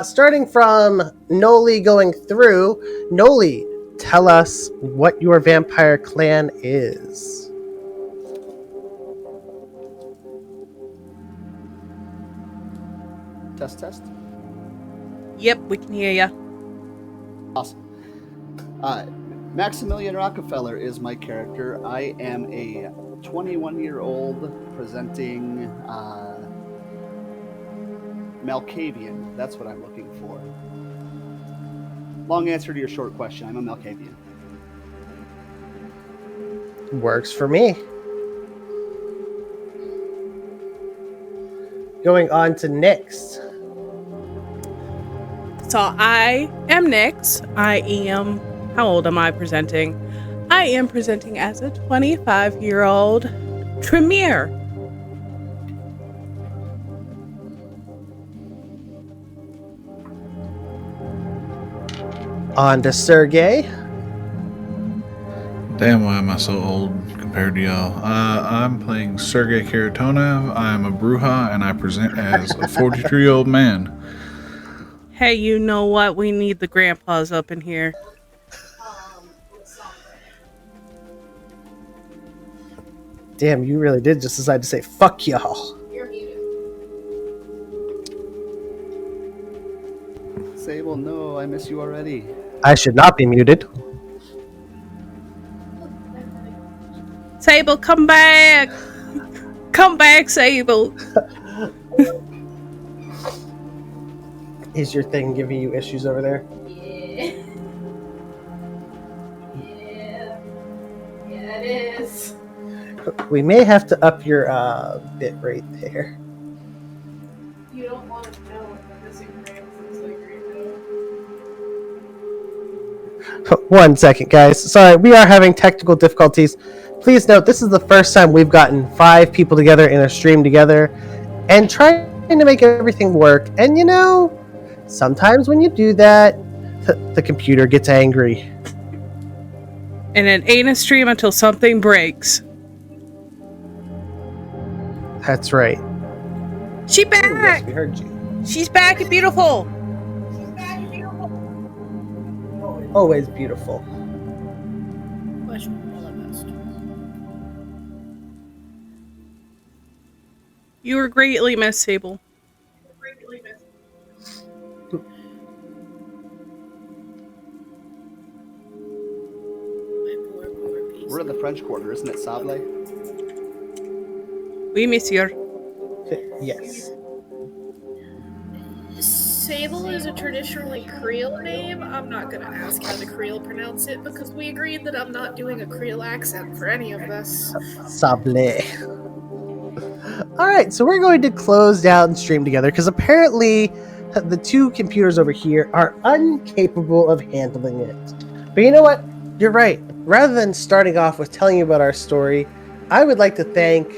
Starting from Noli going through, Noli, tell us what your vampire clan is. Test. Yep, we can hear ya. Awesome. Maximilian Rockerfeller is my character. I am a 21-year-old presenting Malkavian. That's what I'm looking for. Long answer to your short question. I'm a Malkavian. Works for me. Going on to Nyx. So I am Nyx. How old am I presenting? I am presenting as a 25-year-old Tremere. On to Sergei. Damn, why am I so old compared to y'all? I'm playing Sergei Karatonov. I'm a Bruja, and I present as a 43-year-old man. Hey, you know what? We need the grandpas up in here. Damn, you really did just decide to say, fuck y'all. You're muted. Sable, no, I miss you already. I should not be muted. Sable, come back! Come back, Sable! Is your thing giving you issues over there? Yeah, it is. We may have to up your bit rate there. You don't want to know what this experience is like right now. 1 second, guys. Sorry, we are having technical difficulties. Please note, this is the first time we've gotten 5 people together in a stream together and trying to make everything work. And you know, sometimes when you do that, the computer gets angry. And it ain't a stream until something breaks. That's right. She Oh, back! yes, we heard you. She's back and beautiful! Always beautiful. You were greatly missed, Sable. We're in the French Quarter, isn't it, Sable? We miss you. Yes. Sable is a traditionally Creole name. I'm not going to ask how the Creole pronounce it because we agreed that I'm not doing a Creole accent for any of this. Sable. Alright, so we're going to close down stream together because apparently the 2 computers over here are incapable of handling it. But you know what? You're right. Rather than starting off with telling you about our story, I would like to thank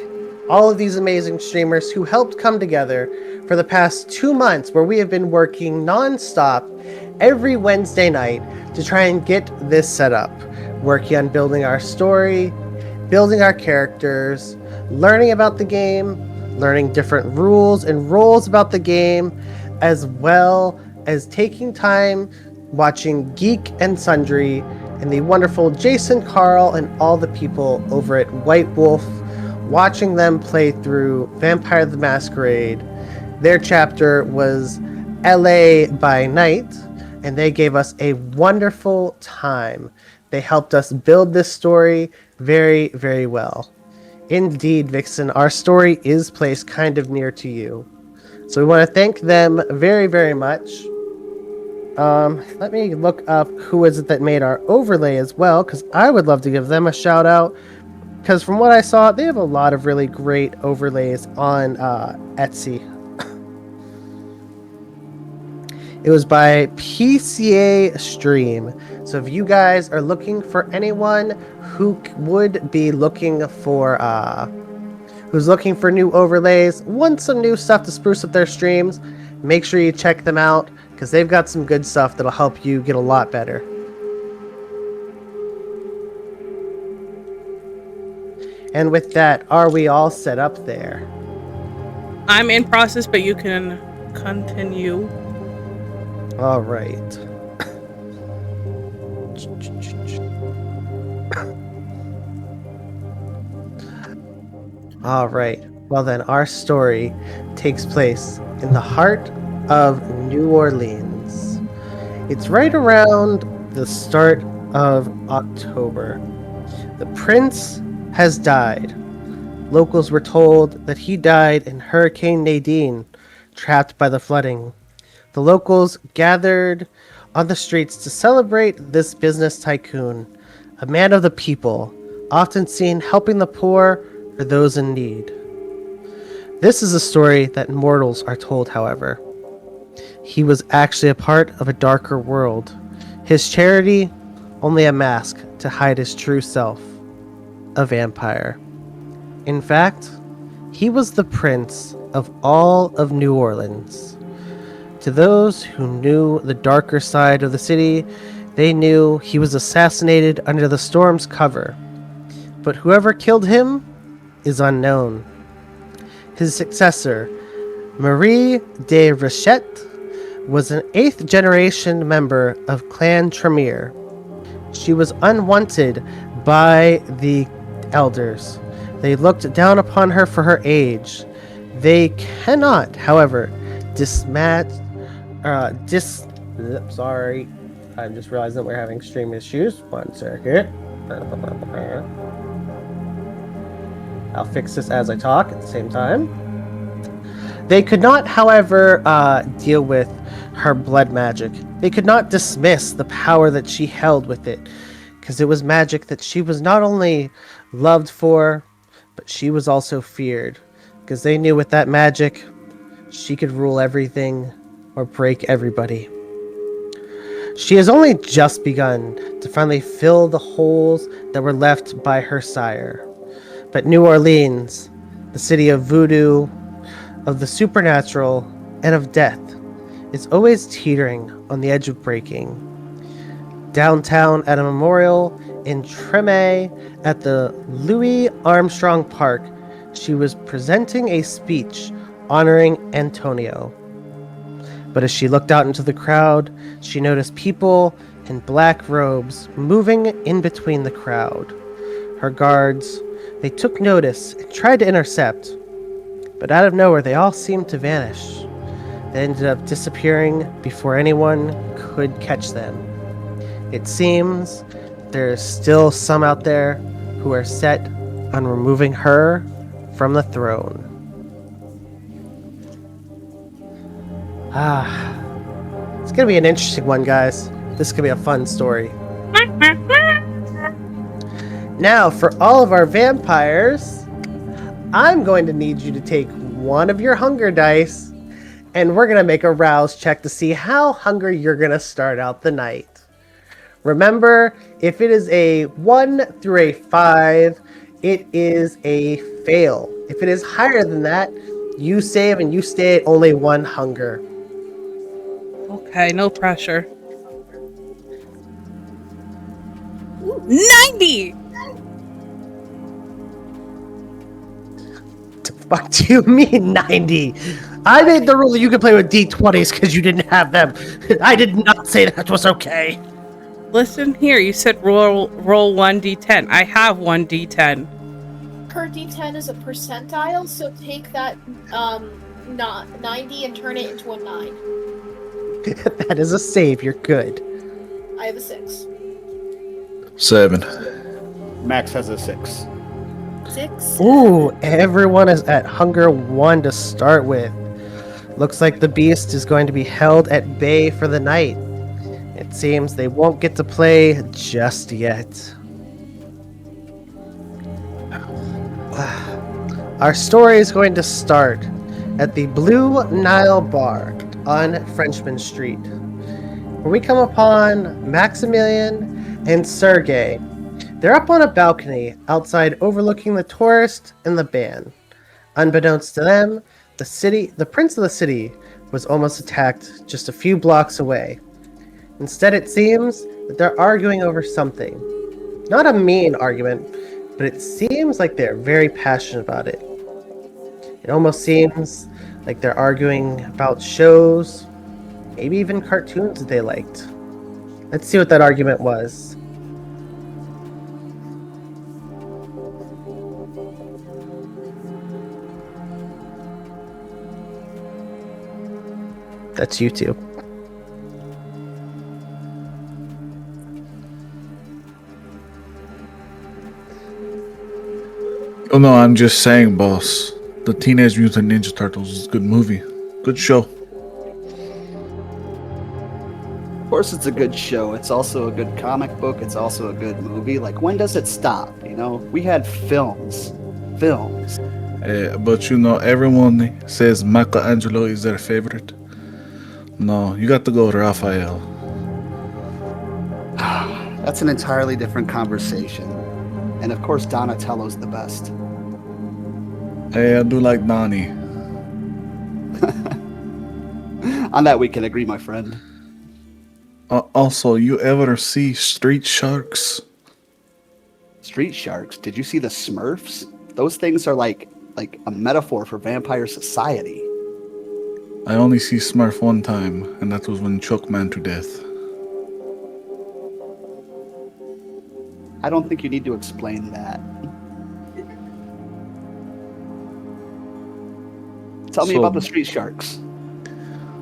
all of these amazing streamers who helped come together for the past 2 months where we have been working non-stop every Wednesday night to try and get this set up. Working on building our story, building our characters, learning about the game, learning different rules and roles about the game, as well as taking time watching Geek and Sundry and the wonderful Jason, Carl, and all the people over at White Wolf, watching them play through Vampire the Masquerade. Their chapter was LA by Night, and they gave us a wonderful time. They helped us build this story very, very well. Indeed, Vixen, our story is placed kind of near to you. So we want to thank them very, very much. Let me look up who is it that made our overlay as well, because I would love to give them a shout out. Because from what I saw, they have a lot of really great overlays on Etsy. It was by PCA Stream. So if you guys are looking for anyone who would be looking for, who's looking for new overlays, wants some new stuff to spruce up their streams, make sure you check them out, because they've got some good stuff that'll help you get a lot better. And with that, are we all set up there? I'm in process, but you can continue. All right. All right. Well, then, our story takes place in the heart of New Orleans. It's right around the start of October. The prince has died. Locals were told that he died in Hurricane Nadine, trapped by the flooding. The locals gathered on the streets to celebrate this business tycoon, a man of the people, often seen helping the poor or those in need. This is a story that mortals are told, however. He was actually a part of a darker world. His charity, only a mask to hide his true self, a vampire. In fact, he was the prince of all of New Orleans. To those who knew the darker side of the city, they knew he was assassinated under the storm's cover. But whoever killed him is unknown. His successor, Marie de Richette, was an 8th generation member of Clan Tremere. She was unwanted by the elders. They looked down upon her for her age. They cannot, however, sorry. I'm just realizing that we're having stream issues. 1 second. I'll fix this as I talk at the same time. They could not, however, deal with her blood magic. They could not dismiss the power that she held with it, because it was magic that she was not only loved for, but she was also feared, because they knew with that magic, she could rule everything or break everybody. She has only just begun to finally fill the holes that were left by her sire. But New Orleans, the city of voodoo, of the supernatural, and of death, is always teetering on the edge of breaking. Downtown at a memorial in Tremé at the Louis Armstrong Park, she was presenting a speech honoring Antonio. But as she looked out into the crowd, she noticed people in black robes moving in between the crowd. Her guards, they took notice and tried to intercept, but out of nowhere they all seemed to vanish. They ended up disappearing before anyone could catch them. It seems there's still some out there who are set on removing her from the throne. It's gonna be an interesting one, guys. This could be a fun story. Now, for all of our vampires, I'm going to need you to take one of your hunger dice, and we're gonna make a rouse check to see how hungry you're gonna start out the night. Remember, if it is a 1 through a 5, it is a fail. If it is higher than that, you save and you stay at only 1 hunger. Okay, no pressure. 90! The fuck do you mean 90? I made the rule that you could play with D20s because you didn't have them. I did not say that was okay. Listen here, you said roll 1 d10. I have 1 d10. Per d10 is a percentile, so take that 90 and turn it into a 9. That is a save. You're good. I have a 6. 7. Max has a 6. 6? Ooh, everyone is at hunger 1 to start with. Looks like the beast is going to be held at bay for the night. It seems they won't get to play just yet. Our story is going to start at the Blue Nile Bar on Frenchman Street, where we come upon Maximilian and Sergei. They're up on a balcony outside overlooking the tourist and the band. Unbeknownst to them, the prince of the city was almost attacked just a few blocks away. Instead, it seems that they're arguing over something. Not a mean argument, but it seems like they're very passionate about it. It almost seems like they're arguing about shows maybe even cartoons that they liked. Let's see what that argument was. That's YouTube. Oh no, I'm just saying, boss. The Teenage Mutant Ninja Turtles is a good movie. Good show. Of course, it's a good show. It's also a good comic book. It's also a good movie. Like, when does it stop? You know, we had films. But you know, everyone says Michelangelo is their favorite. No, you got to go with Raphael. That's an entirely different conversation. And of course, Donatello's the best. Hey, I do like Donnie. On that, we can agree, my friend. Also, you ever see Street Sharks? Street sharks? Did you see the Smurfs? Those things are like a metaphor for vampire society. I only see Smurf one time, and that was when Chuck man to death. I don't think you need to explain that. Tell me about the street sharks.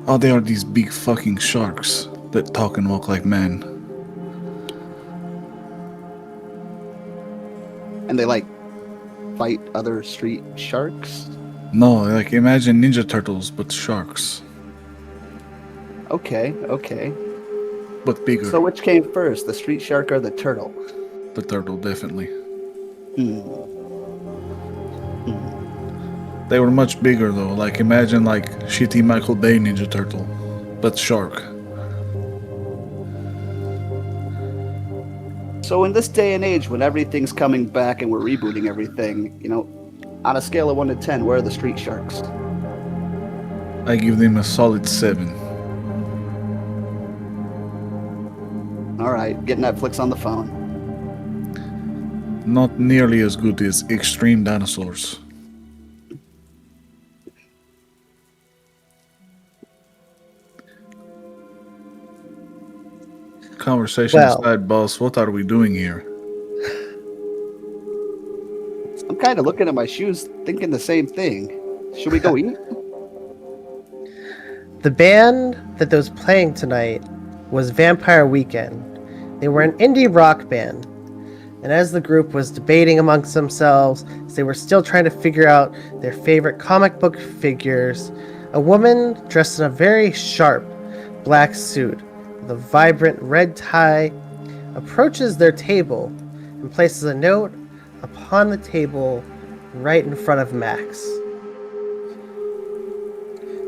Oh, they are these big fucking sharks that talk and walk like men. And they like fight other street sharks? No, like imagine Ninja Turtles, but sharks. Okay. But bigger. So which came first, the street shark or the turtle? The turtle, definitely. They were much bigger though. Like imagine like shitty Michael Bay Ninja Turtle, but shark. So in this day and age, when everything's coming back and we're rebooting everything, you know, on a scale of 1 to 10, where are the street sharks? I give them a solid 7. All right, get Netflix on the phone. Not nearly as good as Extreme Dinosaurs. Conversation aside, boss, what are we doing here? I'm kind of looking at my shoes, thinking the same thing. Should we go eat? The band that was playing tonight was Vampire Weekend. They were an indie rock band. And as the group was debating amongst themselves, as they were still trying to figure out their favorite comic book figures, a woman dressed in a very sharp black suit with a vibrant red tie approaches their table and places a note upon the table right in front of Max.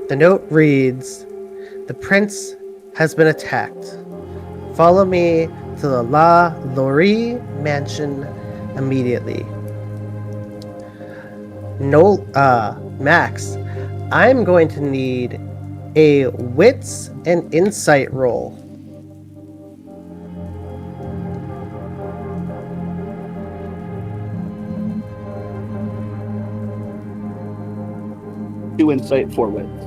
The note reads, "The prince has been attacked. Follow me to the La Laurie mansion immediately." Max, I'm going to need a wits and insight roll. Two insight, 4 wits.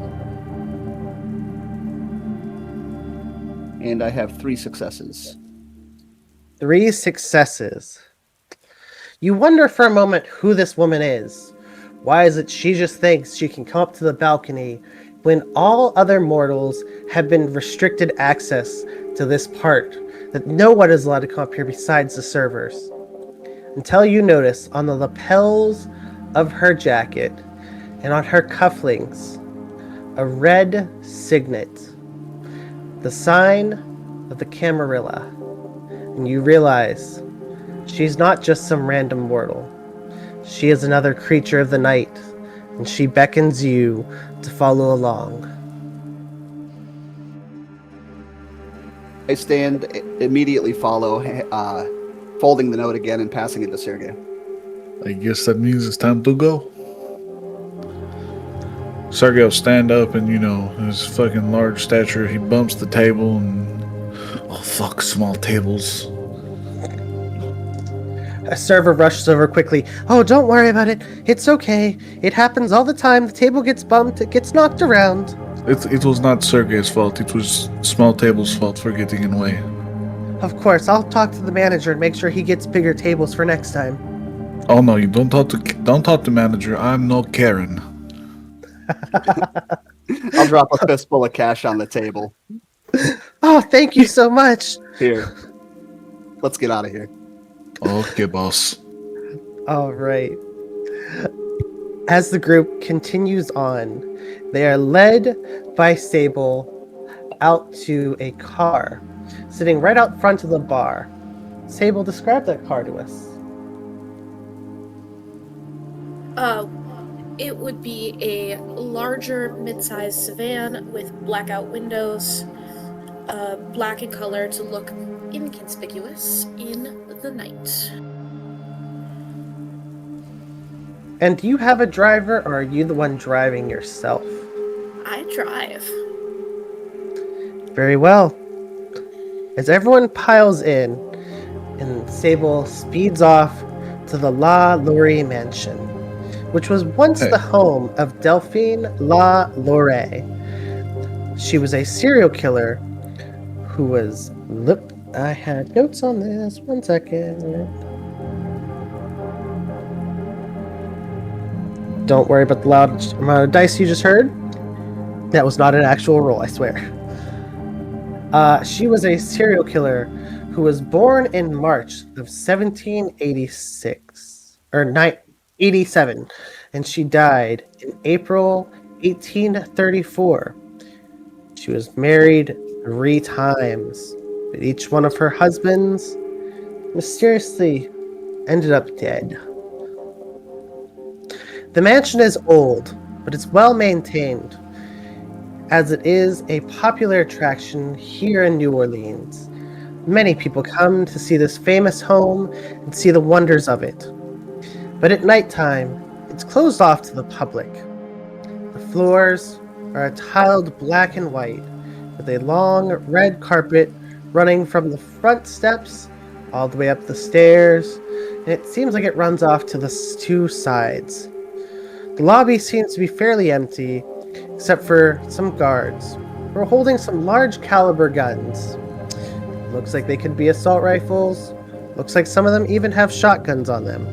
And I have 3 successes. 3 successes. You wonder for a moment who this woman is. Why is it she just thinks she can come up to the balcony when all other mortals have been restricted access to this part, that no one is allowed to come up here besides the servers? Until you notice on the lapels of her jacket and on her cufflinks a red signet, the sign of the Camarilla. And you realize she's not just some random mortal. She is another creature of the night, and she beckons you to follow along. I stand, immediately follow, folding the note again and passing it to Sergei. I guess that means it's time to go. Sergei will stand up and, you know, his fucking large stature, he bumps the table and... Oh, fuck, small tables. A server rushes over quickly. "Oh, don't worry about it. It's okay. It happens all the time. The table gets bumped. It gets knocked around." It was not Sergei's fault. It was small table's fault for getting in the way. Of course, I'll talk to the manager and make sure he gets bigger tables for next time. Oh no, you don't talk to manager. I'm no Karen. I'll drop a fistful of cash on the table. Oh, thank you so much. Here. Let's get out of here. Okay, boss. All right. As the group continues on, they are led by Sable out to a car sitting right out front of the bar. Sable, describe that car to us. It would be a larger mid-sized sedan with blackout windows, black in color to look inconspicuous in the night. And do you have a driver, or are you the one driving yourself? I drive. Very well. As everyone piles in, and Sable speeds off to the La Laurie mansion, which was once the home of Delphine La Laurie. She was a serial killer who was... Look, I had notes on this. 1 second. Don't worry about the loud amount of dice you just heard. That was not an actual roll, I swear. She was a serial killer who was born in March of 1786, or 87, and she died in April 1834. She was married 3 times, but each one of her husbands mysteriously ended up dead. The mansion is old, but it's well maintained, as it is a popular attraction here in New Orleans. Many people come to see this famous home and see the wonders of it. But at nighttime, it's closed off to the public. The floors are tiled black and white, with a long red carpet running from the front steps all the way up the stairs, and it seems like it runs off to the 2 sides. The lobby seems to be fairly empty, except for some guards who are holding some large caliber guns. Looks like they could be assault rifles. Looks like some of them even have shotguns on them.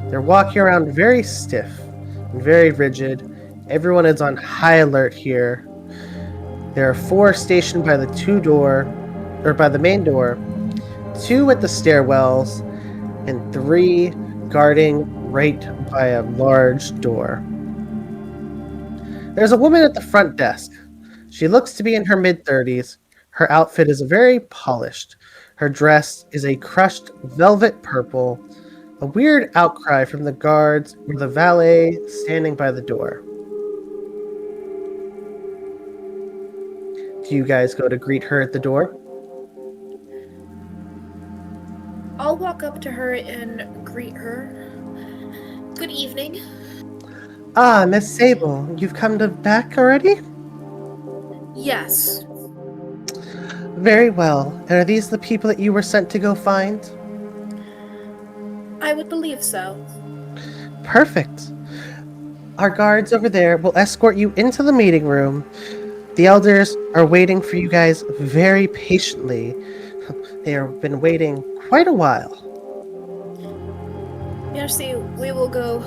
They're walking around very stiff and very rigid. Everyone is on high alert here. There are 4 stationed by the by the main door, 2 at the stairwells, and 3 guarding right by a large door. There's a woman at the front desk. She looks to be in her mid-30s. Her outfit is very polished. Her dress is a crushed velvet purple. A weird outcry from the guards or the valet standing by the door. Do you guys go to greet her at the door? I'll walk up to her and greet her. Good evening. Ah, Miss Sable, you've come back already? Yes. Very well. And are these the people that you were sent to go find? I would believe so. Perfect. Our guards over there will escort you into the meeting room. The elders are waiting for you guys very patiently. They have been waiting quite a while. Merci, we will go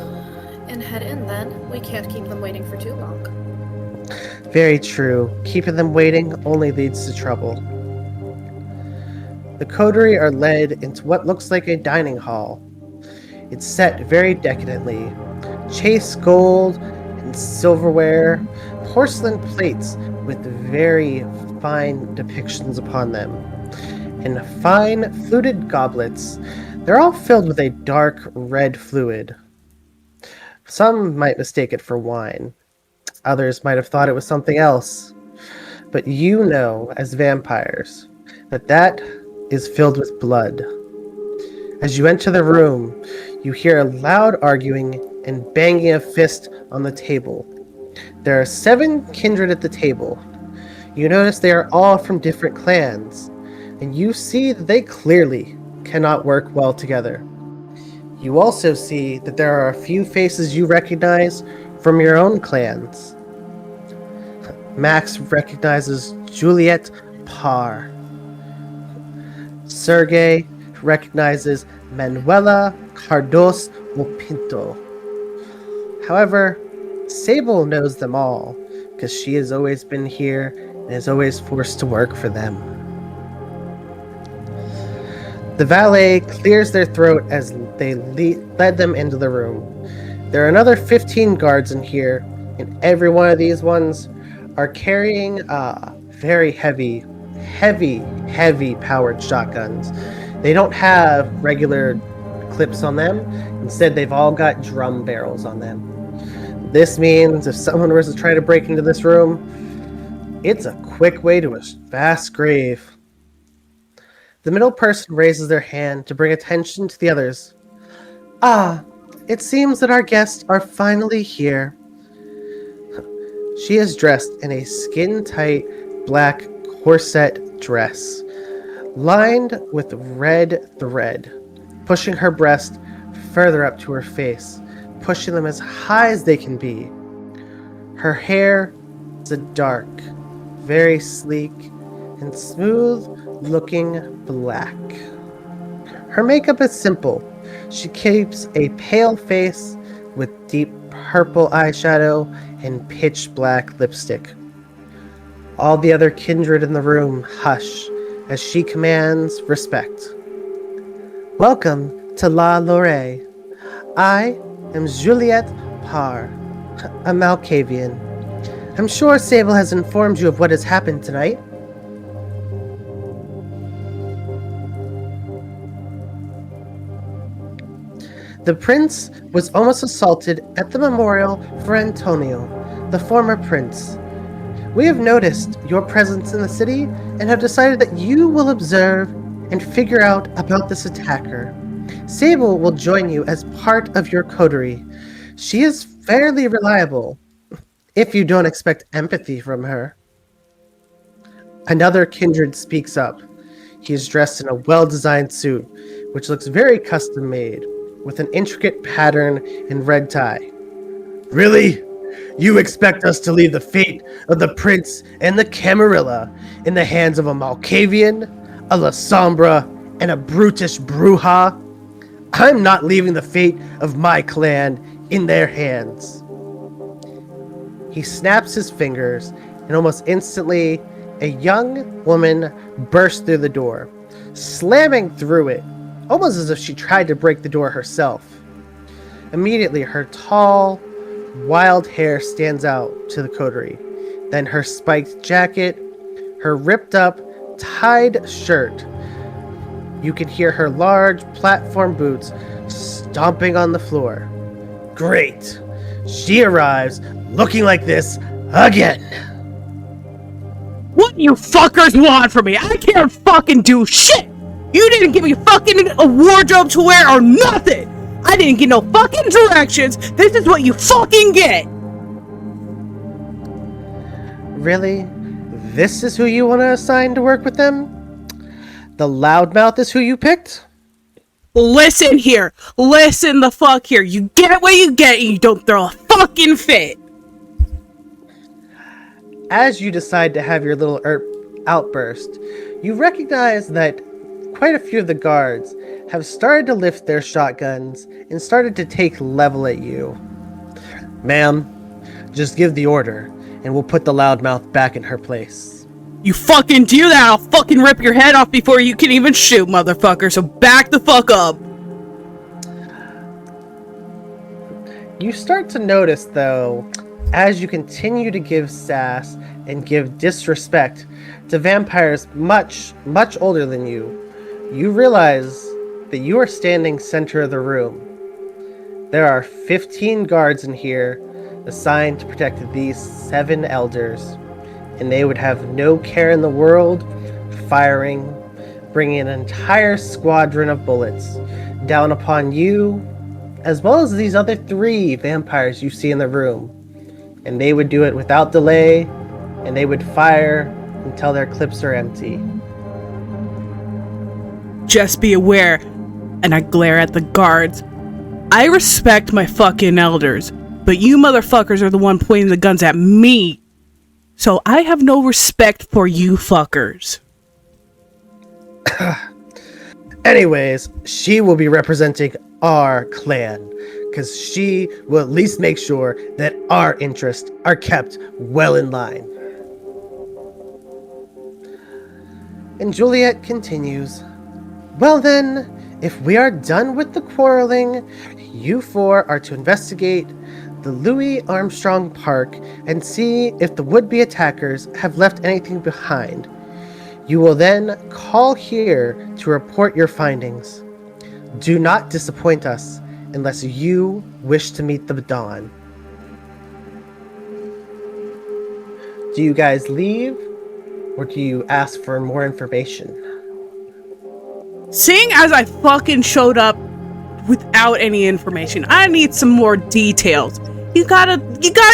and head in then. We can't keep them waiting for too long. Very true. Keeping them waiting only leads to trouble. The coterie are led into what looks like a dining hall. It's set very decadently. Chased gold and silverware, porcelain plates with very fine depictions upon them, and fine fluted goblets. They're all filled with a dark red fluid. Some might mistake it for wine. Others might have thought it was something else. But you know, as vampires, that is filled with blood. As you enter the room, you hear a loud arguing and banging of fist on the table. There are 7 kindred at the table. You notice they are all from different clans, and you see that they clearly cannot work well together. You also see that there are a few faces you recognize from your own clans. Max recognizes Juliet Parr. Sergei recognizes Manuela Cardos Pinto. However, Sable knows them all because she has always been here and is always forced to work for them. The valet clears their throat as they led them into the room. There are another 15 guards in here, and every one of these ones are carrying very heavy powered shotguns. They don't have regular clips on them. Instead, they've all got drum barrels on them. This means if someone was to try to break into this room, it's a quick way to a fast grave. The middle person raises their hand to bring attention to the others. Ah, it seems that our guests are finally here. She is dressed in a skin-tight black corset dress, lined with red thread, pushing her breast further up to her face, pushing them as high as they can be. Her hair is a dark, very sleek, and smooth-looking black. Her makeup is simple. She keeps a pale face with deep purple eyeshadow and pitch black lipstick. All the other kindred in the room hush as she commands respect. Welcome to La Lorraine. I am Juliet Parr, a Malkavian. I'm sure Sable has informed you of what has happened tonight. The prince was almost assaulted at the memorial for Antonio, the former prince. We have noticed your presence in the city and have decided that you will observe and figure out about this attacker. Sable will join you as part of your coterie. She is fairly reliable, if you don't expect empathy from her. Another kindred speaks up. He is dressed in a well-designed suit, which looks very custom-made, with an intricate pattern and red tie. Really? You expect us to leave the fate of the prince and the Camarilla in the hands of a Malkavian, a La Sombra, and a brutish Bruja? I'm not leaving the fate of my clan in their hands. He snaps his fingers, and almost instantly, a young woman bursts through the door, slamming through it, almost as if she tried to break the door herself. Immediately, her tall, wild hair stands out to the coterie. Then her spiked jacket, her ripped up, tied shirt. You can hear her large platform boots stomping on the floor. Great! She arrives looking like this again! What you fuckers want from me? I can't fucking do shit! You didn't give me fucking a wardrobe to wear or nothing! I didn't get no fucking directions! This is what you fucking get! Really? This is who you want to assign to work with them? The loudmouth is who you picked? Listen here! Listen the fuck here! You get what you get and you don't throw a fucking fit! As you decide to have your little outburst, you recognize that quite a few of the guards have started to lift their shotguns and started to take level at you. Ma'am, just give the order and we'll put the loudmouth back in her place. You fucking do that, I'll fucking rip your head off before you can even shoot, motherfucker, so back the fuck up! You start to notice, though, as you continue to give sass and give disrespect to vampires much, much older than you, you realize that you are standing center of the room. There are 15 guards in here assigned to protect these 7 elders, and they would have no care in the world firing, bringing an entire squadron of bullets down upon you, as well as these other 3 vampires you see in the room. And they would do it without delay, and they would fire until their clips are empty. Just be aware, and I glare at the guards. I respect my fucking elders, but you motherfuckers are the one pointing the guns at me. So I have no respect for you fuckers. Anyways, she will be representing our clan, because she will at least make sure that our interests are kept well in line. And Juliet continues, well then, if we are done with the quarreling, you four are to investigate the Louis Armstrong Park and see if the would-be attackers have left anything behind. You will then call here to report your findings. Do not disappoint us unless you wish to meet the dawn. Do you guys leave, or do you ask for more information? Seeing as I fucking showed up without any information, I need some more details. You gotta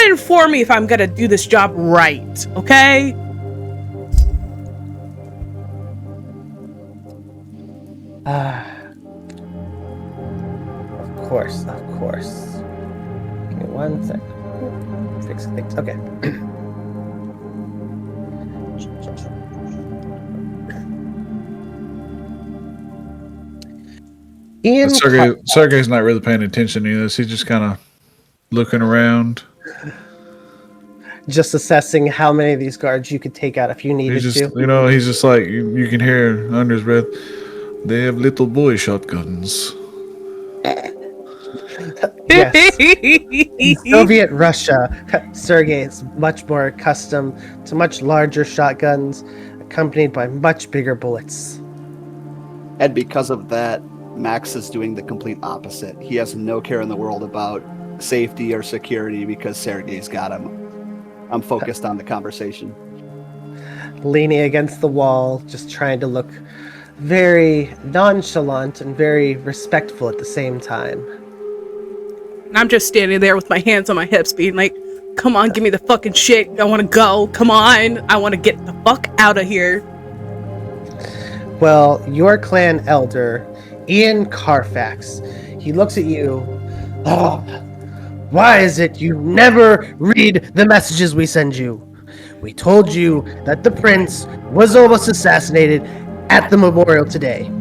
inform me if I'm gonna do this job right, okay? Of course. Give me 1 sec. Fix things. Okay. Ian. Sergei's not really paying attention to this. He's just kind of looking around. Just assessing how many of these guards you could take out if you needed to. He's just like, you can hear under his breath, they have little boy shotguns. Yes. In Soviet Russia, Sergei is much more accustomed to much larger shotguns, accompanied by much bigger bullets. And because of that, Max is doing the complete opposite. He has no care in the world about safety or security because Sergei's got him. I'm focused on the conversation. Leaning against the wall, just trying to look very nonchalant and very respectful at the same time. And I'm just standing there with my hands on my hips being like, come on, give me the fucking shit. I want to go. Come on. I want to get the fuck out of here. Well, your clan elder, Ian Carfax, he looks at you. Oh, why is it you never read the messages we send you? We told you that the prince was almost assassinated at the memorial today.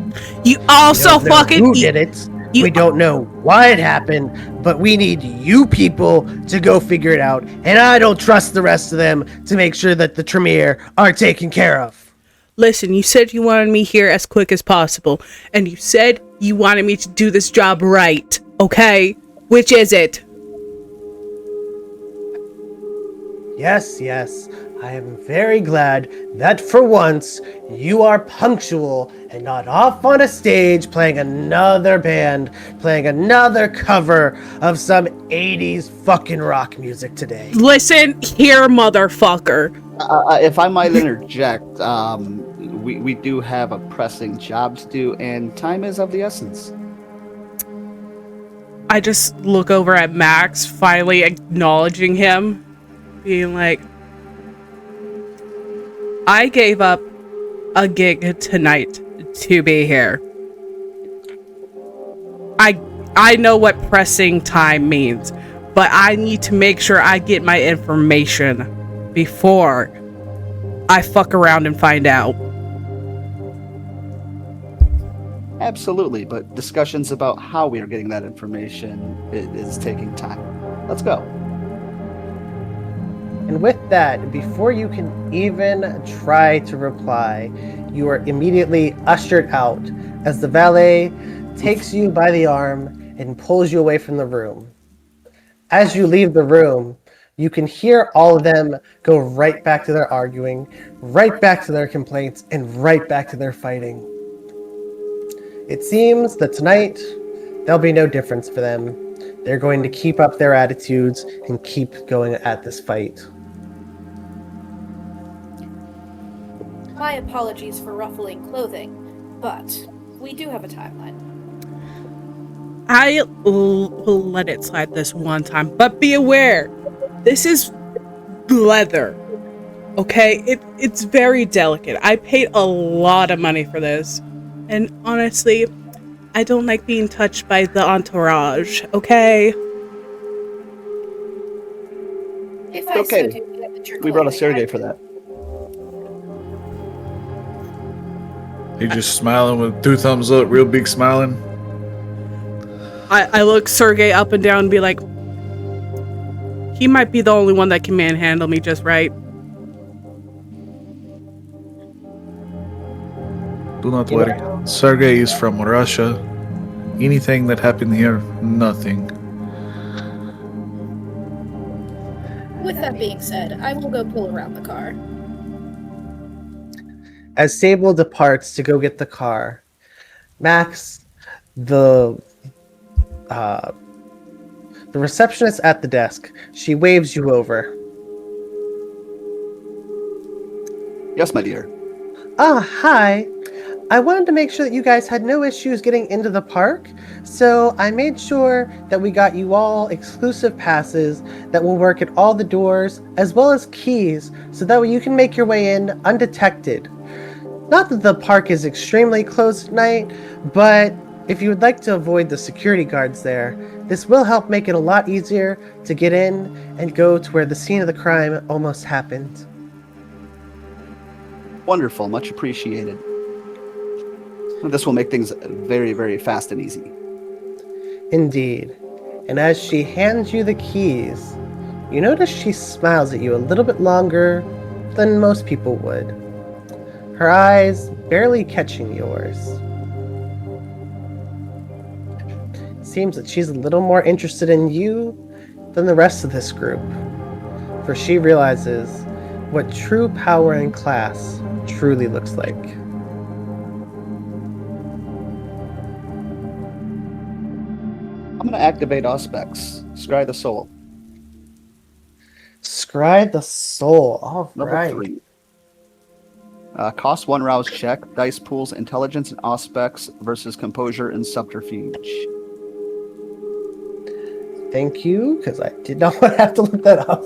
You also we don't know fucking who did it. We don't know why it happened, but we need you people to go figure it out. And I don't trust the rest of them to make sure that the Tremere are taken care of. Listen, you said you wanted me here as quick as possible, and you said you wanted me to do this job right, okay? Which is it? Yes. I am very glad that for once you are punctual and not off on a stage playing another band, playing another cover of some 80s fucking rock music today. Listen here, motherfucker. If I might interject, we do have a pressing job to do, and time is of the essence. I just look over at Max, finally acknowledging him, being like, I gave up a gig tonight to be here. I know what pressing time means, but I need to make sure I get my information before I fuck around and find out. Absolutely, but discussions about how we are getting that information is taking time. Let's go. And with that, before you can even try to reply, you are immediately ushered out as the valet takes you by the arm and pulls you away from the room. As you leave the room, you can hear all of them go right back to their arguing, right back to their complaints, and right back to their fighting. It seems that tonight, there'll be no difference for them. They're going to keep up their attitudes and keep going at this fight. My apologies for ruffling clothing, but we do have a timeline. I will let it slide this one time, but be aware, this is leather, okay? It's very delicate. I paid a lot of money for this, and honestly, I don't like being touched by the entourage, okay? If I Okay. so do get We brought a Sergei for that. He's just smiling with 2 thumbs up, real big smiling. I look Sergei up and down and be like, he might be the only one that can manhandle me just right. Do not worry. Sergei is from Russia. Anything that happened here, nothing. With that being said, I will go pull around the car. As Sable departs to go get the car, Max, the receptionist at the desk, she waves you over. Yes, my dear. Hi. I wanted to make sure that you guys had no issues getting into the park, so I made sure that we got you all exclusive passes that will work at all the doors, as well as keys, so that way you can make your way in undetected. Not that the park is extremely closed at night, but if you would like to avoid the security guards there, this will help make it a lot easier to get in and go to where the scene of the crime almost happened. Wonderful. Much appreciated. This will make things very, very fast and easy. Indeed. And as she hands you the keys, you notice she smiles at you a little bit longer than most people would. Her eyes barely catching yours. Seems that she's a little more interested in you than the rest of this group, for she realizes what true power and class truly looks like. I'm going to activate Auspex. Scry the Soul. Scry the Soul. All Level right. 3. Cost 1 rouse check. Dice pools intelligence and Auspex versus composure and subterfuge. Thank you, because I did not want to have to look that up.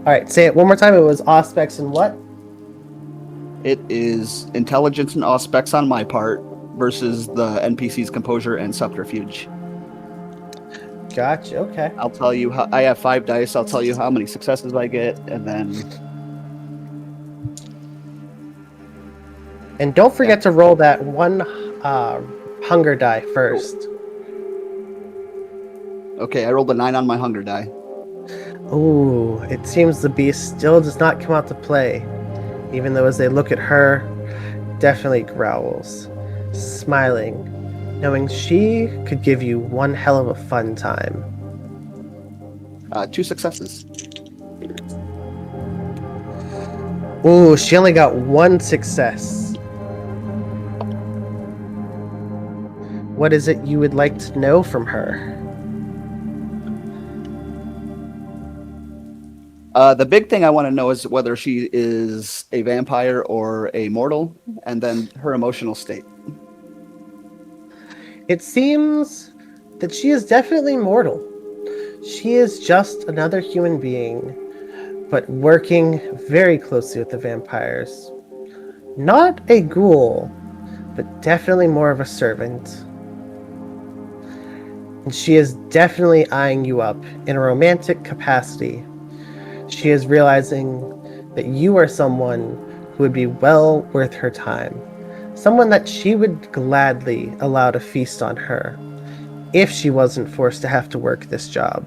All right, say it one more time. It was Auspex and what? It is intelligence and Auspex on my part versus the NPC's composure and subterfuge. Gotcha, okay. I'll tell you how I have 5 dice. I'll tell you how many successes I get, and then And don't forget to roll that one hunger die first. okay, I rolled a 9 on my hunger die. Ooh, it seems the beast still does not come out to play, even though as they look at her, definitely growls, smiling, knowing she could give you one hell of a fun time. 2 successes. Ooh, she only got 1 success. What is it you would like to know from her? The big thing I want to know is whether she is a vampire or a mortal, and then her emotional state. It seems that she is definitely mortal. She is just another human being, but working very closely with the vampires. Not a ghoul, but definitely more of a servant. And she is definitely eyeing you up in a romantic capacity. She is realizing that you are someone who would be well worth her time. Someone that she would gladly allow to feast on her, if she wasn't forced to have to work this job.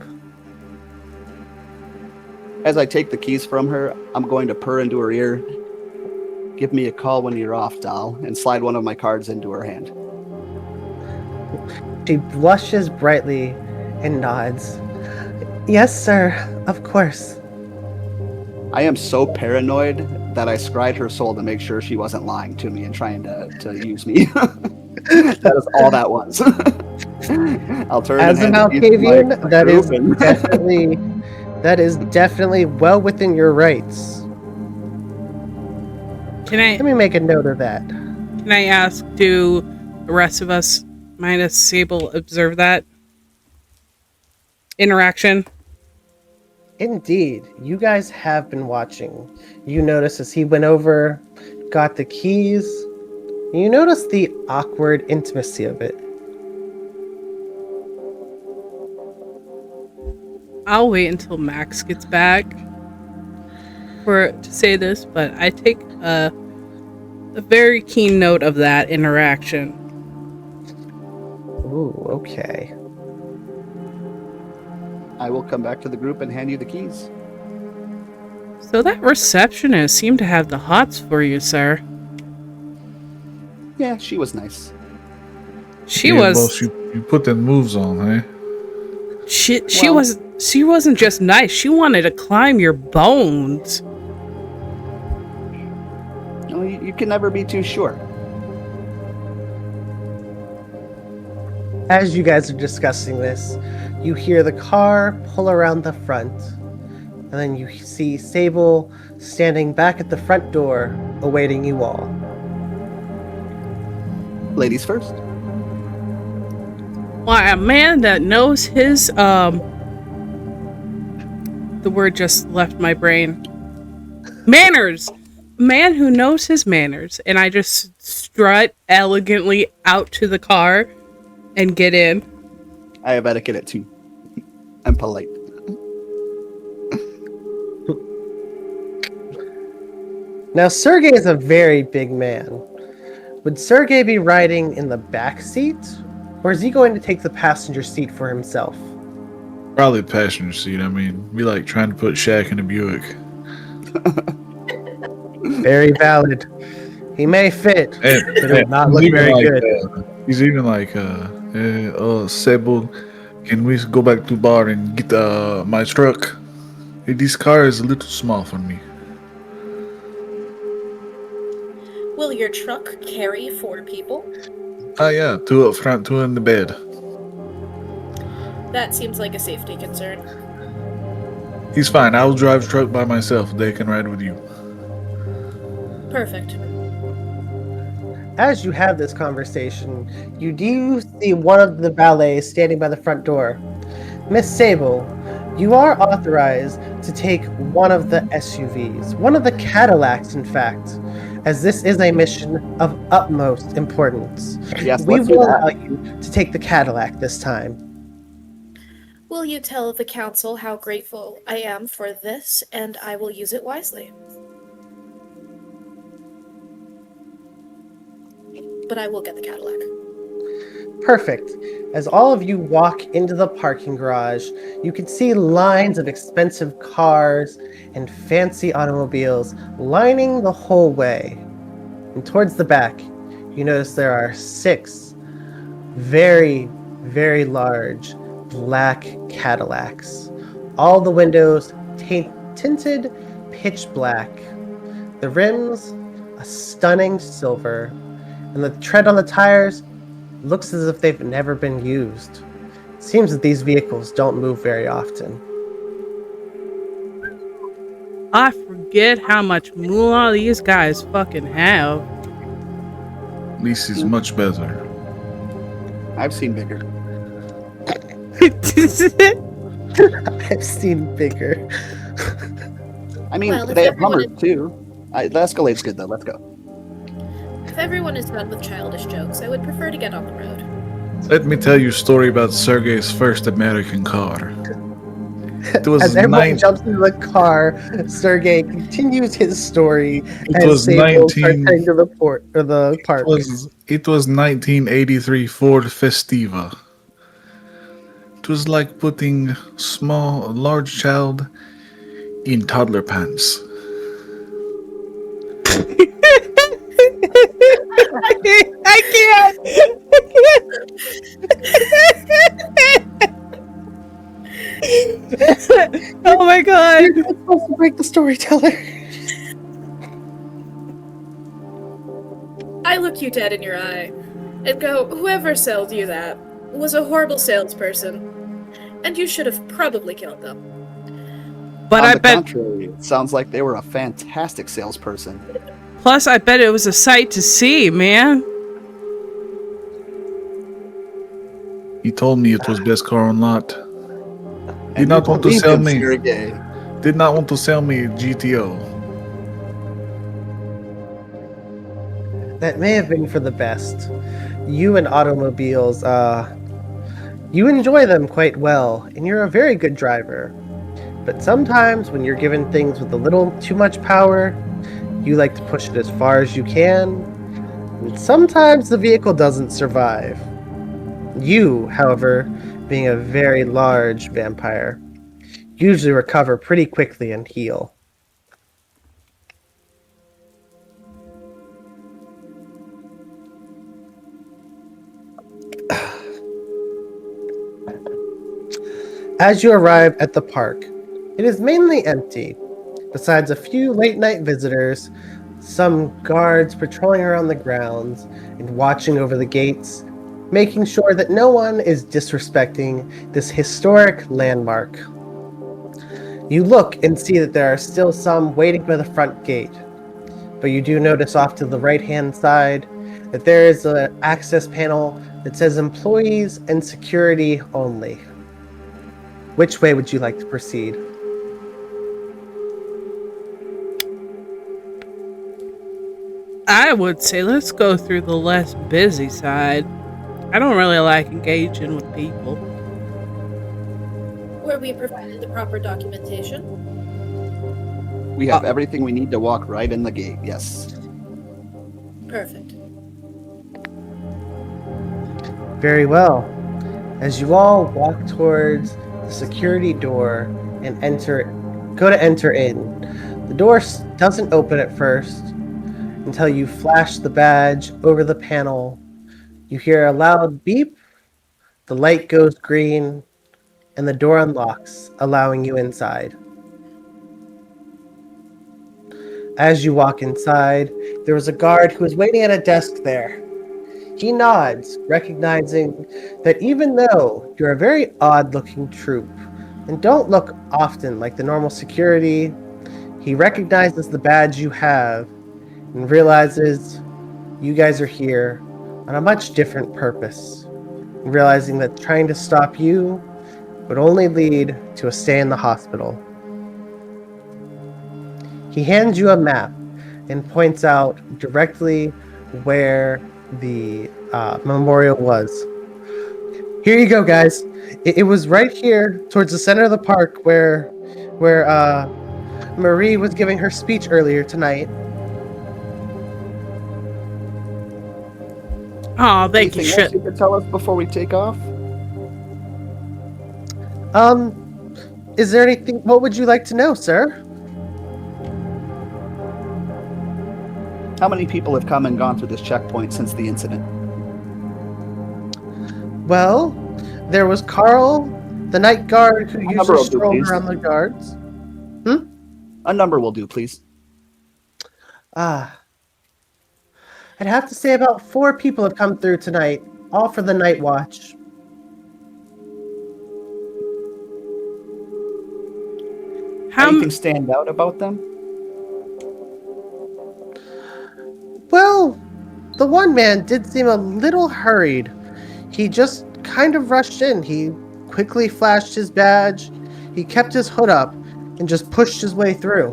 As I take the keys from her, I'm going to purr into her ear. Give me a call when you're off, doll, and slide one of my cards into her hand. She blushes brightly and nods. Yes, sir, of course. I am so paranoid that I scried her soul to make sure she wasn't lying to me and trying to use me. That is all that was. I'll turn As an and hand the keys to my Malkavian, that is group and- that is definitely well within your rights. Let me make a note of that. Can I ask, do the rest of us, minus Sable, observe that interaction? Indeed, you guys have been watching. You notice as he went over, got the keys, you notice the awkward intimacy of it. I'll wait until Max gets back to say this, but I take a very keen note of that interaction. Ooh, okay. I will come back to the group and hand you the keys. So that receptionist seemed to have the hots for you, sir. Yeah, she was nice. She Boss, was. you put them moves on, eh? She wasn't just nice. She wanted to climb your bones. No, you can never be too sure. As you guys are discussing this, you hear the car pull around the front, and then you see Sable standing back at the front door, awaiting you all. Ladies first. Why, a man that knows his, the word just left my brain. Manners! A man who knows his manners. And I just strut elegantly out to the car and get in. I have etiquette at 2. I'm polite. Now, Sergei is a very big man. Would Sergei be riding in the back seat, or is he going to take the passenger seat for himself? Probably the passenger seat. I mean, we like trying to put Shaq in a Buick. Very valid. He may fit, but it would not look he's even very like, good. He's even like, Sable, can we go back to bar and get my truck? This car is a little small for me. Will your truck carry 4 people? Yeah, 2 up front, 2 in the bed. That seems like a safety concern. He's fine. I'll drive the truck by myself. They can ride with you. Perfect. As you have this conversation, you do see one of the valets standing by the front door. Miss Sable, you are authorized to take one of the SUVs, one of the Cadillacs, in fact, as this is a mission of utmost importance. Yes, We let's do will that. allow you to take the Cadillac this time. Will you tell the council how grateful I am for this, and I will use it wisely? But I will get the Cadillac. Perfect. As all of you walk into the parking garage, you can see lines of expensive cars and fancy automobiles lining the whole way. And towards the back, you notice there are 6 very, very large black Cadillacs. All the windows tinted pitch black. The rims, a stunning silver. And the tread on the tires looks as if they've never been used. It seems that these vehicles don't move very often. I forget how much moolah these guys fucking have. At least he's much better. I've seen bigger. I've seen bigger. I mean, Well, if they have everyone Hummers too. The Escalade's good though. Let's go. If everyone is done with childish jokes, I would prefer to get on the road. Let me tell you a story about Sergei's first American car. It was As everyone jumps into the car, Sergei continues his story as Sable starts heading to the park. It was 1983 Ford Festiva. It was like putting a large child in toddler pants. I can't. Oh my god. You're not supposed to break the storyteller. I look you dead in your eye and go, whoever sold you that was a horrible salesperson, and you should have probably killed them. But On I the bet. contrary, it sounds like they were a fantastic salesperson. Plus, I bet it was a sight to see, man. He told me it was best car on lot. And Did not you want to believed sell him, me. Sergei. Did not want to sell me a GTO. That may have been for the best. You and automobiles, You enjoy them quite well, and you're a very good driver. But sometimes when you're given things with a little too much power, you like to push it as far as you can, and sometimes the vehicle doesn't survive. You, however, being a very large vampire, usually recover pretty quickly and heal. As you arrive at the park, it is mainly empty, besides a few late-night visitors, some guards patrolling around the grounds and watching over the gates, making sure that no one is disrespecting this historic landmark. You look and see that there are still some waiting by the front gate, but you do notice off to the right-hand side that there is an access panel that says employees and security only. Which way would you like to proceed? I would say let's go through the less busy side. I don't really like engaging with people. Where we provided the proper documentation. We have everything we need to walk right in the gate, yes. Perfect. Very well. As you all walk towards the security door and go to enter in, the door doesn't open at first until you flash the badge over the panel. You hear a loud beep, the light goes green, and the door unlocks, allowing you inside. As you walk inside, there was a guard who was waiting at a desk there. He nods, recognizing that even though you're a very odd-looking troop and don't look often like the normal security, he recognizes the badge you have and realizes you guys are here on a much different purpose, realizing that trying to stop you would only lead to a stay in the hospital. He hands you a map and points out directly where the memorial was. Here you go, guys. It was right here towards the center of the park where Marie was giving her speech earlier tonight. Oh, thank you. Anything else you could tell us before we take off? Is there anything? What would you like to know, sir? How many people have come and gone through this checkpoint since the incident? Well, there was Carl, the night guard who usually strolled around the guards. A number will do, please. I'd have to say about 4 people have come through tonight, all for the night watch. Anything stand out about them? Well, the one man did seem a little hurried. He just kind of rushed in. He quickly flashed his badge, he kept his hood up, and just pushed his way through.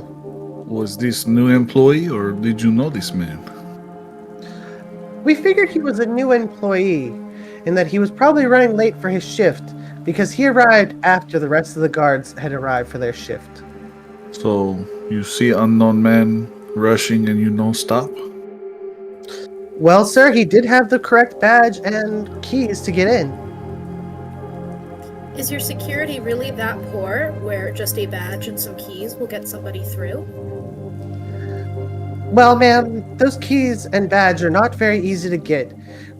Was this new employee or did you know this man? We figured he was a new employee and that he was probably running late for his shift because he arrived after the rest of the guards had arrived for their shift. So you see unknown man rushing and you don't stop? Well, sir, he did have the correct badge and keys to get in. Is your security really that poor, where just a badge and some keys will get somebody through? Well, ma'am, those keys and badge are not very easy to get.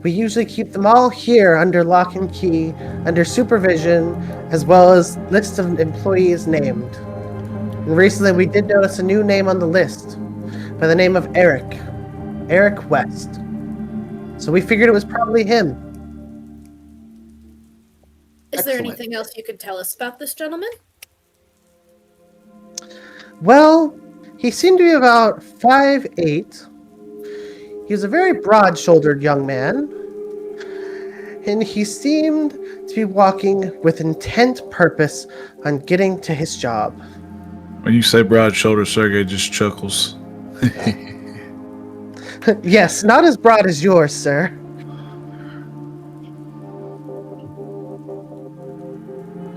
We usually keep them all here under lock and key, under supervision, as well as lists of employees named. And recently we did notice a new name on the list, by the name of Eric West. So we figured it was probably him. Is there anything else you could tell us about this gentleman? Well, he seemed to be about 5'8". He was a very broad-shouldered young man, and he seemed to be walking with intent purpose on getting to his job. When you say broad shoulder, Sergei just chuckles. Yes, not as broad as yours, sir.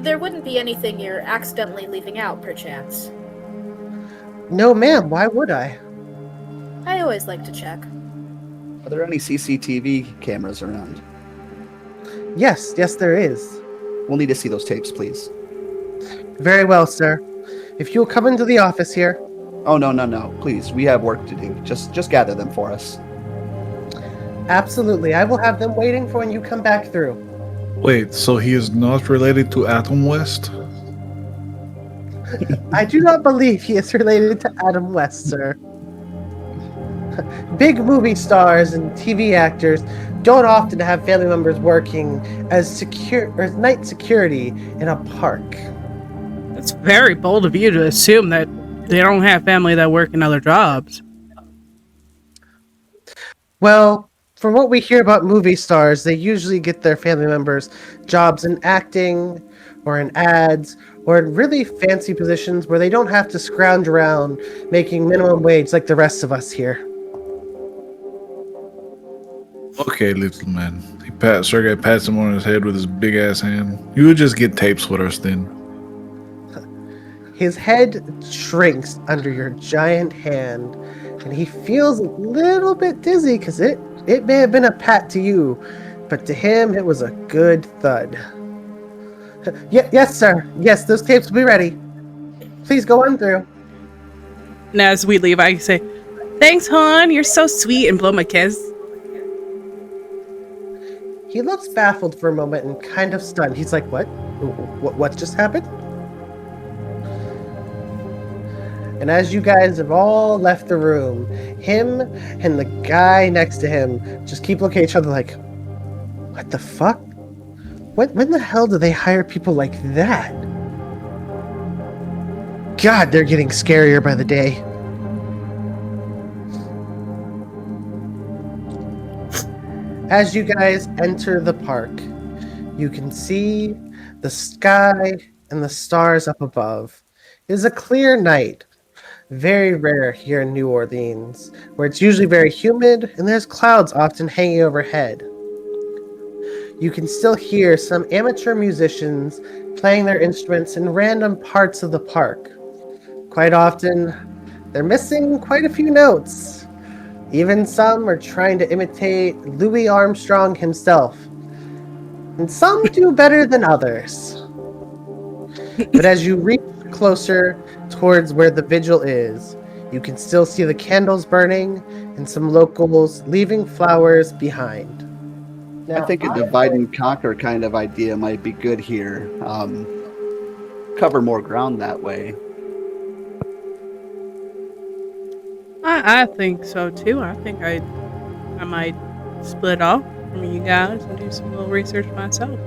There wouldn't be anything you're accidentally leaving out, perchance. No, ma'am, why would I? I always like to check. Are there any CCTV cameras around? Yes, there is. We'll need to see those tapes, please. Very well, sir. If you'll come into the office here. Oh, no. Please, we have work to do. Just gather them for us. Absolutely, I will have them waiting for when you come back through. Wait, so he is not related to Atom West? I do not believe he is related to Adam West, sir. Big movie stars and TV actors don't often have family members working as night security in a park. It's very bold of you to assume that they don't have family that work in other jobs. Well, from what we hear about movie stars, they usually get their family members jobs in acting or in ads or in really fancy positions where they don't have to scrounge around making minimum wage like the rest of us here. Okay, little man. Sergei pats him on his head with his big ass hand. You would just get tapes with us then. His head shrinks under your giant hand, and he feels a little bit dizzy because it may have been a pat to you, but to him it was a good thud. Yes, sir. Yes, those tapes will be ready. Please go on through. And as we leave, I say, "Thanks, hon. You're so sweet," and blow my kiss. He looks baffled for a moment and kind of stunned. He's like, "What? What just happened?" And as you guys have all left the room, him and the guy next to him just keep looking at each other like, "What the fuck? When the hell do they hire people like that?" God, they're getting scarier by the day. As you guys enter the park, you can see the sky and the stars up above. It is a clear night. Very rare here in New Orleans, where it's usually very humid and there's clouds often hanging overhead. You can still hear some amateur musicians playing their instruments in random parts of the park. Quite often, they're missing quite a few notes. Even some are trying to imitate Louis Armstrong himself. And some do better than others. But as you reach closer towards where the vigil is, you can still see the candles burning and some locals leaving flowers behind. Now, I think a divide and conquer kind of idea might be good here. Cover more ground that way. I think so too. I think I might split off from you guys and do some little research myself.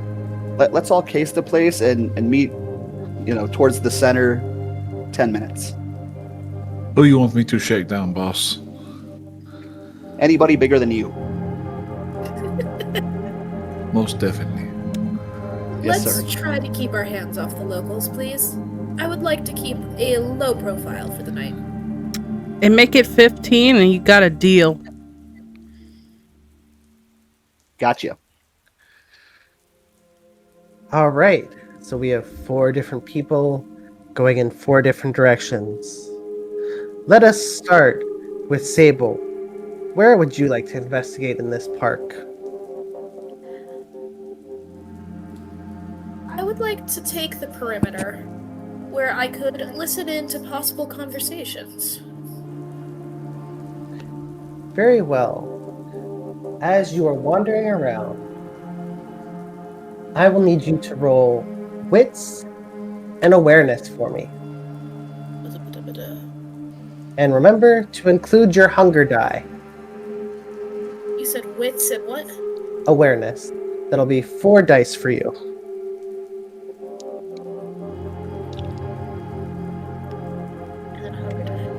Let's all case the place and meet, towards the center. 10 minutes. Who you want me to shake down, boss? Anybody bigger than you. Most definitely. Yes, Let's sir. try to keep our hands off the locals, please. I would like to keep a low profile for the night. And make it 15 and you got a deal. Gotcha. All right. So we have 4 different people going in 4 different directions. Let us start with Sable. Where would you like to investigate in this park? I would like to take the perimeter, where I could listen in to possible conversations. Very well. As you are wandering around, I will need you to roll wits and awareness for me. And remember to include your hunger die. You said wits and what? Awareness. That'll be 4 dice for you. And then hunger die.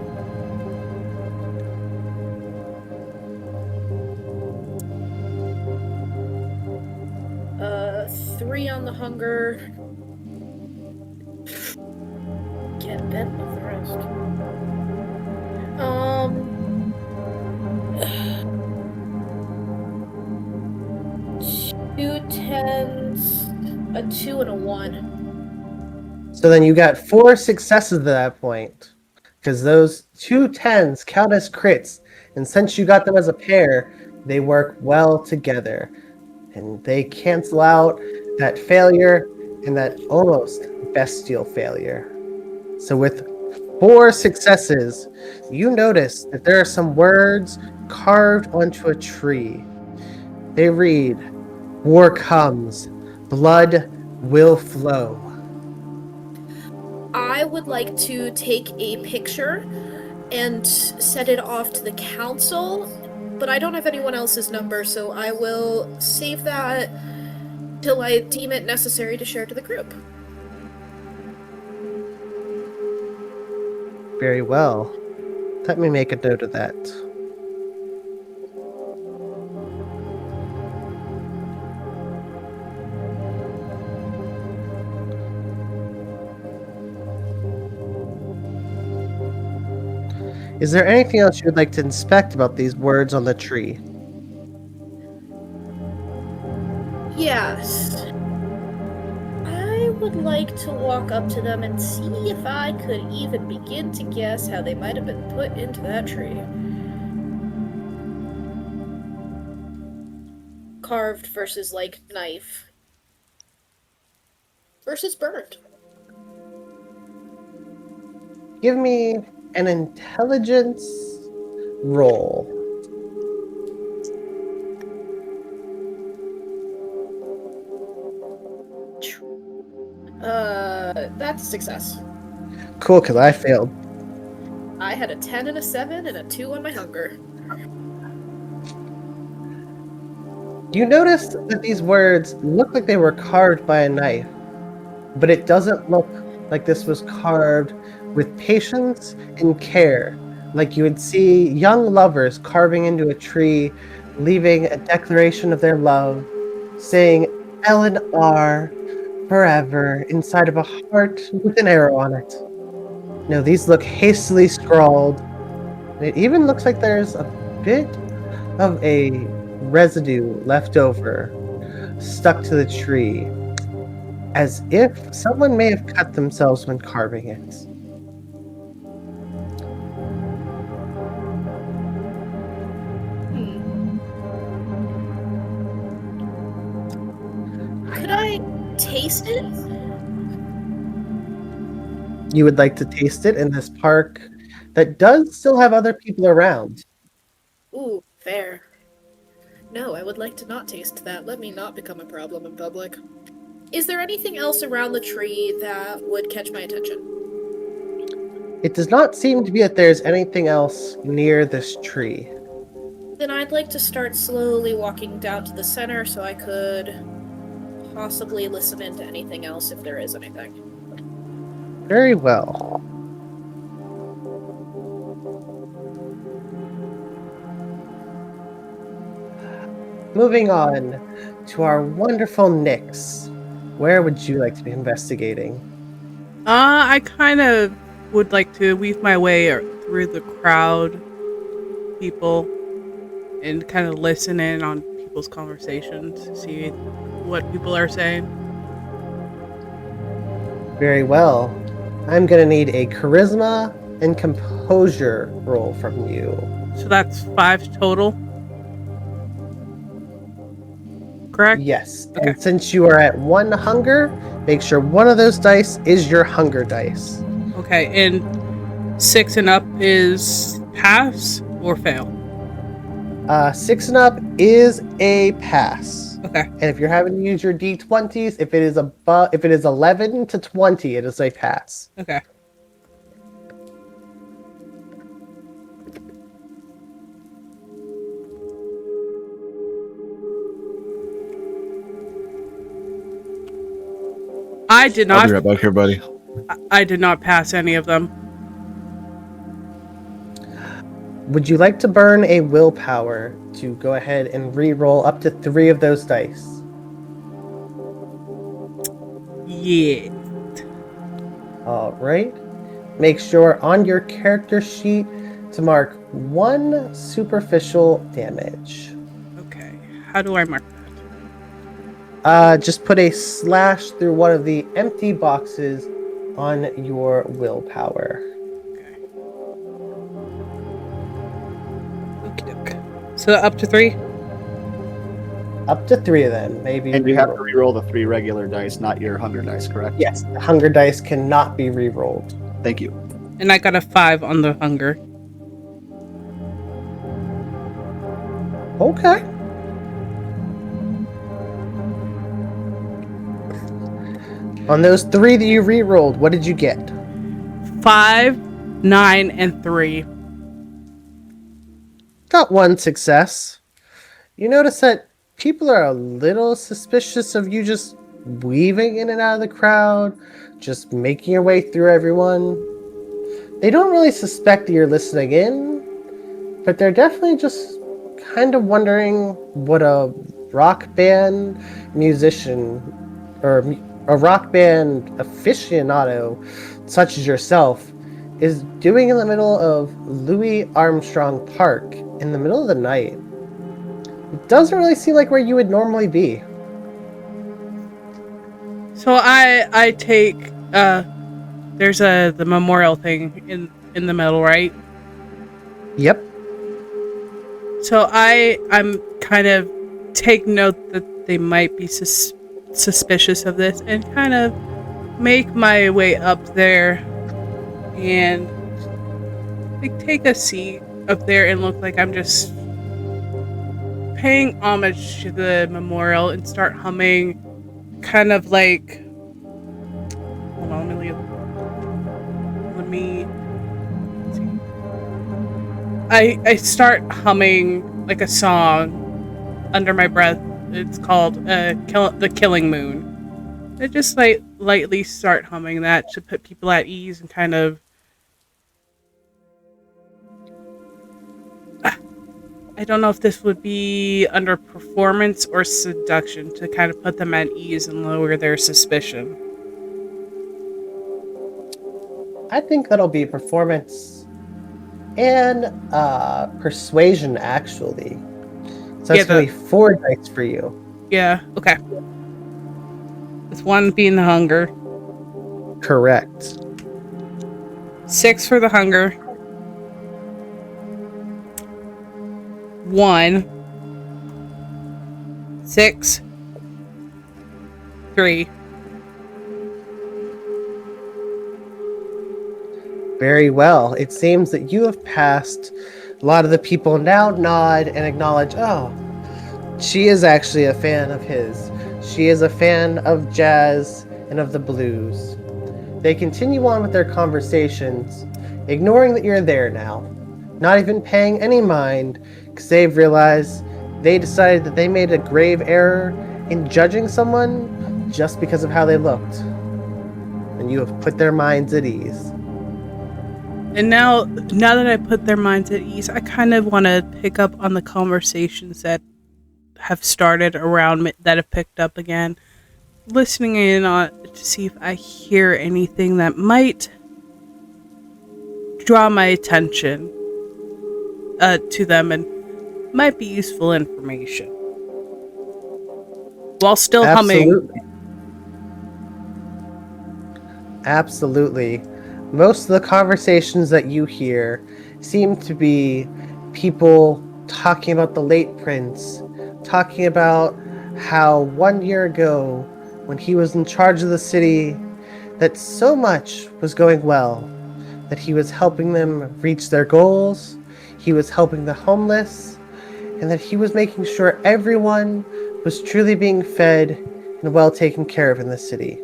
3 on the hunger. Get bent with the rest. 2 10s, a 2 and a 1. So then you got 4 successes at that point, because those 2 10s count as crits, and since you got them as a pair, they work well together, and they cancel out that failure and that almost bestial failure. So with 4 successes, you notice that there are some words carved onto a tree. They read, "War comes, blood will flow." I would like to take a picture and set it off to the council, but I don't have anyone else's number, so I will save that till I deem it necessary to share to the group. Very well. Let me make a note of that. Is there anything else you would like to inspect about these words on the tree? Yes. I would like to walk up to them and see if I could even begin to guess how they might have been put into that tree. Carved versus, like, knife. Versus burned. Give me an intelligence roll. That's a success. Cool, because I failed. I had a 10 and a 7 and a 2 on my hunger. You notice that these words look like they were carved by a knife, but it doesn't look like this was carved with patience and care, like you would see young lovers carving into a tree, leaving a declaration of their love, saying Ellen R. forever inside of a heart with an arrow on it. No, these look hastily scrawled. It even looks like there's a bit of a residue left over, stuck to the tree, as if someone may have cut themselves when carving it. Could I taste it? You would like to taste it in this park that does still have other people around. Ooh, fair. No, I would like to not taste that. Let me not become a problem in public. Is there anything else around the tree that would catch my attention? It does not seem to be that there's anything else near this tree. Then I'd like to start slowly walking down to the center so I could possibly listen into anything else if there is anything. Very well. Moving on to our wonderful Nyx. Where would you like to be investigating? I kind of would like to weave my way through the crowd, people, and kind of listen in on people's conversations, see what people are saying. Very well. I'm going to need a charisma and composure roll from you. So that's 5 total. Correct? Yes. Okay. And since you are at 1 hunger, make sure one of those dice is your hunger dice. Okay, and 6 and up is pass or fail? 6 and up is a pass. Okay. And if you're having to use your d20s, if it is 11 to 20, it is a pass. Okay. I did I'll not. be right back here, buddy. I did not pass any of them. Would you like to burn a willpower to go ahead and re-roll up to 3 of those dice? Yeah. All right. Make sure on your character sheet to mark 1 superficial damage. Okay. How do I mark that? Just put a slash through one of the empty boxes on your willpower. Okay. Okey-doke. So up to 3? Up to 3 of them. Maybe. And you have to reroll the 3 regular dice, not your hunger dice, correct? Yes, the hunger dice cannot be re-rolled. Thank you. And I got a 5 on the hunger. Okay. On those 3 that you re-rolled, what did you get? 5, 9, and 3. Got 1 success. You notice that people are a little suspicious of you just weaving in and out of the crowd, just making your way through everyone. They don't really suspect that you're listening in, but they're definitely just kind of wondering what a rock band musician or a rock band aficionado such as yourself is doing in the middle of Louis Armstrong Park in the middle of the night. It doesn't really seem like where you would normally be. So I take there's the memorial thing in the middle, right? Yep. So I'm kind of take note that they might be suspicious of this and kind of make my way up there and like take a seat up there and look like I'm just paying homage to the memorial and start humming kind of like hold on, let me see. I start humming like a song under my breath. It's called The Killing Moon. I just like lightly start humming that to put people at ease and kind of I don't know if this would be under performance or seduction to kind of put them at ease and lower their suspicion. I think that'll be performance and persuasion, actually. So that's going to be 4 dice for you. Yeah, okay. With 1 being the hunger. Correct. 6 for the hunger. 1. 6. 3. Very well. It seems that you have passed. A lot of the people now nod and acknowledge, oh, she is actually a fan of his. She is a fan of jazz and of the blues. They continue on with their conversations, ignoring that you're there now, not even paying any mind, because they've realized they decided that they made a grave error in judging someone just because of how they looked. And you have put their minds at ease. And now that I put their minds at ease, I kind of want to pick up on the conversations that have started around me, that have picked up again. Listening in on to see if I hear anything that might draw my attention to them and might be useful information. While still humming. Absolutely. Most of the conversations that you hear seem to be people talking about the late prince, talking about how 1 year ago, when he was in charge of the city, that so much was going well, that he was helping them reach their goals, he was helping the homeless, and that he was making sure everyone was truly being fed and well taken care of in the city.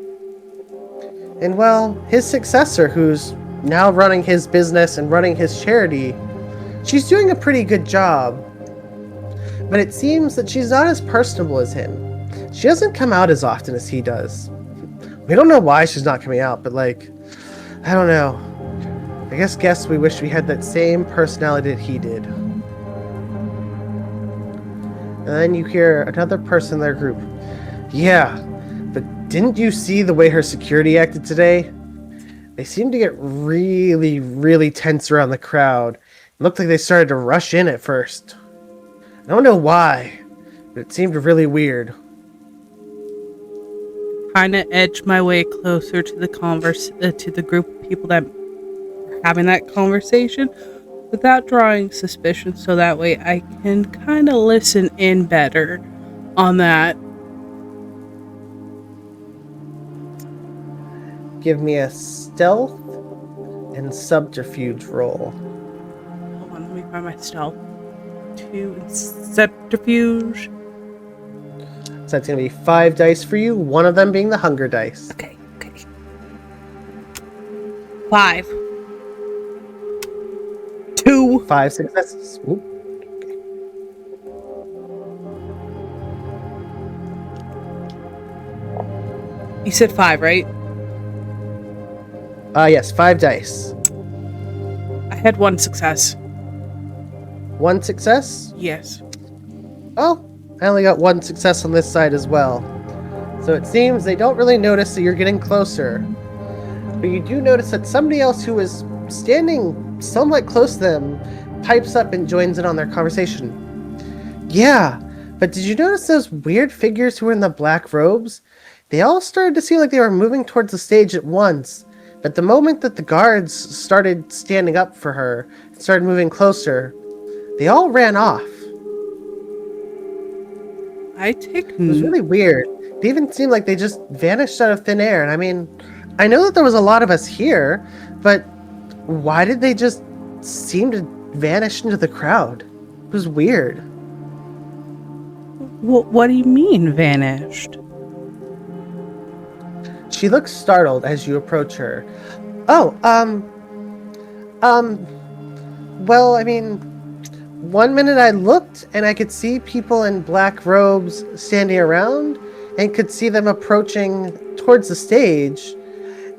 And well, his successor, who's now running his business and running his charity, she's doing a pretty good job. But it seems that she's not as personable as him. She doesn't come out as often as he does. We don't know why she's not coming out, but like, I don't know. I guess we wish we had that same personality that he did. And then you hear another person in their group. Yeah, but didn't you see the way her security acted today? They seemed to get really, really tense around the crowd. It looked like they started to rush in at first. I don't know why, but it seemed really weird. kind of edge my way closer to the to the group of people that are having that conversation without drawing suspicion, so that way I can kind of listen in better on that. Give me a stealth and subterfuge roll. Hold on, let me find my stealth. 2 and subterfuge. So that's going to be 5 dice for you, one of them being the hunger dice. Okay. 5. 2. 5 successes. Oop. You said 5, right? Yes, 5 dice. I had 1 success. 1 success? Yes. Oh, I only got 1 success on this side as well. So it seems they don't really notice that you're getting closer. But you do notice that somebody else who is standing somewhat close to them pipes up and joins in on their conversation. Yeah, but did you notice those weird figures who were in the black robes? They all started to seem like they were moving towards the stage at once. But the moment that the guards started standing up for her, and started moving closer, they all ran off. I take It was really weird. It even seemed like they just vanished out of thin air. And I mean, I know that there was a lot of us here, but why did they just seem to vanish into the crowd? It was weird. What do you mean, vanished? She looks startled as you approach her. Oh, well, I mean, one minute I looked and I could see people in black robes standing around and could see them approaching towards the stage.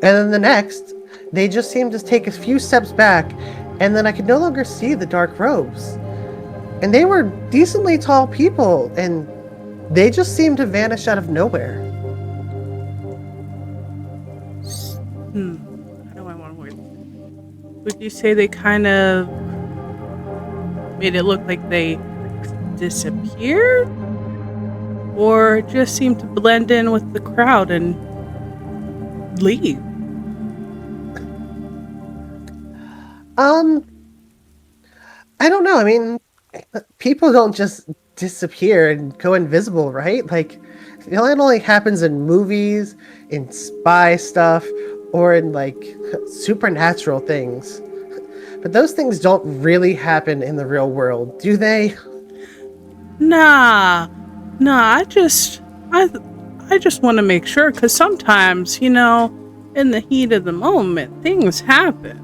And then the next, they just seemed to take a few steps back, and then I could no longer see the dark robes. And they were decently tall people, and they just seemed to vanish out of nowhere. How do I want to word? Would you say they kind of made it look like they disappeared? Or just seemed to blend in with the crowd and leave? I don't know. I mean, people don't just disappear and go invisible, right? Like, it only happens in movies, in spy stuff, or in, like, supernatural things. But those things don't really happen in the real world, do they? Nah, I just want to make sure, because sometimes, you know, in the heat of the moment, things happen.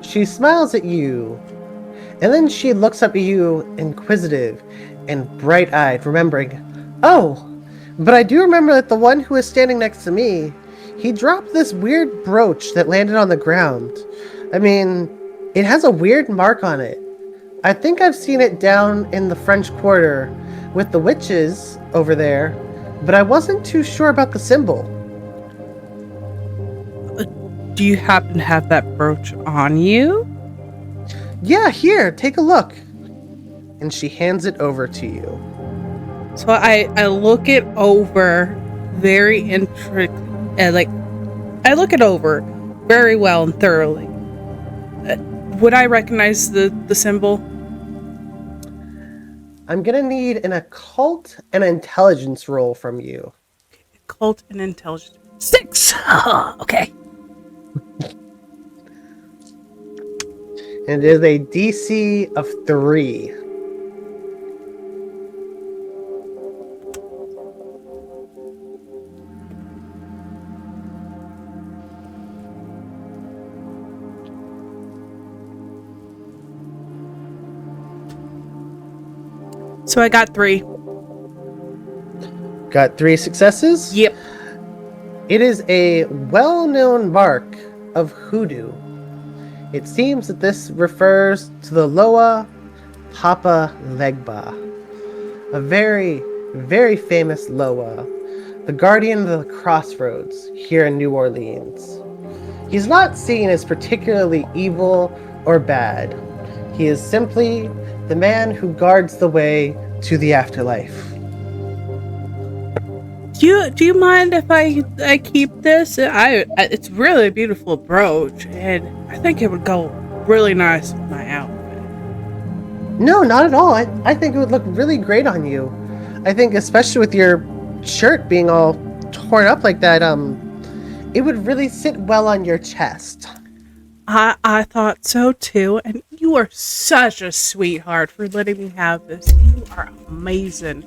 She smiles at you, and then she looks up at you, inquisitive and bright-eyed, remembering, oh, but I do remember that the one who was standing next to me, he dropped this weird brooch that landed on the ground. I mean, it has a weird mark on it. I think I've seen it down in the French Quarter with the witches over there, but I wasn't too sure about the symbol. Do you happen to have that brooch on you? Yeah, here, take a look. And she hands it over to you. So I look it over very I look it over very well and thoroughly. Would I recognize the symbol? I'm gonna need an occult and intelligence roll from you. Occult and intelligence. 6! Okay. And it is a DC of 3. So I got 3. Got 3 successes? Yep. It is a well-known mark of hoodoo. It seems that this refers to the Loa Papa Legba, a very, very famous Loa, the guardian of the crossroads here in New Orleans. He's not seen as particularly evil or bad. He is simply the man who guards the way to the afterlife. Do you mind if I keep this? It's really a beautiful brooch, and I think it would go really nice with my outfit. No, not at all. I think it would look really great on you. I think especially with your shirt being all torn up like that, it would really sit well on your chest. I thought so too, and you are such a sweetheart for letting me have this. You are amazing.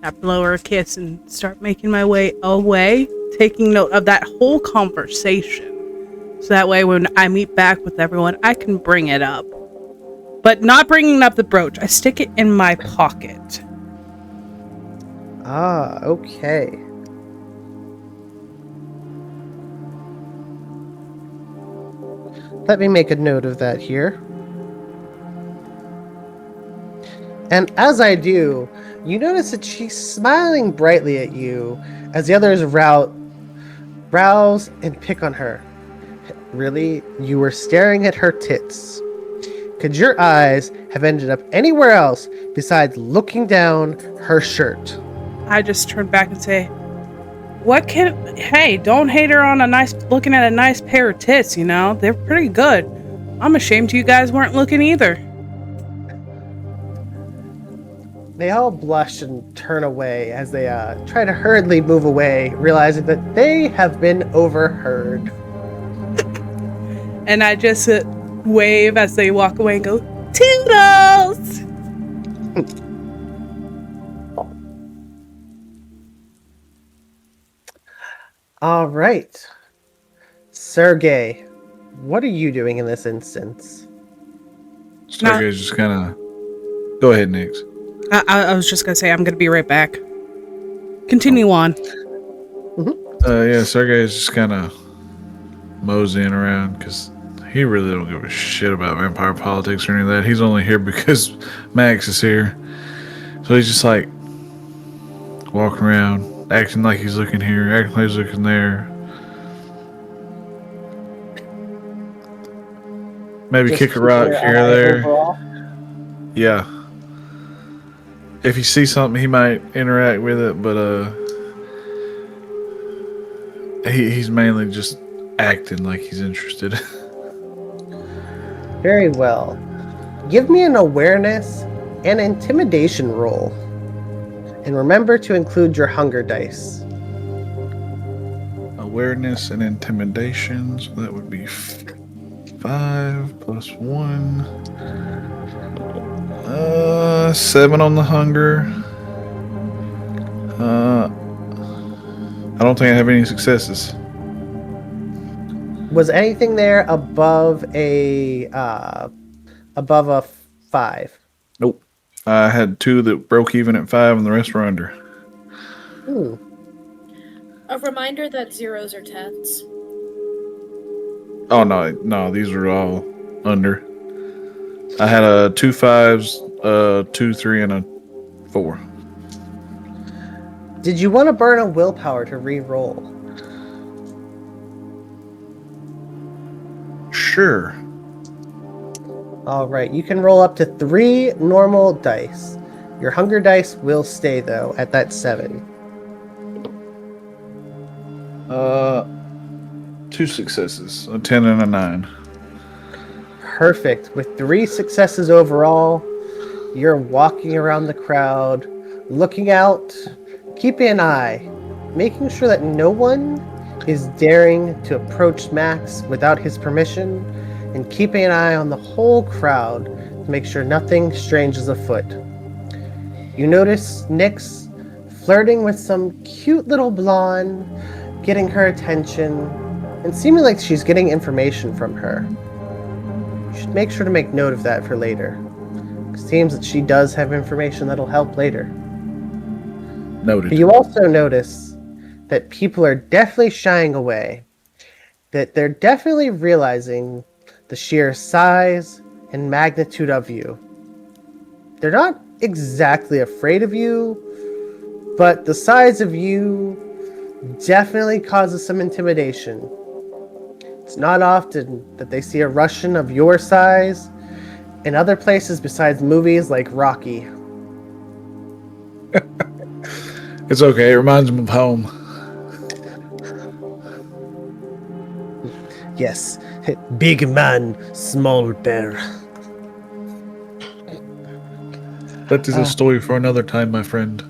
I blow her a kiss and start making my way away, taking note of that whole conversation. So that way when I meet back with everyone, I can bring it up. But not bringing up the brooch. I stick it in my pocket. Ah, okay. Let me make a note of that here. And as I do, you notice that she's smiling brightly at you as the others rouse and pick on her. Really? You were staring at her tits. Could your eyes have ended up anywhere else besides looking down her shirt? I just turn back and say, hey, don't hate her on looking at a nice pair of tits, you know? They're pretty good. I'm ashamed you guys weren't looking either. They all blush and turn away as they try to hurriedly move away, realizing that they have been overheard. And I just wave as they walk away and go, Toodles! All right. Sergei, what are you doing in this instance? Sergei's just kind of... Go ahead, Nyx. I was just going to say, I'm going to be right back. Continue on. Yeah, Sergei's just kind of moseying around because he really don't give a shit about vampire politics or any of that. He's only here because Max is here. So he's just like walking around, acting like he's looking here, acting like he's looking there. Maybe Just kick a rock keep your here or eye there. overall? Yeah. If he sees something, he might interact with it, but he's mainly just acting like he's interested. Very well. Give me an awareness and intimidation roll. And remember to include your hunger dice. Awareness and intimidation, so that would be 5 plus 1. 7 on the hunger. I don't think I have any successes. Was anything there above a 5? Nope. I had 2 that broke even at 5 and the rest were under. A reminder that zeros are 10s. Oh, no, these are all under. I had 2 5s, 2 3, and a 4. Did you want to burn a willpower to re-roll? Sure. All right, you can roll up to 3 normal dice. Your hunger dice will stay, though, at that 7. 2 successes, a 10 and a 9. Perfect. With 3 successes overall, you're walking around the crowd, looking out, keeping an eye, making sure that no one is daring to approach Max without his permission, and keeping an eye on the whole crowd to make sure nothing strange is afoot. You notice Nyx flirting with some cute little blonde, getting her attention, and seeming like she's getting information from her. You should make sure to make note of that for later. It seems that she does have information that'll help later. Noted. But you also notice that people are definitely shying away. That they're definitely realizing the sheer size and magnitude of you. They're not exactly afraid of you, but the size of you definitely causes some intimidation. It's not often that they see a Russian of your size in other places besides movies like Rocky. It's okay. It reminds him of home. Yes, big man, small bear. That is a story for another time, my friend.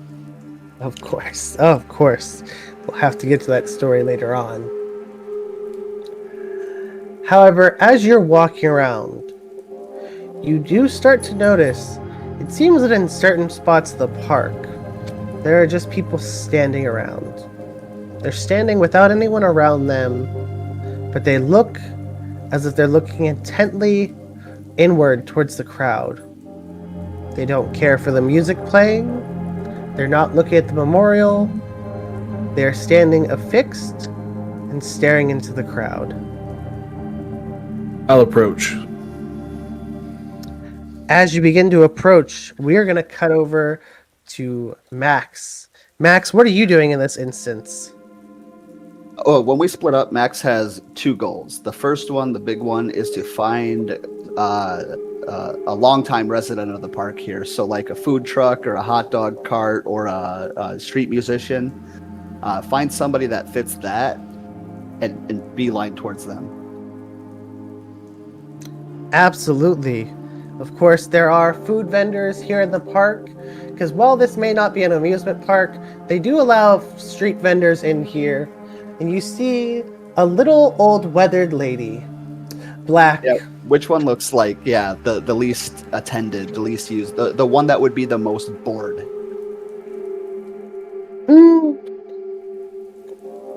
Of course, of course. We'll have to get to that story later on. However, as you're walking around, you do start to notice, it seems that in certain spots of the park, there are just people standing around. They're standing without anyone around them, but they look as if they're looking intently inward towards the crowd. They don't care for the music playing. They're not looking at the memorial. They're standing affixed and staring into the crowd. I'll approach. As you begin to approach, we are going to cut over to Max. Max, what are you doing in this instance? Oh, when we split up, Max has 2 goals. The first one, the big one, is to find a longtime resident of the park here. So like a food truck or a hot dog cart or a street musician. Find somebody that fits that and beeline towards them. Absolutely. Of course, there are food vendors here in the park, because while this may not be an amusement park, they do allow street vendors in here. And you see a little old weathered lady, black. Yeah, which one looks like, the least attended, the least used, the one that would be the most bored?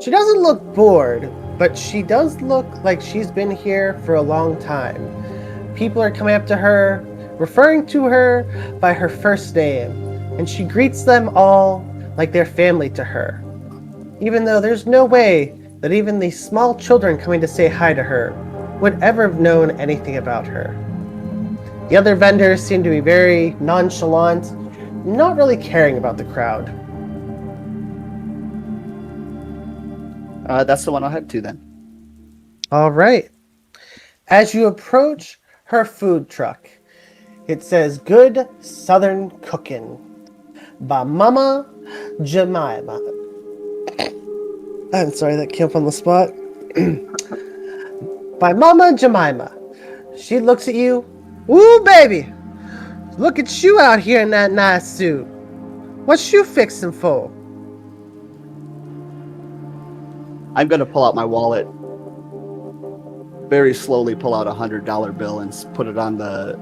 She doesn't look bored, but she does look like she's been here for a long time. People are coming up to her, referring to her by her first name, and she greets them all like they're family to her. Even though there's no way that even these small children coming to say hi to her would ever have known anything about her. The other vendors seem to be very nonchalant, not really caring about the crowd. That's the one I'll head to then. All right. As you approach her food truck, it says Good Southern Cookin' by Mama Jemima. I'm sorry, that came up on the spot. By Mama Jemima. She looks at you. Woo, baby! Look at you out here in that nice suit. What's you fixing for? I'm going to pull out my wallet, very slowly pull out $100 bill and put it on the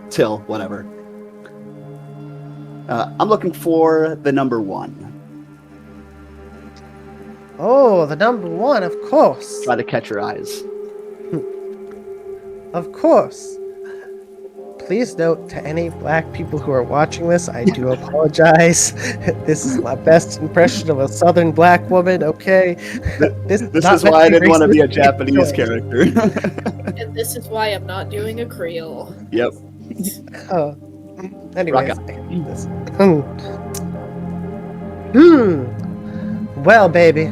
till, whatever. I'm looking for the number 1. Oh, the number 1, of course. Try to catch her eyes. Of course. Please note to any black people who are watching this, I do apologize. This is my best impression of a southern black woman, okay? This is why I didn't want to be a Japanese character. And this is why I'm not doing a Creole. Yep. Anyways, Rock I can do this. Well, baby,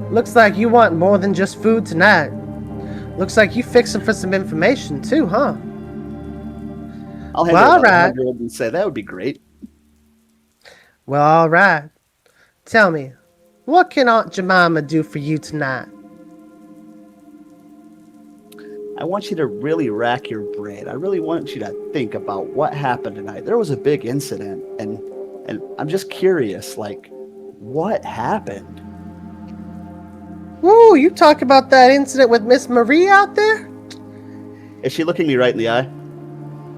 looks like you want more than just food tonight. Looks like you fixing for some information too, huh? I'll hand Well, her about alright. 100 and say that would be great. Well, all right. Tell me, what can Aunt Jemima do for you tonight? I want you to really rack your brain. I really want you to think about what happened tonight. There was a big incident, and I'm just curious, like, what happened? Woo, you talk about that incident with Miss Marie out there? Is she looking me right in the eye?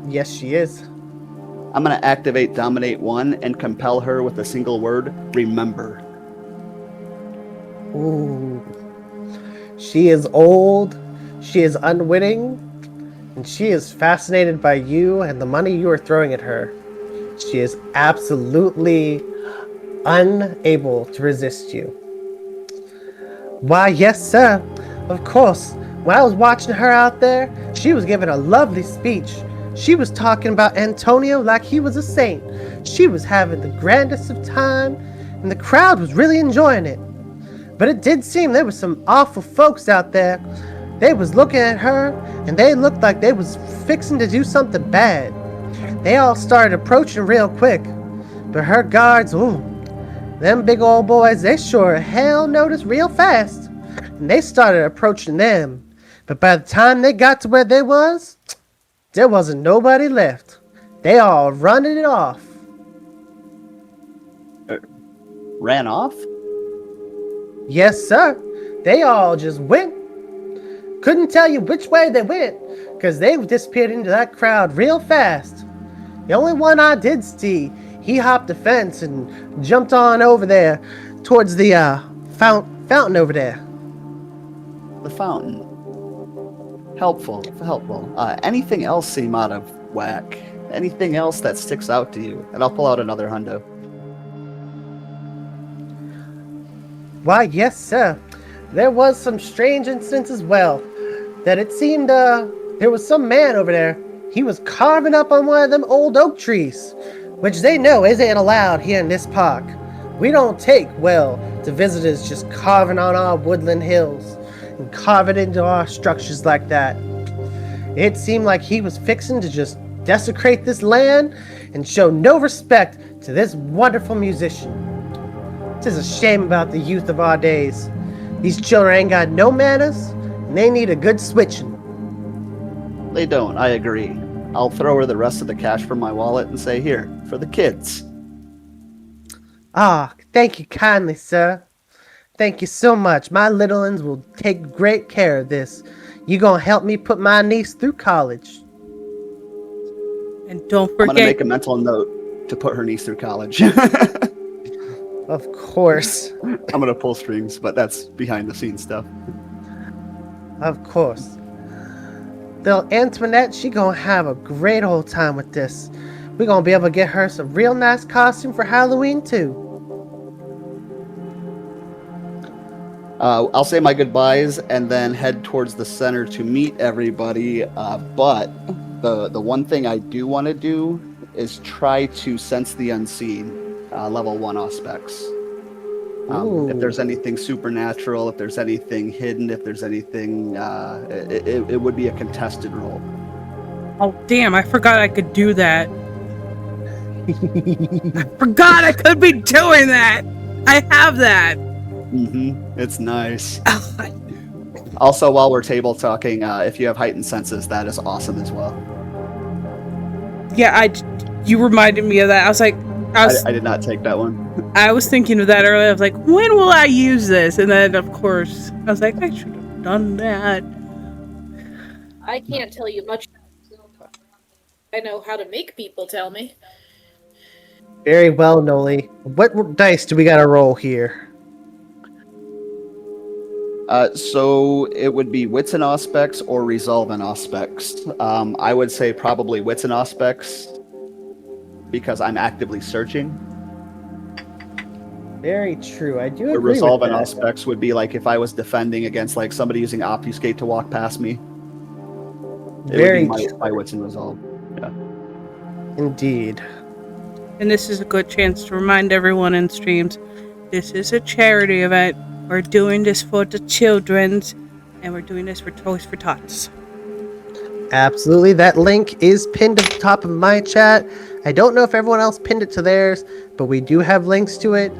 Yes, she is. I'm going to activate Dominate 1 and compel her with a single word, remember. Ooh. She is old, she is unwitting, and she is fascinated by you and the money you are throwing at her. She is absolutely unable to resist you. Why, yes, sir. Of course. When I was watching her out there, she was giving a lovely speech. She was talking about Antonio like he was a saint. She was having the grandest of time, and the crowd was really enjoying it. But it did seem there was some awful folks out there. They was looking at her, and they looked like they was fixing to do something bad. they all started approaching real quick. But her guards, ooh, them big old boys, they sure hell noticed real fast. And they started approaching them. But by the time they got to where they was, there wasn't nobody left. They all running it off. Ran off? Yes, sir. They all just went. Couldn't tell you which way they went, because they disappeared into that crowd real fast. The only one I did see, he hopped the fence and jumped on over there towards the fountain over there. The fountain. Helpful. Anything else seem out of whack? Anything else that sticks out to you? And I'll pull out another hundo. Why, yes, sir. There was some strange incidents as well. That it seemed there was some man over there. He was carving up on one of them old oak trees, which they know isn't allowed here in this park. We don't take well to visitors just carving on our woodland hills and carving into our structures like that. It seemed like he was fixing to just desecrate this land and show no respect to this wonderful musician. It is a shame about the youth of our days. These children ain't got no manners, and they need a good switching. They don't, I agree. I'll throw her the rest of the cash from my wallet and say, here, for the kids. Ah, thank you kindly, sir. Thank you so much. My little uns will take great care of this. You gonna help me put my niece through college. And don't I'm gonna forget, make a mental note to put her niece through college. Of course. I'm gonna pull strings, but that's behind the scenes stuff. Of course. Little Antoinette, she gonna have a great old time with this. We're gonna be able to get her some real nice costume for Halloween too. I'll say my goodbyes and then head towards the center to meet everybody. But the one thing I do want to do is try to sense the unseen, level 1 aspects. If there's anything supernatural, if there's anything hidden, if there's anything, it would be a contested roll. oh damn, I forgot I could do that. I forgot I could be doing that. I have that. It's nice. Also, while we're table talking, if you have heightened senses, that is awesome as well. Yeah, you reminded me of that. I was like, I did not take that one. I was thinking of that earlier. I was like, when will I use this? And then, of course, I was like, I should have done that. I can't tell you much. I know how to make people tell me. Very well, Noli. What dice do we gotta roll here? So it would be wits and aspects or resolve and aspects. I would say probably wits and aspects because I'm actively searching. Very true. I do agree The resolve with and that. aspects would be like if I was defending against like somebody using obfuscate to walk past me. It Very would be true. my wits and resolve. Yeah. Indeed. And this is a good chance to remind everyone in streams, this is a charity event. We're doing this for the children's, and we're doing this for Toys for Tots. Absolutely. That link is pinned at the top of my chat. I don't know if everyone else pinned it to theirs, but we do have links to it.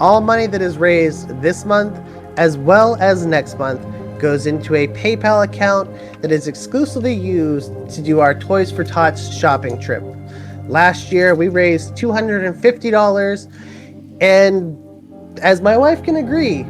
All money that is raised this month, as well as next month, goes into a PayPal account that is exclusively used to do our Toys for Tots shopping trip. Last year, we raised $250, and as my wife can agree,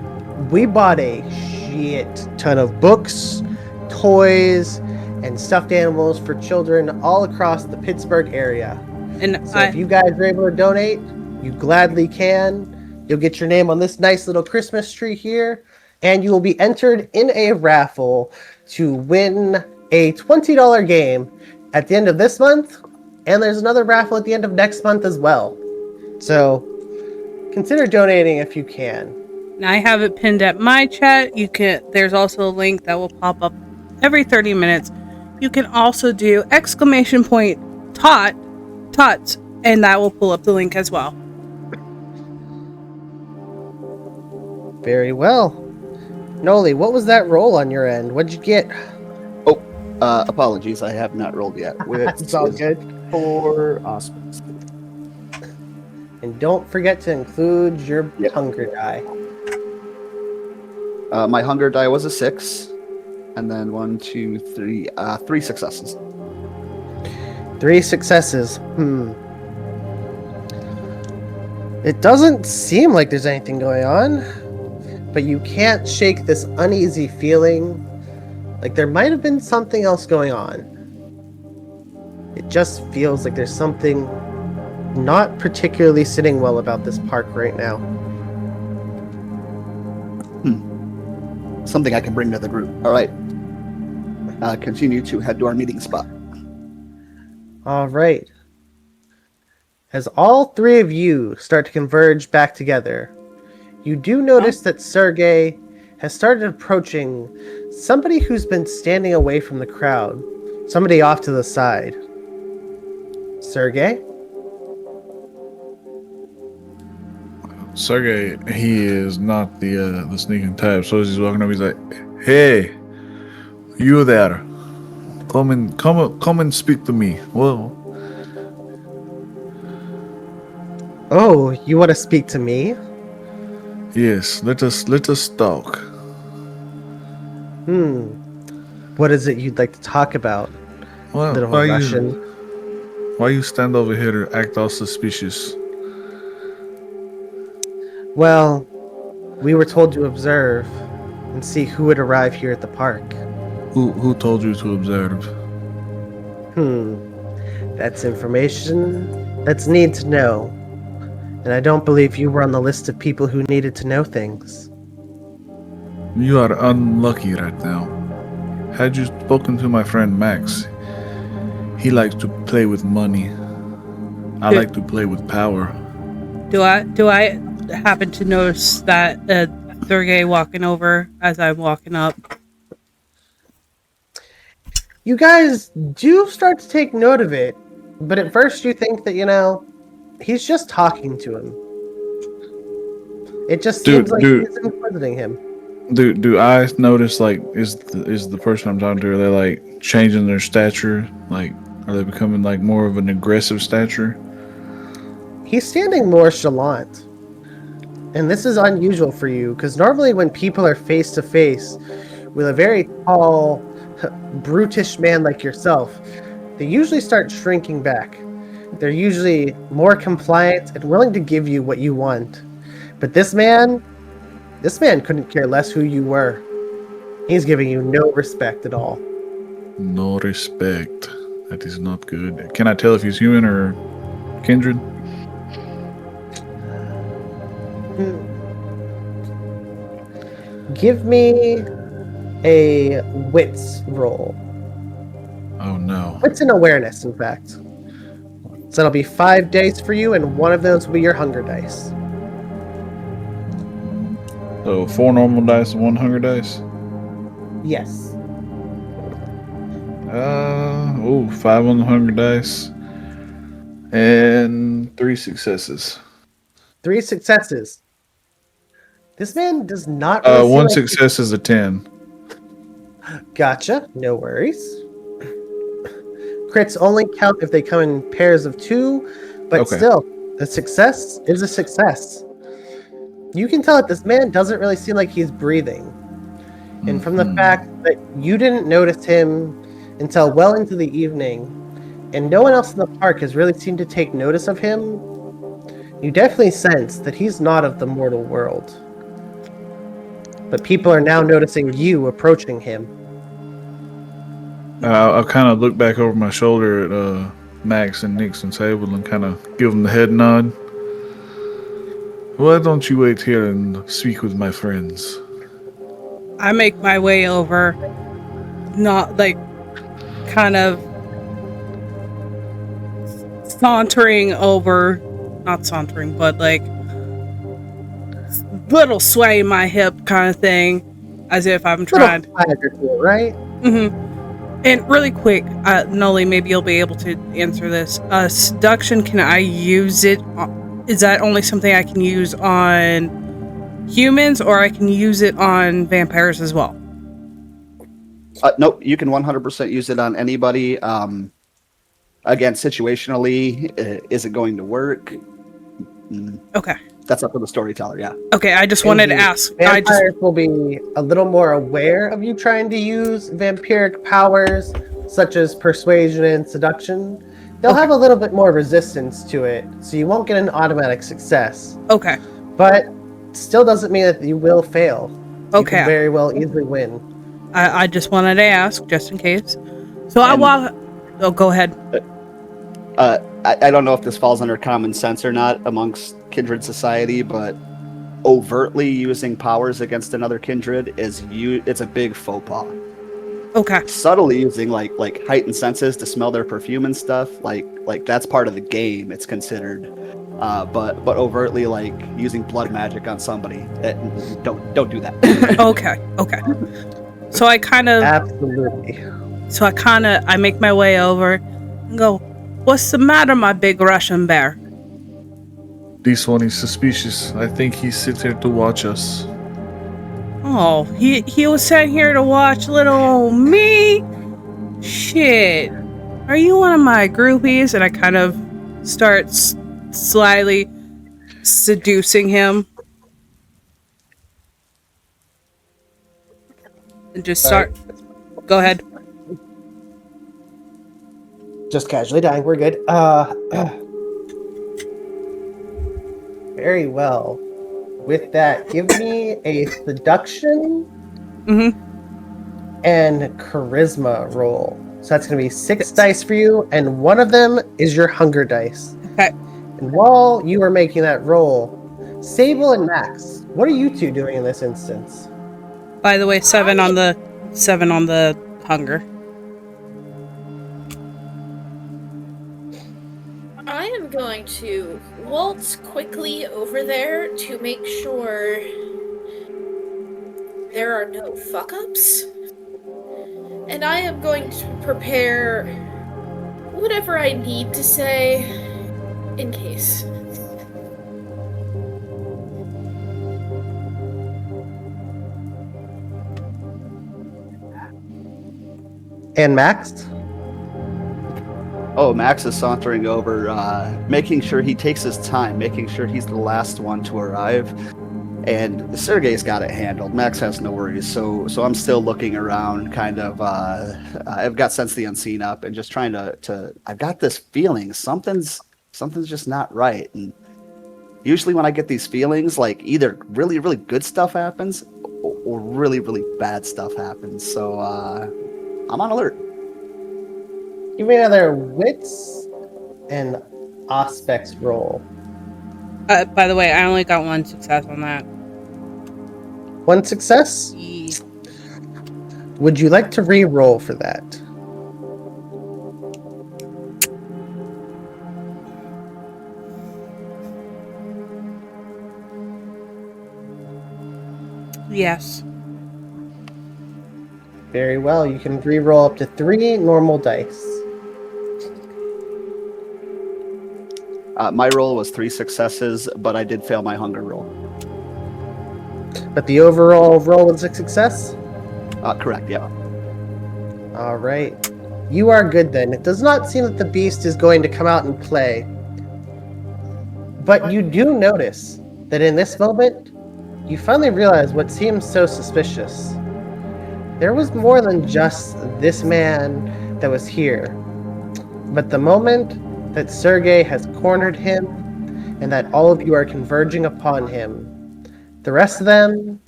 we bought a shit ton of books, toys, and stuffed animals for children all across the Pittsburgh area. And So if you guys are able to donate, you gladly can. You'll get your name on this nice little Christmas tree here, and you will be entered in a raffle to win a $20 game at the end of this month, and there's another raffle at the end of next month as well. So consider donating if you can. I have it pinned at my chat. There's also a link that will pop up every 30 minutes. You can also do ! Tots, and that will pull up the link as well. Very well. Noli, what was that roll on your end? What'd you get? Apologies, I have not rolled yet. It's all good. 4 auspice. And don't forget to include your Yep. hunger die. My hunger die was a 6. And then 1, 2, 3, 3 successes. 3 successes. It doesn't seem like there's anything going on, but you can't shake this uneasy feeling like there might have been something else going on. It just feels like there's something not particularly sitting well about this park right now. Something I can bring to the group. All right. Continue to head to our meeting spot. All right. As all 3 of you start to converge back together, you do notice that Sergei has started approaching somebody who's been standing away from the crowd, somebody off to the side. Sergei? Sergei, he is not the sneaking type. So as he's walking up, he's like, "Hey, you there? Come and speak to me." Well, Oh, you want to speak to me? yes. Let us talk. What is it you'd like to talk about, Well, little Russian? why you stand over here to act all suspicious? Well, we were told to observe and see who would arrive here at the park. Who told you to observe? That's information that's need to know. And I don't believe you were on the list of people who needed to know things. You are unlucky right now. Had you spoken to my friend Max, he likes to play with money. I like to play with power. Do I happen to notice that Sergei walking over as I'm walking up? You guys do start to take note of it, but at first you think that, he's just talking to him. It just seems like he's inquisiting him. Do I notice, like, is the person I'm talking to, are they like changing their stature? Like, are they becoming like more of an aggressive stature? He's standing more chalant. And this is unusual for you, because normally when people are face to face with a very tall, brutish man like yourself, they usually start shrinking back. They're usually more compliant and willing to give you what you want. But this man couldn't care less who you were. He's giving you no respect at all. No respect. That is not good. Can I tell if he's human or kindred? Give me a wits roll. Oh no. Wits and awareness, in fact. So that'll be 5 dice for you, and one of those will be your hunger dice. So 4 normal dice and 1 hunger dice? Yes. 5 on the hunger dice. And 3 successes. 3 successes. This man does not really seem 1 like success is a 10. Gotcha. No worries. Crits only count if they come in pairs of 2, but Okay. still, a success is a success. You can tell that this man doesn't really seem like he's breathing. And from the fact that you didn't notice him until well into the evening, and no one else in the park has really seemed to take notice of him, you definitely sense that he's not of the mortal world. But people are now noticing you approaching him. I'll kind of look back over my shoulder at Max and Nyx and Sable and kind of give them the head nod. Why don't you wait here and speak with my friends? I make my way over, not like kind of sauntering over, not sauntering, but like little sway in my hip kind of thing, as if I'm trying. Little flag or two, right? And really quick, Knowly, maybe you'll be able to answer this. Seduction, can I use it? Is that only something I can use on humans, or I can use it on vampires as well? Nope, you can 100% use it on anybody. Again, situationally, is it going to work? Okay. That's up to the storyteller, yeah. Okay, I just wanted to ask. Vampires will be a little more aware of you trying to use vampiric powers, such as persuasion and seduction. They'll have a little bit more resistance to it, so you won't get an automatic success. Okay. But still doesn't mean that you will fail. You Okay. can very well easily win. I just wanted to ask, just in case. So I walk... Oh, go ahead. I don't know if this falls under common sense or not amongst kindred society, but overtly using powers against another kindred it's a big faux pas. Okay. Subtly using like heightened senses to smell their perfume and stuff, like that's part of the game. It's considered, but overtly like using blood magic on somebody, don't do that. Okay. So I kind of Absolutely. I make my way over and go, "What's the matter, my big Russian bear?" This one is suspicious. I think he sits here to watch us. Oh, he was sent here to watch little old me? Shit. Are you one of my groupies? And I kind of start slyly seducing him. And just start... Go ahead. Just casually dying. We're good. Very well. With that, give me a seduction and charisma roll. So that's going to be 6 dice for you, and one of them is your hunger dice. Okay. And while you are making that roll, Sable and Max, what are you two doing in this instance? By the way, 7 on the hunger. I am going to waltz quickly over there to make sure there are no fuck-ups. And I am going to prepare whatever I need to say in case. And Max? Oh, Max is sauntering over, making sure he takes his time, making sure he's the last one to arrive. And Sergei's got it handled. Max has no worries. So I'm still looking around, kind of. I've got Sense the Unseen up and just trying to. I've got this feeling something's just not right. And usually when I get these feelings, like either really really good stuff happens, or really really bad stuff happens. So I'm on alert. Give me another wits and aspects roll. By the way, I only got 1 success on that. 1 success? Yeah. Would you like to re-roll for that? Yes. Very well. You can re-roll up to 3 normal dice. My roll was 3 successes, but I did fail my hunger roll. But the overall roll was a success? Correct, yeah. All right. You are good then. It does not seem that the beast is going to come out and play. But you do notice that in this moment, you finally realize what seems so suspicious. There was more than just this man that was here. But the moment that Sergei has cornered him and that all of you are converging upon him, the rest of them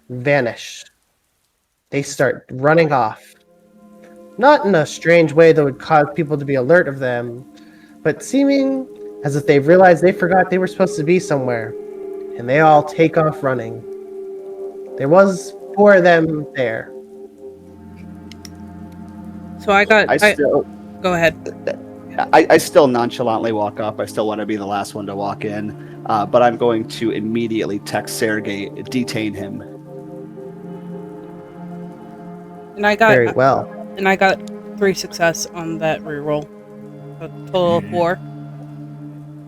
vanish. They start running off. Not in a strange way that would cause people to be alert of them, but seeming as if they've realized they forgot they were supposed to be somewhere, and they all take off running. There was 4 of them there. So go ahead. I still nonchalantly walk up. I still want to be the last one to walk in, but I'm going to immediately text Sergei, detain him. And I got Very well. And I got 3 success on that reroll. A total of 4.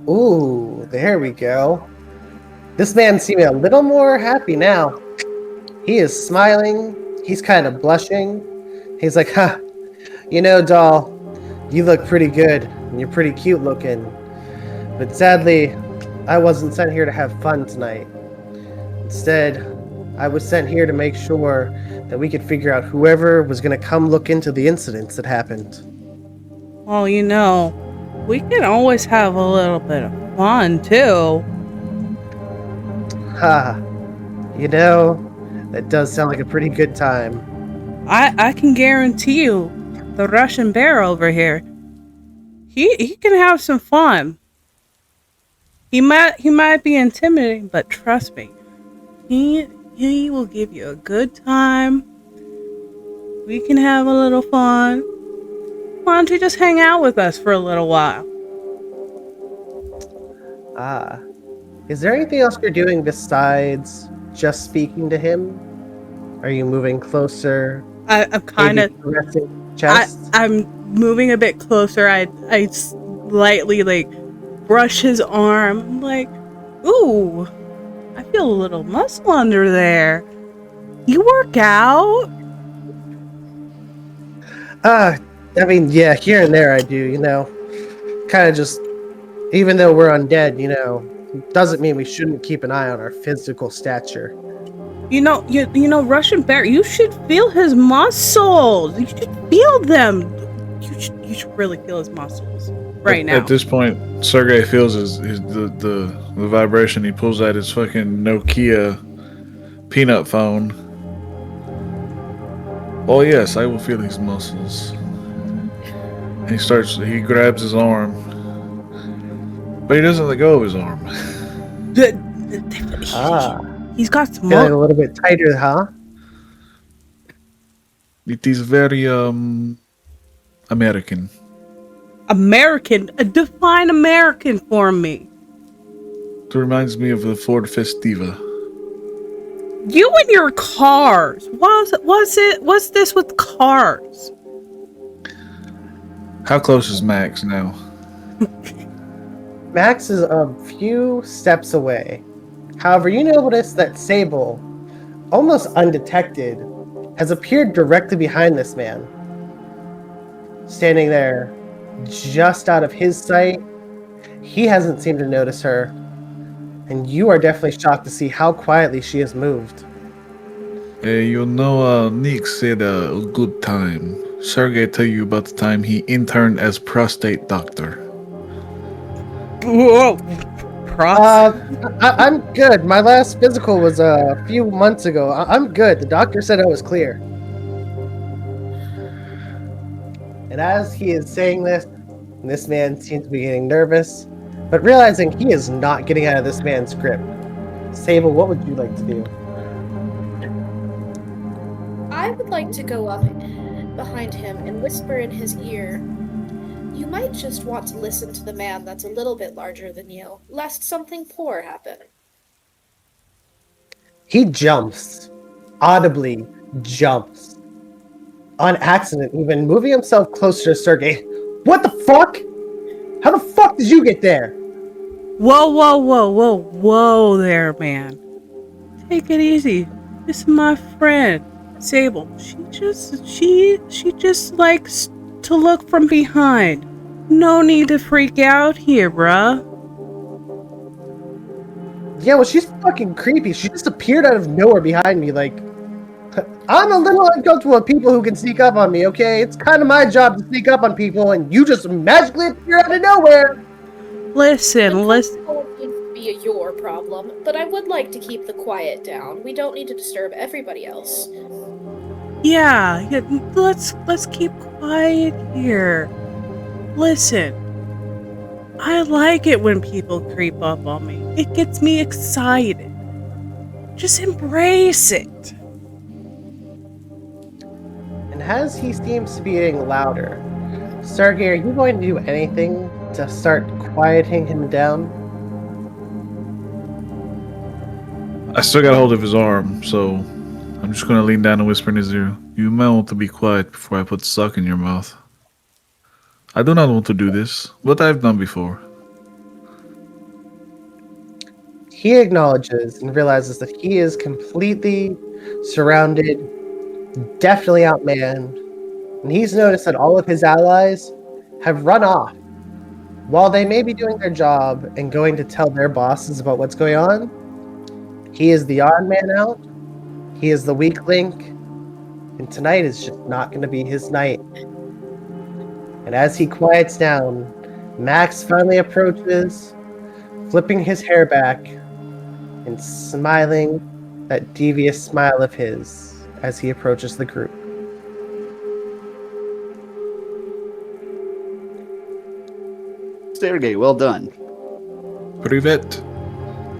Ooh, there we go. This man's seeming a little more happy now. He is smiling. He's kind of blushing. He's like, "Huh, you know, doll, You look pretty good, and you're pretty cute looking. But sadly, I wasn't sent here to have fun tonight. Instead, I was sent here to make sure that we could figure out whoever was going to come look into the incidents that happened. Well, we can always have a little bit of fun, too. Ha! That does sound like a pretty good time. I can guarantee you, the Russian bear over here, he can have some fun. He might be intimidating, but trust me, he will give you a good time. We can have a little fun. Why don't you just hang out with us for a little while? Is there anything else you're doing besides just speaking to him? Are you moving closer? I'm kind of chest. I'm moving a bit closer. I slightly brush his arm. I'm like, ooh, I feel a little muscle under there. You work out? Yeah, here and there I do, kind of just, even though we're undead, doesn't mean we shouldn't keep an eye on our physical stature. Russian bear, you should feel his muscles. You should feel them. You should really feel his muscles right now. At this point, Sergei feels the vibration. He pulls out his fucking Nokia peanut phone. Oh yes, I will feel his muscles. He grabs his arm. But he doesn't let go of his arm. He's got some feeling a little bit tighter, huh? It is very American. American? Define American for me. It reminds me of the Ford Festiva. You and your cars. What's this with cars? How close is Max now? Max is a few steps away. However, you notice that Sable, almost undetected, has appeared directly behind this man. Standing there, just out of his sight, he hasn't seemed to notice her. And you are definitely shocked to see how quietly she has moved. Nyx said a good time. Sergei tell you about the time he interned as prostate doctor. Whoa! I'm good. My last physical was a few months ago. I'm good. The doctor said I was clear. And as he is saying this man seems to be getting nervous, but realizing he is not getting out of this man's grip. Sable, what would you like to do? I would like to go up behind him and whisper in his ear, "You might just want to listen to the man that's a little bit larger than you, lest something poor happen." He jumps. Audibly jumps. On accident, even moving himself closer to Sergei. What the fuck? How the fuck did you get there? Whoa there, man. Take it easy. This is my friend, Sable. She just likes to look from behind. No need to freak out here, bruh. Yeah, well, she's fucking creepy. She just appeared out of nowhere behind me, I'm a little uncomfortable with people who can sneak up on me, okay? It's kind of my job to sneak up on people, and you just magically appear out of nowhere! Listen. It seems to be your problem, but I would like to keep the quiet down. We don't need to disturb everybody else. Yeah, let's keep quiet here. Listen, I like it when people creep up on me. It gets me excited. Just embrace it. And as he seems to be getting louder, Sergei, are you going to do anything to start quieting him down? I still got hold of his arm, so I'm just going to lean down and whisper in his ear. You might want to be quiet before I put suck in your mouth. I do not want to do this, but I've done before. He acknowledges and realizes that he is completely surrounded, definitely outmanned, and he's noticed that all of his allies have run off. While they may be doing their job and going to tell their bosses about what's going on, he is the odd man out. He is the weak link. And tonight is just not going to be his night. And as he quiets down, Max finally approaches, flipping his hair back and smiling that devious smile of his as he approaches the group. Sergei, well done. Privet.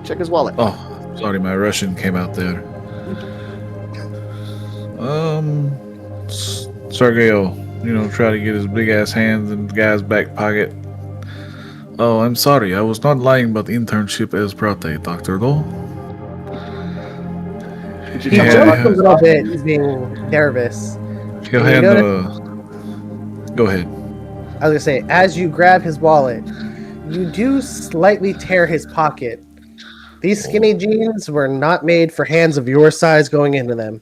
Check his wallet. Oh, sorry, my Russian came out there. Sergei will, try to get his big ass hands in the guy's back pocket. Oh, I'm sorry, I was not lying about the internship as Prate, Dr. Doe. Did you He tell him jumps about a his little wallet? bit, he's being nervous. He'll And you hand Go ahead. I was going to say, as you grab his wallet, you do slightly tear his pocket. These skinny jeans were not made for hands of your size going into them.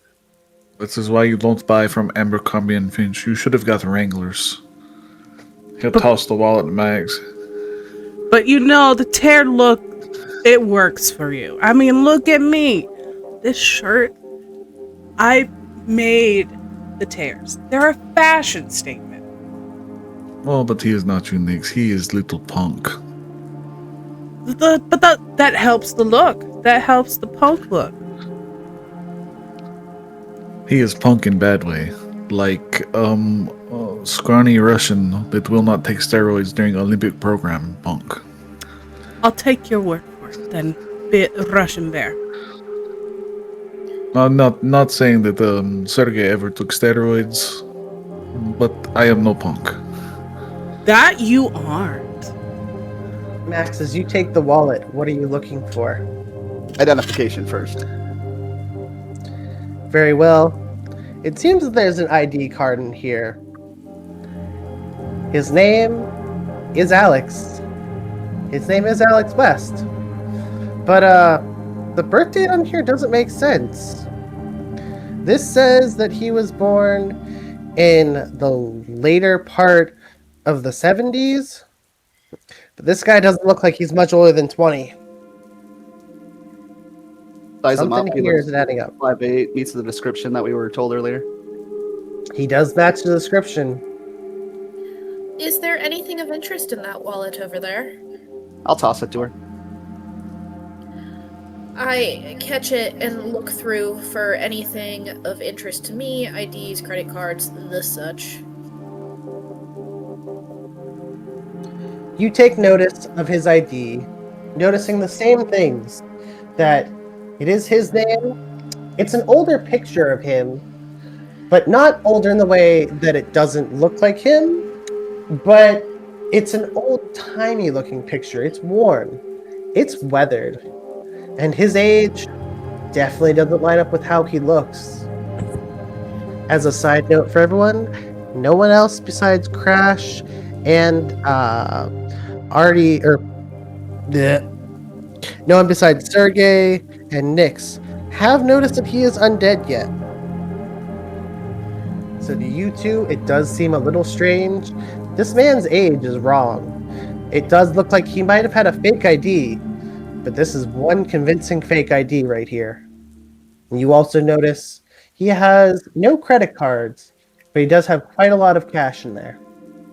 This is why you don't buy from Abercrombie and Finch. You should have got Wranglers. He'll toss the wallet to Max. But the tear look, it works for you. I mean, look at me. This shirt, I made the tears. They're a fashion statement. Oh, but he is not unique. He is little punk. But that helps the look. That helps the punk look. He is punk in bad way. Like, scrawny Russian that will not take steroids during Olympic program punk. I'll take your word for it, then, Russian bear. Not saying that Sergei ever took steroids, but I am no punk. That you aren't. Max, as you take the wallet, what are you looking for? Identification first. Very well. It seems that there's an ID card in here. His name is Alex. His name is Alex West. But, the birth date on here doesn't make sense. This says that he was born in the later part of the 70s. But this guy doesn't look like he's much older than 20. Size him up. Something here isn't adding up. 5'8", meets the description that we were told earlier. He does match the description. Is there anything of interest in that wallet over there? I'll toss it to her. I catch it and look through for anything of interest to me, IDs, credit cards, the such. You take notice of his ID, noticing the same things, that it is his name. It's an older picture of him, but not older in the way that it doesn't look like him, but it's an old-timey looking picture. It's worn. It's weathered. And his age definitely doesn't line up with how he looks. As a side note for everyone, no one else besides Crash and Artie, no one besides Sergei and Nyx have noticed that he is undead yet. So to you two, it does seem a little strange. This man's age is wrong. It does look like he might have had a fake ID, but this is one convincing fake ID right here. And you also notice he has no credit cards, but he does have quite a lot of cash in there.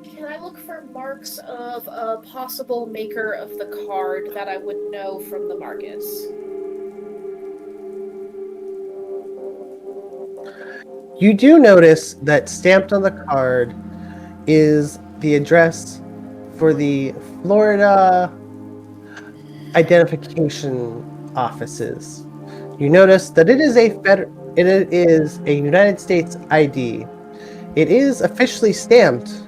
Can I look for marks of a possible maker of the card that I would know from the markets? You do notice that stamped on the card is the address for the Florida identification offices. You notice that it is a United States ID. It is officially stamped,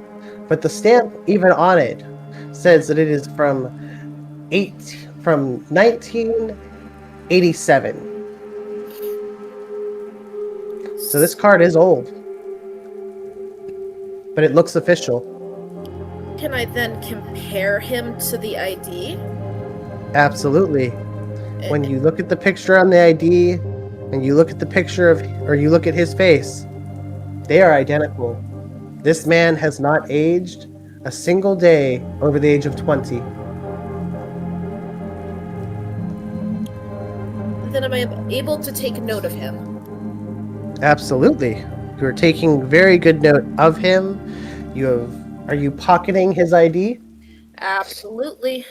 but the stamp even on it says that it is from 1987. So this card is old, but it looks official. Can I then compare him to the ID? Absolutely. When you look at the picture on the ID, and you look at the picture of, or you look at his face, they are identical. This man has not aged a single day over the age of 20. Then am I able to take note of him? Absolutely. You are taking very good note of him. Are you pocketing his ID? Absolutely.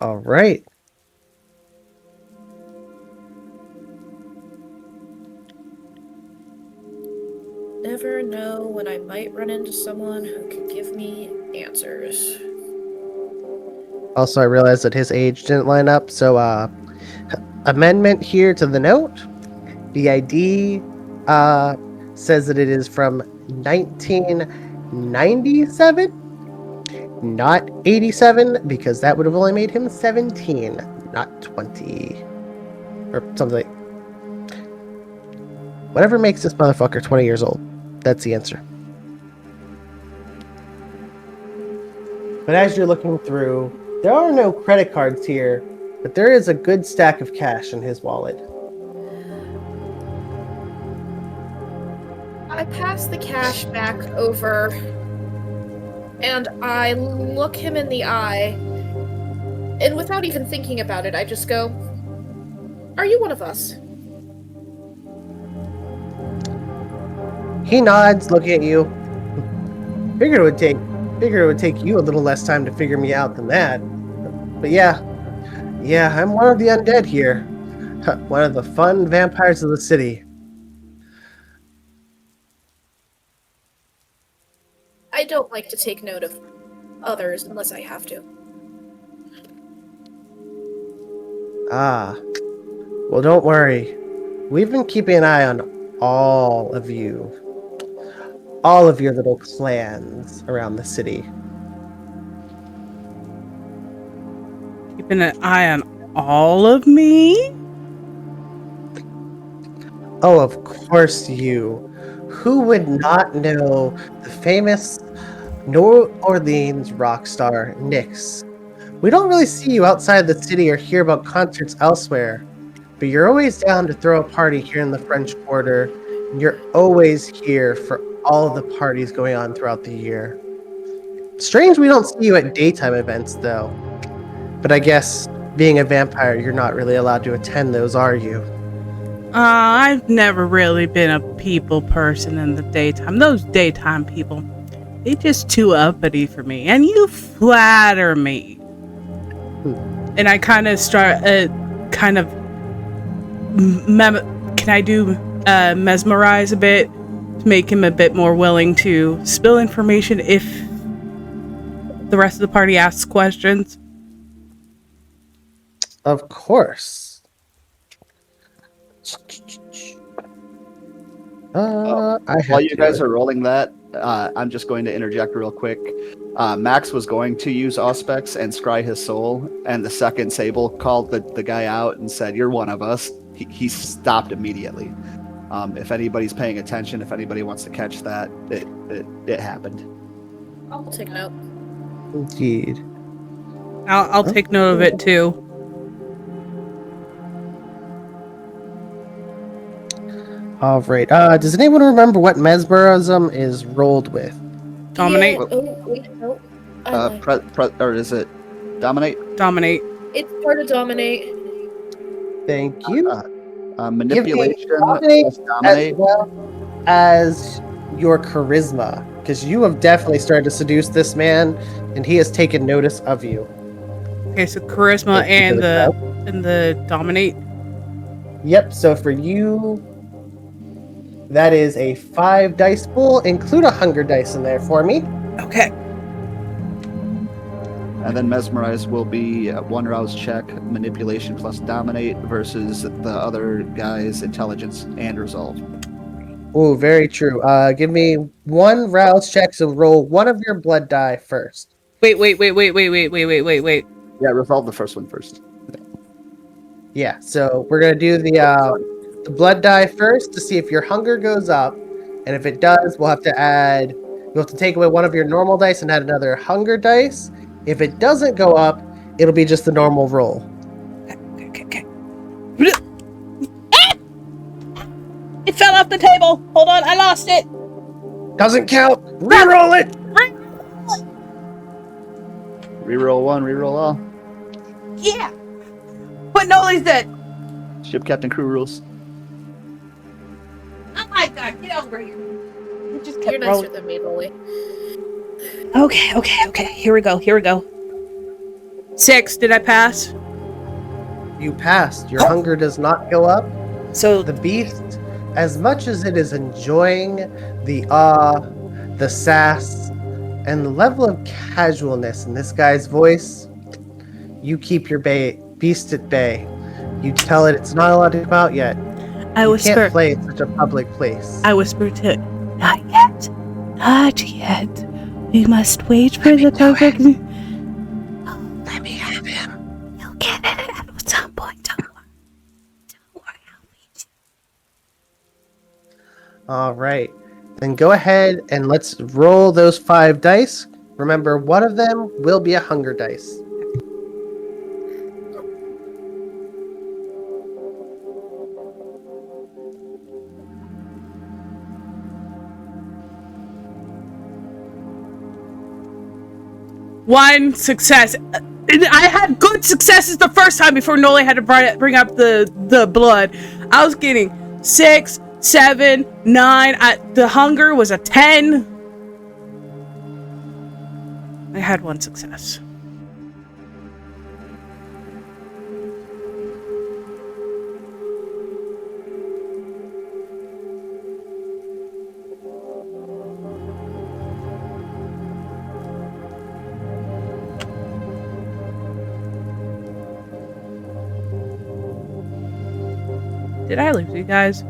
All right. Never know when I might run into someone who can give me answers. Also, I realized that his age didn't line up, so amendment here to the note. The ID says that it is from 1997, not 87, because that would have only made him 17, not 20. Or something. Whatever makes this motherfucker 20 years old. That's the answer. But as you're looking through, there are no credit cards here, but there is a good stack of cash in his wallet. I pass the cash back over, and I look him in the eye, and without even thinking about it, I just go, "Are you one of us?" He nods, looking at you. Figured it would take you a little less time to figure me out than that. But yeah, I'm one of the undead here. One of the fun vampires of the city. I don't like to take note of others unless I have to. Ah, well, don't worry. We've been keeping an eye on all of you. All of your little clans around the city. Keeping an eye on all of me? Oh, of course you. Who would not know the famous New Orleans rock star, Nyx? We don't really see you outside the city or hear about concerts elsewhere, but you're always down to throw a party here in the French Quarter, and you're always here for all of the parties going on throughout the year. Strange we don't see you at daytime events, though. But I guess, being a vampire, you're not really allowed to attend those, are you? I've never really been a people person in the daytime. Those daytime people, they just too uppity for me. And you flatter me. And I kind of start, can I do mesmerize a bit to make him a bit more willing to spill information if the rest of the party asks questions? Of course. While you guys are rolling that, I'm just going to interject real quick. Max was going to use Auspex and scry his soul, and the second Sable called the guy out and said, "You're one of us." He stopped immediately. If anybody's paying attention, if anybody wants to catch that, it happened. I'll take note. Indeed. I'll take note of it too. All right. Does anyone remember what mesmerism is rolled with? Dominate. Yeah, oh, wait, no. Or is it dominate? Dominate. It's part of dominate. Thank you. Manipulation dominate plus dominate. as well as your charisma, because you have definitely started to seduce this man, and he has taken notice of you. Okay, so charisma and the dominate. Yep. So for you, that is a 5 dice pool. Include a hunger dice in there for me. Okay. And then mesmerize will be a 1 rouse check, manipulation plus dominate versus the other guy's intelligence and resolve. Oh, very true. Give me 1 rouse check, so roll one of your blood die first. Wait. Yeah, resolve the first one first. Yeah, so we're gonna do the blood die first to see if your hunger goes up, and if it does, you'll have to take away one of your normal dice and add another hunger dice. If it doesn't go up, it'll be just the normal roll. Okay. It fell off the table. Hold on, I lost it. Doesn't count. Reroll it. Reroll 1, reroll all. Yeah. But Knowly's dead. Ship captain crew rules. Oh my god, get over here. You just You're kept nicer rolling. than me, Lily. Okay. Here we go. 6. Did I pass? You passed. Your hunger does not go up. So The beast, as much as it is enjoying the awe, the sass, and the level of casualness in this guy's voice, you keep your beast at bay. You tell it it's not allowed to come out yet. I You whisper. can't play in such a public place. I whisper to it. Not yet. We must wait for the perfect. Let me have him. You'll get it at some point. Don't worry. I'll wait. All right. Then go ahead and let's roll those 5 dice. Remember, one of them will be a hunger dice. One success. And I had good successes the first time before Knowly had to bring up the blood. I was getting 6, 7, 9. The hunger was a 10. I had one success. Did I lose you guys?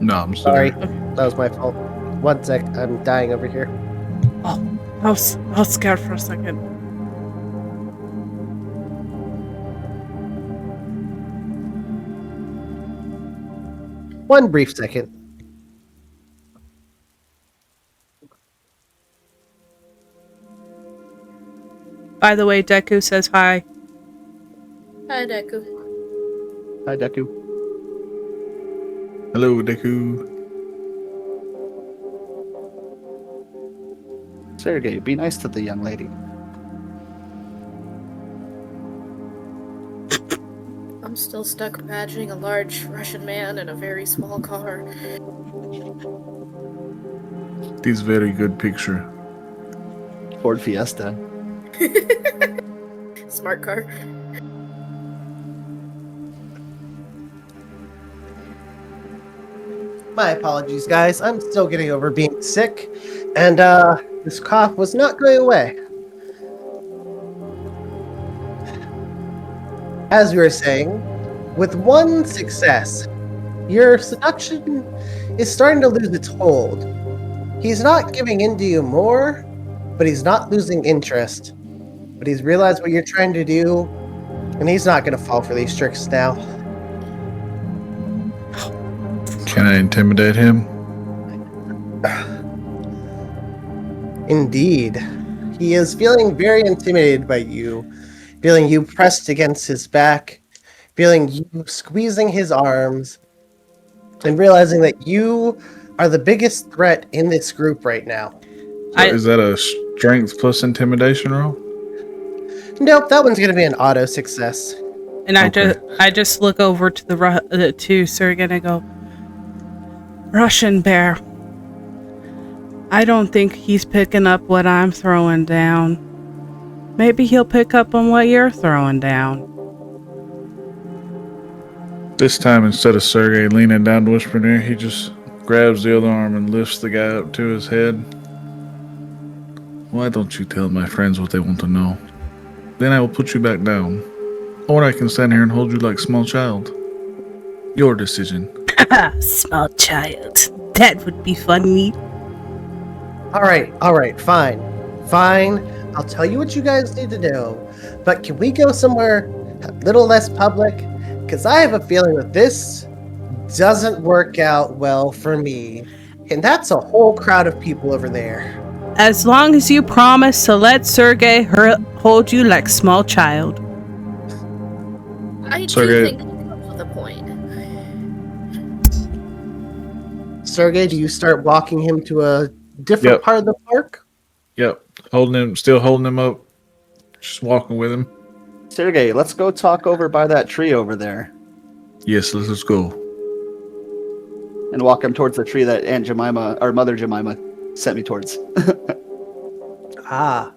No, I'm Sorry, sorry. that was my fault. 1 sec, I'm dying over here. Oh, I was scared for a second. One brief second. By the way, Deku says hi. Hi, Deku. Hi, Deku. Hello, Deku. Sergei, be nice to the young lady. I'm still stuck imagining a large Russian man in a very small car. This very good picture. Ford Fiesta. Smart car. My apologies, guys. I'm still getting over being sick, and this cough was not going away. As we were saying, with 1 success, your seduction is starting to lose its hold. He's not giving in to you more, but he's not losing interest. But he's realized what you're trying to do, and he's not going to fall for these tricks now. Can I intimidate him? Indeed. He is feeling very intimidated by you, feeling you pressed against his back, feeling you squeezing his arms, and realizing that you are the biggest threat in this group right now. Is that a strength plus intimidation roll? Nope, that one's going to be an auto success. And Okay. I just look over to to Sergei and I go, Russian bear. I don't think he's picking up what I'm throwing down. Maybe he'll pick up on what you're throwing down. This time, instead of Sergei leaning down to whisper in ear, he just grabs the other arm and lifts the guy up to his head. Why don't you tell my friends what they want to know? Then I will put you back down. Or I can stand here and hold you like a small child. Your decision. Small child. That would be funny. All right, fine. I'll tell you what you guys need to know. But can we go somewhere a little less public? Because I have a feeling that this doesn't work out well for me. And that's a whole crowd of people over there. As long as you promise to let Sergei hold you like small child. I Sergei. do think he comes with a point. Sergei, do you start walking him to a different Yep. part of the park? Yep. Still holding him up. Just walking with him. Sergei, let's go talk over by that tree over there. Yes, let's go. And walk him towards the tree that Aunt Jemima, or Mother Jemima, sent me towards. Ah,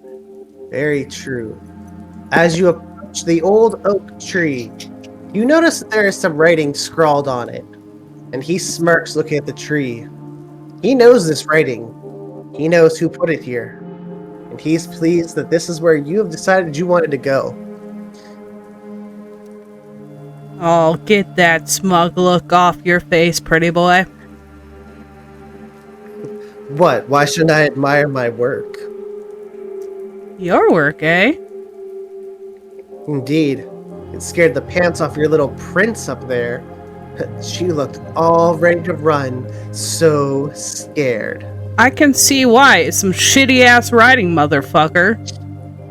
very true. As you approach the old oak tree, you notice that there is some writing scrawled on it. And he smirks looking at the tree. He knows this writing. He knows who put it here. And he's pleased that this is where you have decided you wanted to go. Oh, get that smug look off your face, pretty boy. What? Why shouldn't I admire my work? Your work, eh? Indeed. It scared the pants off your little prince up there. She looked all ready to run, so scared. I can see why. It's some shitty ass writing, motherfucker.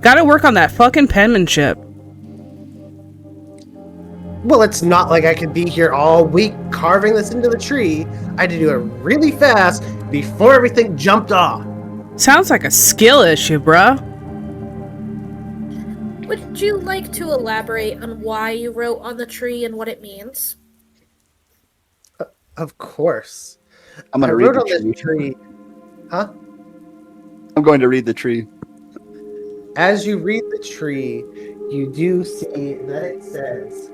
Gotta work on that fucking penmanship. Well, it's not like I could be here all week carving this into the tree. I had to do it really fast before everything jumped off. Sounds like a skill issue, bruh. Would you like to elaborate on why you wrote on the tree and what it means? Of course. I'm going I to read wrote the on tree. this tree. Huh? I'm going to read the tree. As you read the tree, you do see that it says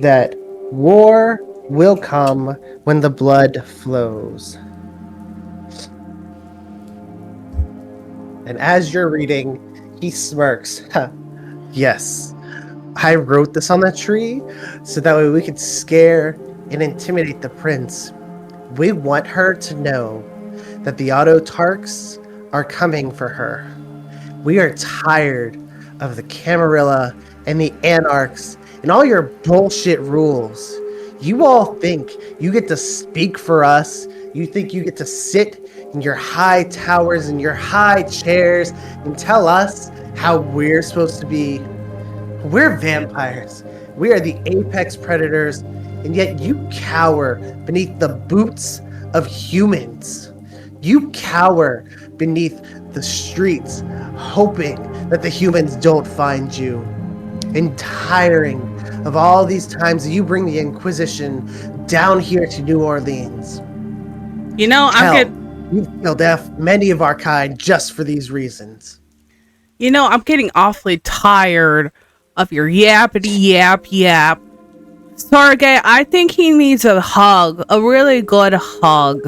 that war will come when the blood flows. And as you're reading, he smirks. Yes, I wrote this on the tree so that way we could scare and intimidate the prince. We want her to know that the Autotarchs are coming for her. We are tired of the Camarilla and the Anarchs and all your bullshit rules. You all think you get to speak for us. You think you get to sit in your high towers and your high chairs and tell us how we're supposed to be. We're vampires. We are the apex predators, and yet you cower beneath the boots of humans. You cower beneath the streets, hoping that the humans don't find you. And tiring of all these times that you bring the Inquisition down here to New Orleans. You know, Hell, you've killed many of our kind just for these reasons. I'm getting awfully tired of your yappity yap. Sergei, I think he needs a hug, a really good hug.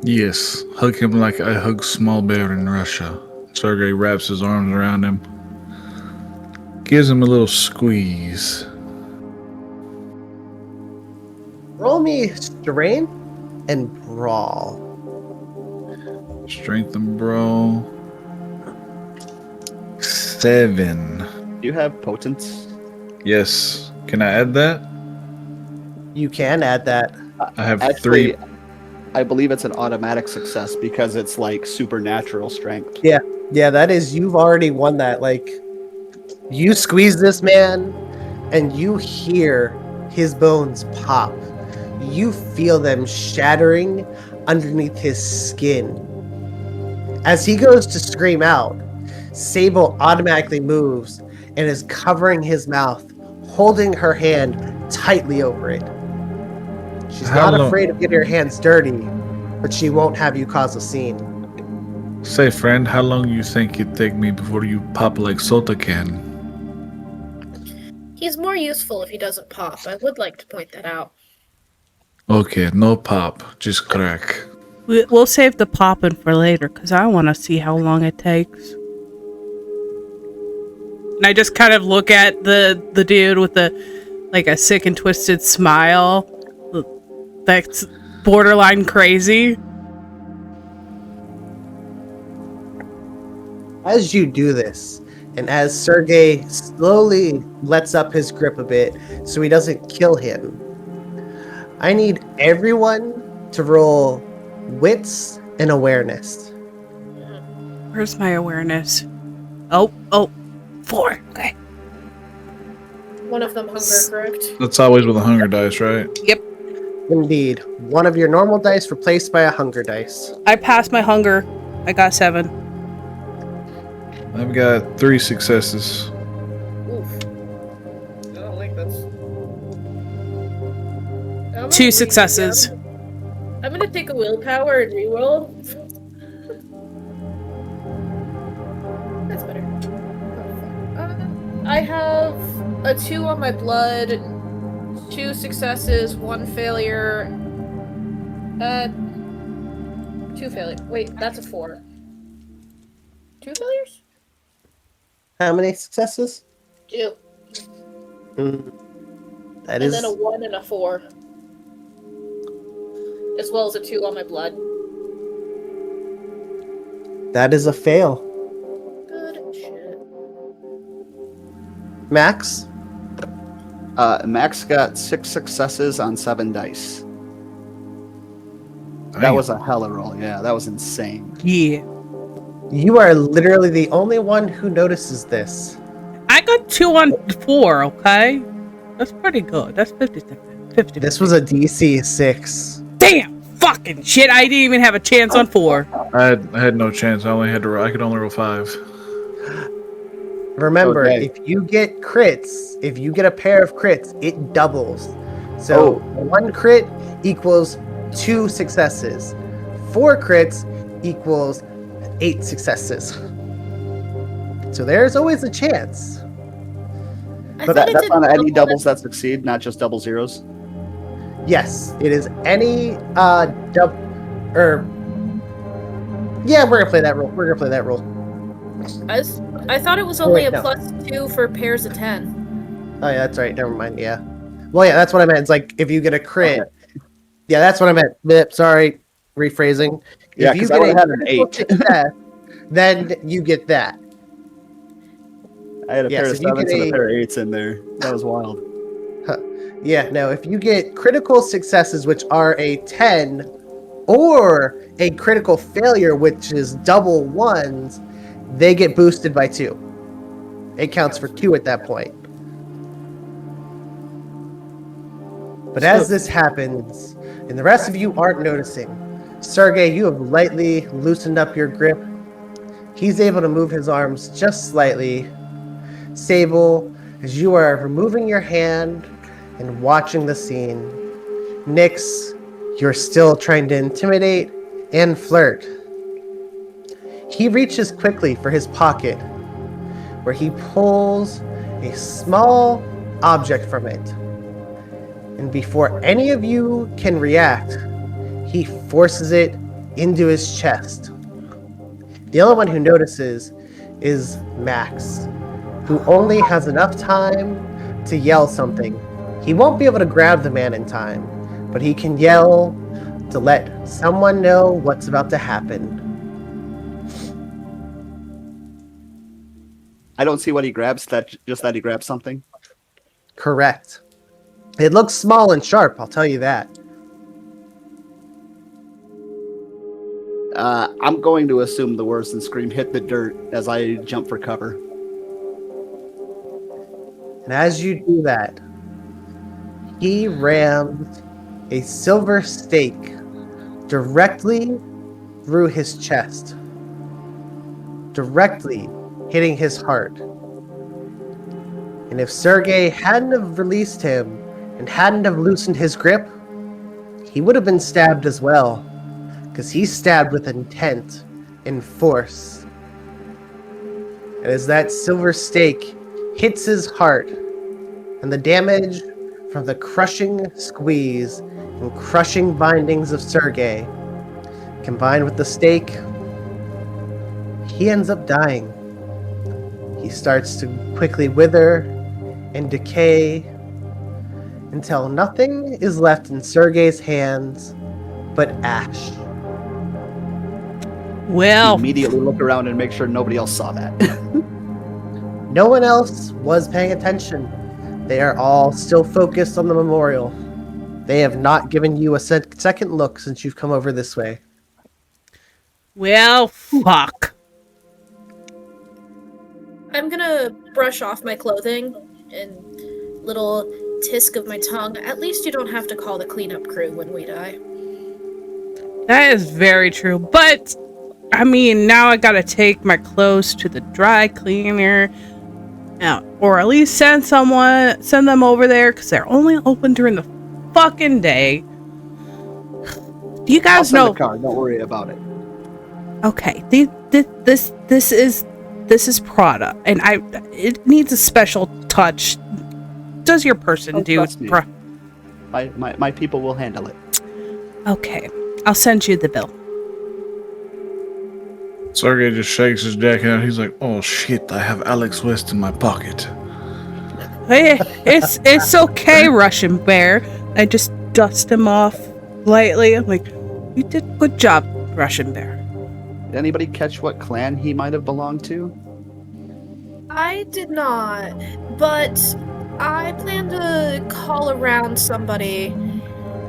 Yes, hug him like I hug Small Bear in Russia. Sergei wraps his arms around him, gives him a little squeeze. Roll me strain and brawl. Strength and brawl. 7. Do you have potence? Yes. Can I add that? You can add that. I have Actually, 3. I believe it's an automatic success because it's like supernatural strength. Yeah, that is, you've already won that. Like, you squeeze this man and you hear his bones pop. You feel them shattering underneath his skin. As he goes to scream out, Sable automatically moves and is covering his mouth, holding her hand tightly over it. She's not afraid of getting her hands dirty, but she won't have you cause a scene. Say, friend, how long you think it'd take me before you pop like Sota can? He's more useful if he doesn't pop. I would like to point that out. Okay, no pop, just crack. We'll save the popping for later, because I want to see how long it takes. And I just kind of look at the dude with a sick and twisted smile. That's borderline crazy. As you do this, and as Sergei slowly lets up his grip a bit so he doesn't kill him, I need everyone to roll wits and awareness. Where's my awareness? Oh, 4. Okay. One of them hunger, correct? That's always with a hunger dice, right? Yep. Indeed. One of your normal dice replaced by a hunger dice. I passed my hunger. I got 7. I've got 3 successes. Oof. I don't like this. I'm gonna 2 read successes. again. I'm gonna take a willpower and reroll. That's better. I have a 2 on my blood, 2 successes, 1 failure. 2 failures. Wait, that's a 4. 2 failures? How many successes? 2. That And is. then a 1 and a 4. As well as a 2 on my blood. That is a fail. Good shit. Max? Max got 6 successes on 7 dice. That Damn. was a hella roll. Yeah, that was insane. Yeah. You are literally the only one who notices this. I got 2 on 4, okay? That's pretty good. That's 50. This was a DC 6. Damn! Fucking shit, I didn't even have a chance on 4. I had no chance. I could only roll 5. Remember, Okay. if you get crits, if you get a pair of crits, it doubles. So 1 crit equals 2 successes. 4 crits equals 8 successes. So there's always a chance. I But thought it That's did on any double doubles that succeed, not just double zeros. Yes, it is any yeah, we're gonna play that rule. I thought it was only wait, a no. +2 for pairs of 10. Oh yeah, that's right. Never mind. Yeah. Well, yeah, that's what I meant. It's like if you get a crit. Okay. Yeah, that's what I meant. Sorry, rephrasing. Yeah, If you 'cause I get would've a had an critical 8. success, then you get that. I had a Yes, pair of if you 7s get and a a- pair of 8s in there. That was wild. Yeah, no, if you get critical successes, which are a 10, or a critical failure, which is double 1s, they get boosted by 2. It counts for 2 at that point. But as this happens, and the rest of you aren't noticing, Sergei, you have lightly loosened up your grip. He's able to move his arms just slightly. Sable, as you are removing your hand and watching the scene. Nyx, you're still trying to intimidate and flirt. He reaches quickly for his pocket, where he pulls a small object from it. And before any of you can react, he forces it into his chest. The only one who notices is Max, who only has enough time to yell something. He won't be able to grab the man in time, but he can yell to let someone know what's about to happen. I don't see what he grabs. Just that he grabs something. Correct. It looks small and sharp, I'll tell you that. I'm going to assume the worst and scream, "Hit the dirt!" as I jump for cover. And as you do that, he rams a silver stake directly through his chest, directly hitting his heart. And if Sergei hadn't have released him and hadn't have loosened his grip, he would have been stabbed as well, because he's stabbed with intent and force. And as that silver stake hits his heart, and the damage from the crushing squeeze and crushing bindings of Sergei, combined with the stake, he ends up dying. He starts to quickly wither and decay until nothing is left in Sergei's hands but ash. Well, Immediately look around and make sure nobody else saw that. No one else was paying attention. They are all still focused on the memorial. They have not given you a second look since you've come over this way. fuck. I'm gonna brush off my clothing and little tisk of my tongue. At least you don't have to call the cleanup crew when we die. That is very true. But, I mean, now I gotta take my clothes to the dry cleaner. Or at least send them over there, because they're only open during the fucking day. Do you I'll guys send know? the car. Don't worry about it. Okay, this is Prada, and it needs a special touch. Does your person Oh, do? trust me. My people will handle it. Okay, I'll send you the bill. Sergei just shakes his jacket out. He's like, "Oh shit! I have Alex West in my pocket." Hey, it's okay, Russian Bear. I just dust him off lightly. I'm like, you did a good job, Russian Bear. Did anybody catch what clan he might have belonged to? I did not, but I plan to call around somebody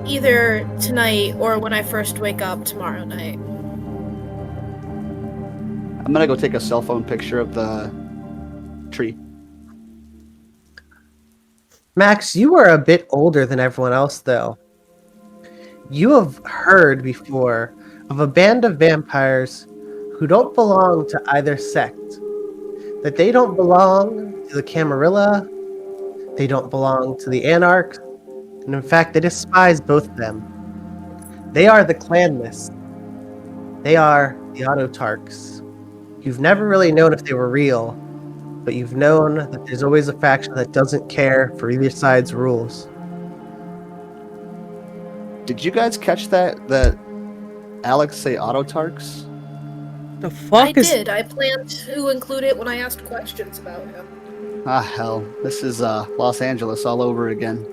either tonight or when I first wake up tomorrow night. I'm gonna go take a cell phone picture of the tree. Max, you are a bit older than everyone else, though. You have heard before of a band of vampires who don't belong to either sect. That they don't belong to the Camarilla, they don't belong to the Anarchs, and in fact, they despise both of them. They are the Clanless. They are the Autotarchs. You've never really known if they were real, but you've known that there's always a faction that doesn't care for either side's rules. Did you guys catch that Alex say Autotarchs? The fuck I is? did. I planned to include it when I asked questions about him. Ah, hell. This is Los Angeles all over again.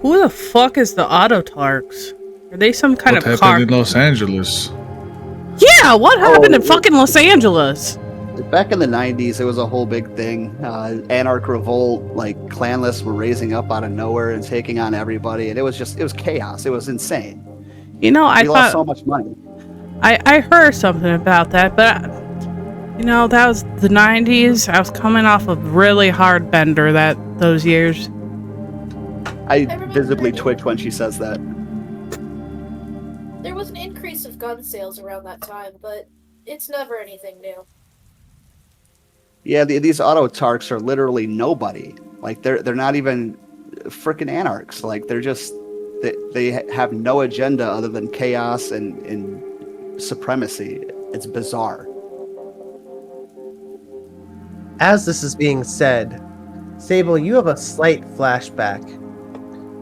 Who the fuck is the Autotarchs? Are they some kind What of happened car? in Los Angeles? Yeah, what happened in fucking Los Angeles? Back in the 90s, it was a whole big thing. Anarch revolt, like clanless were raising up out of nowhere and taking on everybody. And it was chaos. It was insane. You know, I We lost thought so much money. I heard something about that, but you know, that was the 90s. I was coming off a really hard bender those years. I remember visibly it. twitch when she says that. There was an increase of gun sales around that time, but it's never anything new. Yeah, these Autotarchs are literally nobody. Like they're not even freaking anarchs. Like they're just they have no agenda other than chaos and supremacy. It's bizarre. As this is being said, Sable, you have a slight flashback.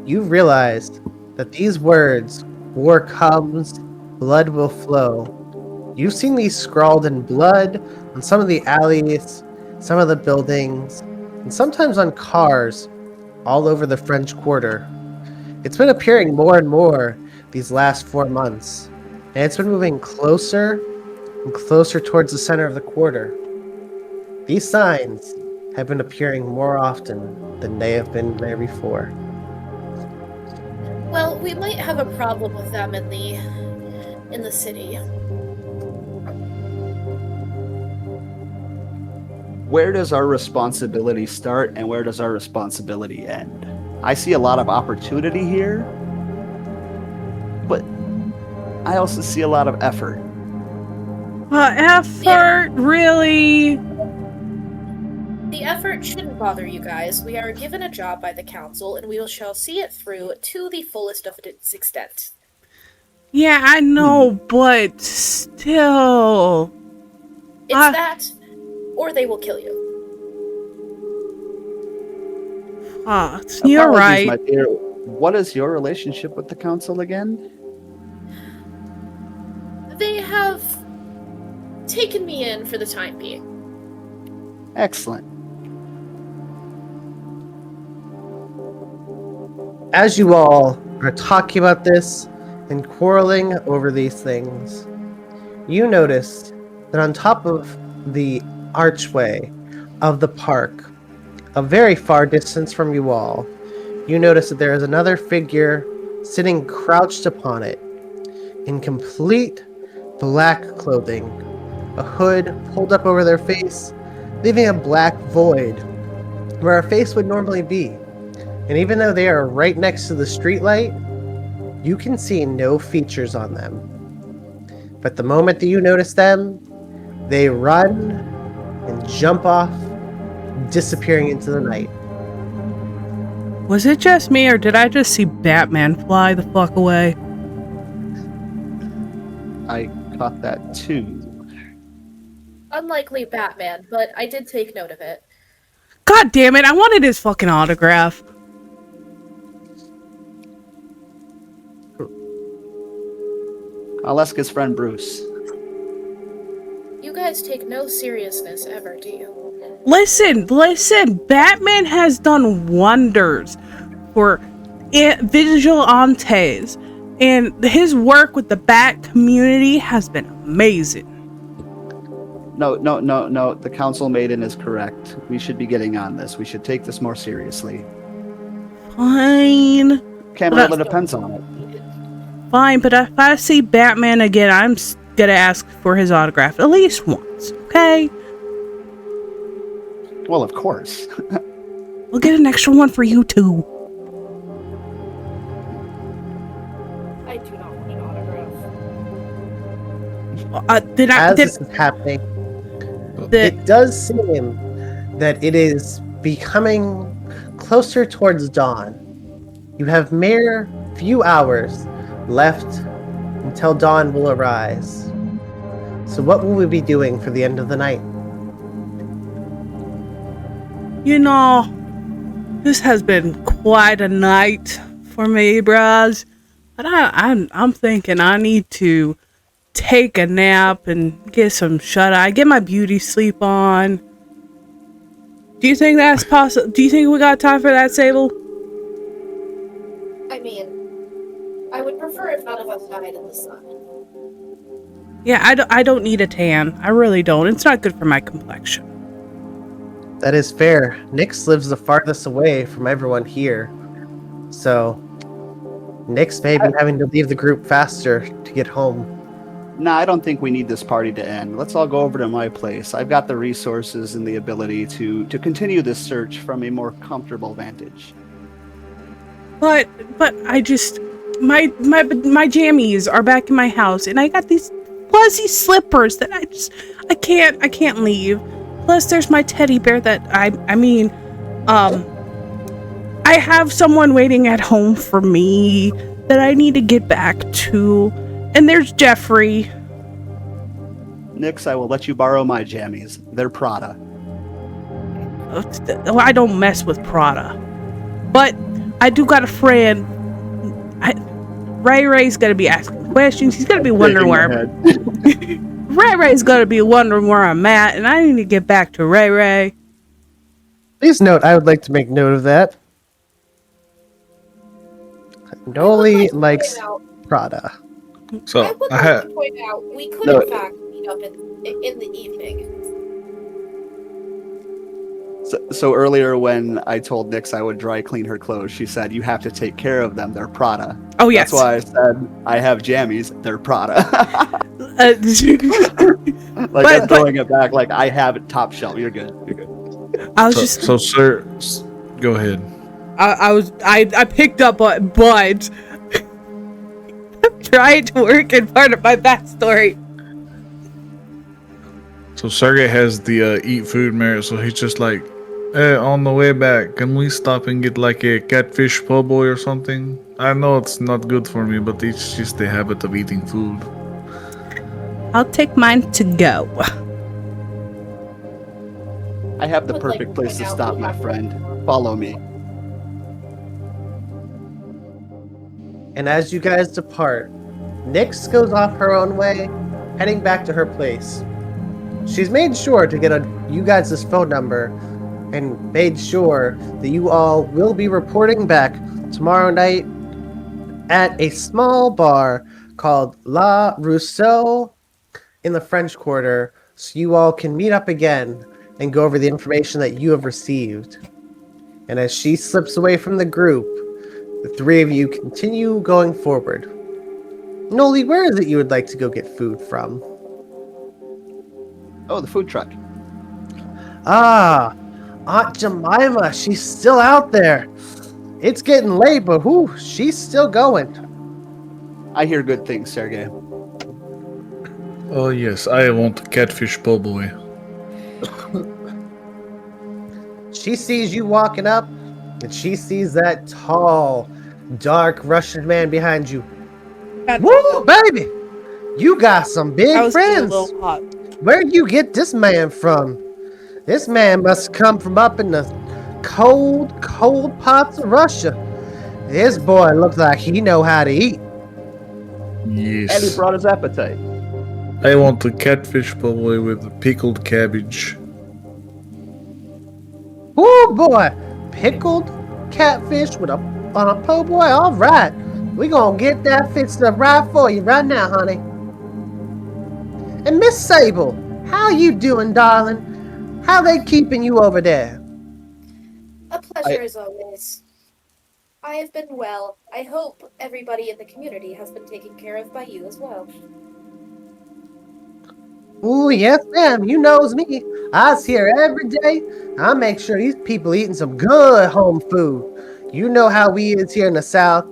You realize that these words, war comes, blood will flow. You've seen these scrawled in blood on some of the alleys, some of the buildings, and sometimes on cars all over the French Quarter. It's been appearing more and more these last 4 months, and it's been moving closer and closer towards the center of the quarter. These signs have been appearing more often than they have been there before. Well, we might have a problem with them in the city. Where does our responsibility start and where does our responsibility end? I see a lot of opportunity here, but I also see a lot of effort. Effort, really? The effort shouldn't bother you guys. We are given a job by the council, and we shall see it through to the fullest of its extent. Yeah, I know, but still. It's that, or they will kill you. You're Apologies, right. my dear. What is your relationship with the council again? They have taken me in for the time being. Excellent. As you all are talking about this and quarreling over these things, you notice that on top of the archway of the park, a very far distance from you all, you notice that there is another figure sitting crouched upon it in complete black clothing, a hood pulled up over their face, leaving a black void where a face would normally be. And even though they are right next to the streetlight, you can see no features on them. But the moment that you notice them, they run and jump off, disappearing into the night. Was it just me, or did I just see Batman fly the fuck away? I caught that too. Unlikely Batman, but I did take note of it. God damn it, I wanted his fucking autograph. I'll ask his friend Bruce. You guys take no seriousness ever, do you? Listen, Batman has done wonders for vigilantes, and his work with the Bat community has been amazing. No. The council maiden is correct. We should be getting on this. We should take this more seriously. Fine. Camarilla depends on it. Fine, but if I see Batman again, I'm gonna ask for his autograph at least once, okay? Well, of course. We'll get an extra one for you too. I do not want an autograph. As this is happening, it does seem that it is becoming closer towards dawn. You have mere few hours left until dawn will arise. So what will we be doing for the end of the night? You know, this has been quite a night for me, bros. But I'm thinking I need to take a nap and get some shut-eye, get my beauty sleep on. Do you think that's possible? Do you think we got time for that, Sable? I mean, I would prefer if none of us died in the sun. Yeah, I don't need a tan. I really don't. It's not good for my complexion. That is fair. Nyx lives the farthest away from everyone here. So, Nyx may be having to leave the group faster to get home. Nah, I don't think we need this party to end. Let's all go over to my place. I've got the resources and the ability to continue this search from a more comfortable vantage. But I just my jammies are back in my house, and I got these fuzzy slippers that I can't leave. Plus, there's my teddy bear that I have someone waiting at home for me that I need to get back to. And there's Jeffrey. Nyx, I will let you borrow my jammies. They're Prada. I don't mess with Prada. But I do got a friend. Ray's gonna be asking questions. He's gonna be wondering where Ray's gonna be wondering where I'm at, and I need to get back to Ray. Please note, I would like to make note of that. Knowly likes Prada. So I would like to point out we could in fact meet up in the evening. So earlier when I told Nyx I would dry clean her clothes, she said, "You have to take care of them. They're Prada." Oh, yes. That's why I said I have jammies. They're Prada. I'm throwing it back like I have it top shelf. You're good. So sir, go ahead. I picked up on but trying to work in part of my backstory. So Sergei has the eat food merit, so he's just like, hey, on the way back, can we stop and get like a catfish po' boy or something? I know it's not good for me, but it's just the habit of eating food. I'll take mine to go. I have the perfect place to stop, my friend. Follow me. And as you guys depart, Nyx goes off her own way, heading back to her place. She's made sure to get you guys' phone number and made sure that you all will be reporting back tomorrow night at a small bar called La Rousseau in the French Quarter, so you all can meet up again and go over the information that you have received. And as she slips away from the group, the three of you continue going forward. Knowly, where is it you would like to go get food from? Oh, the food truck. Ah, Aunt Jemima, she's still out there. It's getting late, but whew, she's still going. I hear good things, Sergei. Oh yes, I want a catfish po' boy. She sees you walking up, and she sees that tall, dark Russian man behind you. God, Woo, baby! You got some I big was getting a friends. little hot. Where'd you get this man from? This man must come from up in the cold, cold parts of Russia. This boy looks like he know how to eat. And he Yes. brought his appetite. I want a catfish po' boy with pickled cabbage. Ooh, boy, pickled catfish with on a po' boy. All right, we gonna get that fixed up right for you right now, honey. And Miss Sable, how you doing, darling? How they keeping you over there? A pleasure as always. I have been well. I hope everybody in the community has been taken care of by you as well. Ooh, yes, ma'am. You knows me. I's here every day. I make sure these people eating some good home food. You know how we is here in the South.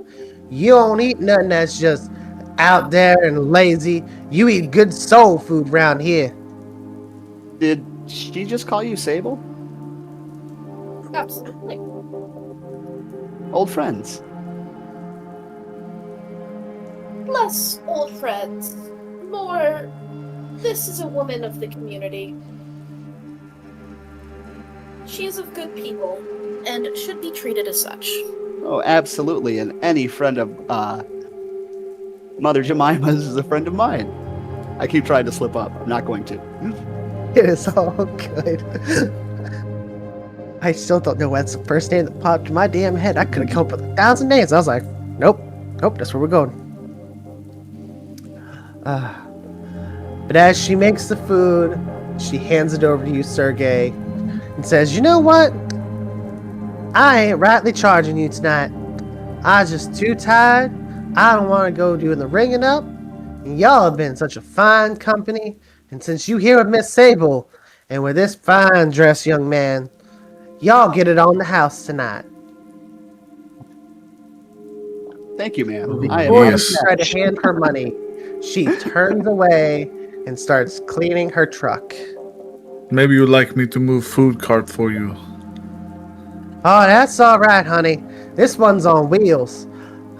You don't eat nothing that's just out there and lazy. You eat good soul food around here. Did she just call you Sable? Absolutely. Old friends. Less old friends. More, this is a woman of the community. She is of good people, and should be treated as such. Oh, absolutely. And any friend of Mother Jemima's is a friend of mine. I keep trying to slip up. I'm not going to. It is all good. I still don't know what's the first name that popped in my damn head. I could have come up with 1,000 names. I was like, nope, that's where we're going. But as she makes the food, she hands it over to you, Sergei, and says, you know what? I ain't rightly charging you tonight. I'm just too tired. I don't want to go doing the ringing up. And y'all have been such a fine company. And since you here with Miss Sable and with this fine dressed young man, y'all get it on the house tonight. Thank you, ma'am. Before you Yes. try to hand her money, she turns away and starts cleaning her truck. Maybe you'd like me to move food cart for you. Oh, that's all right, honey. This one's on wheels.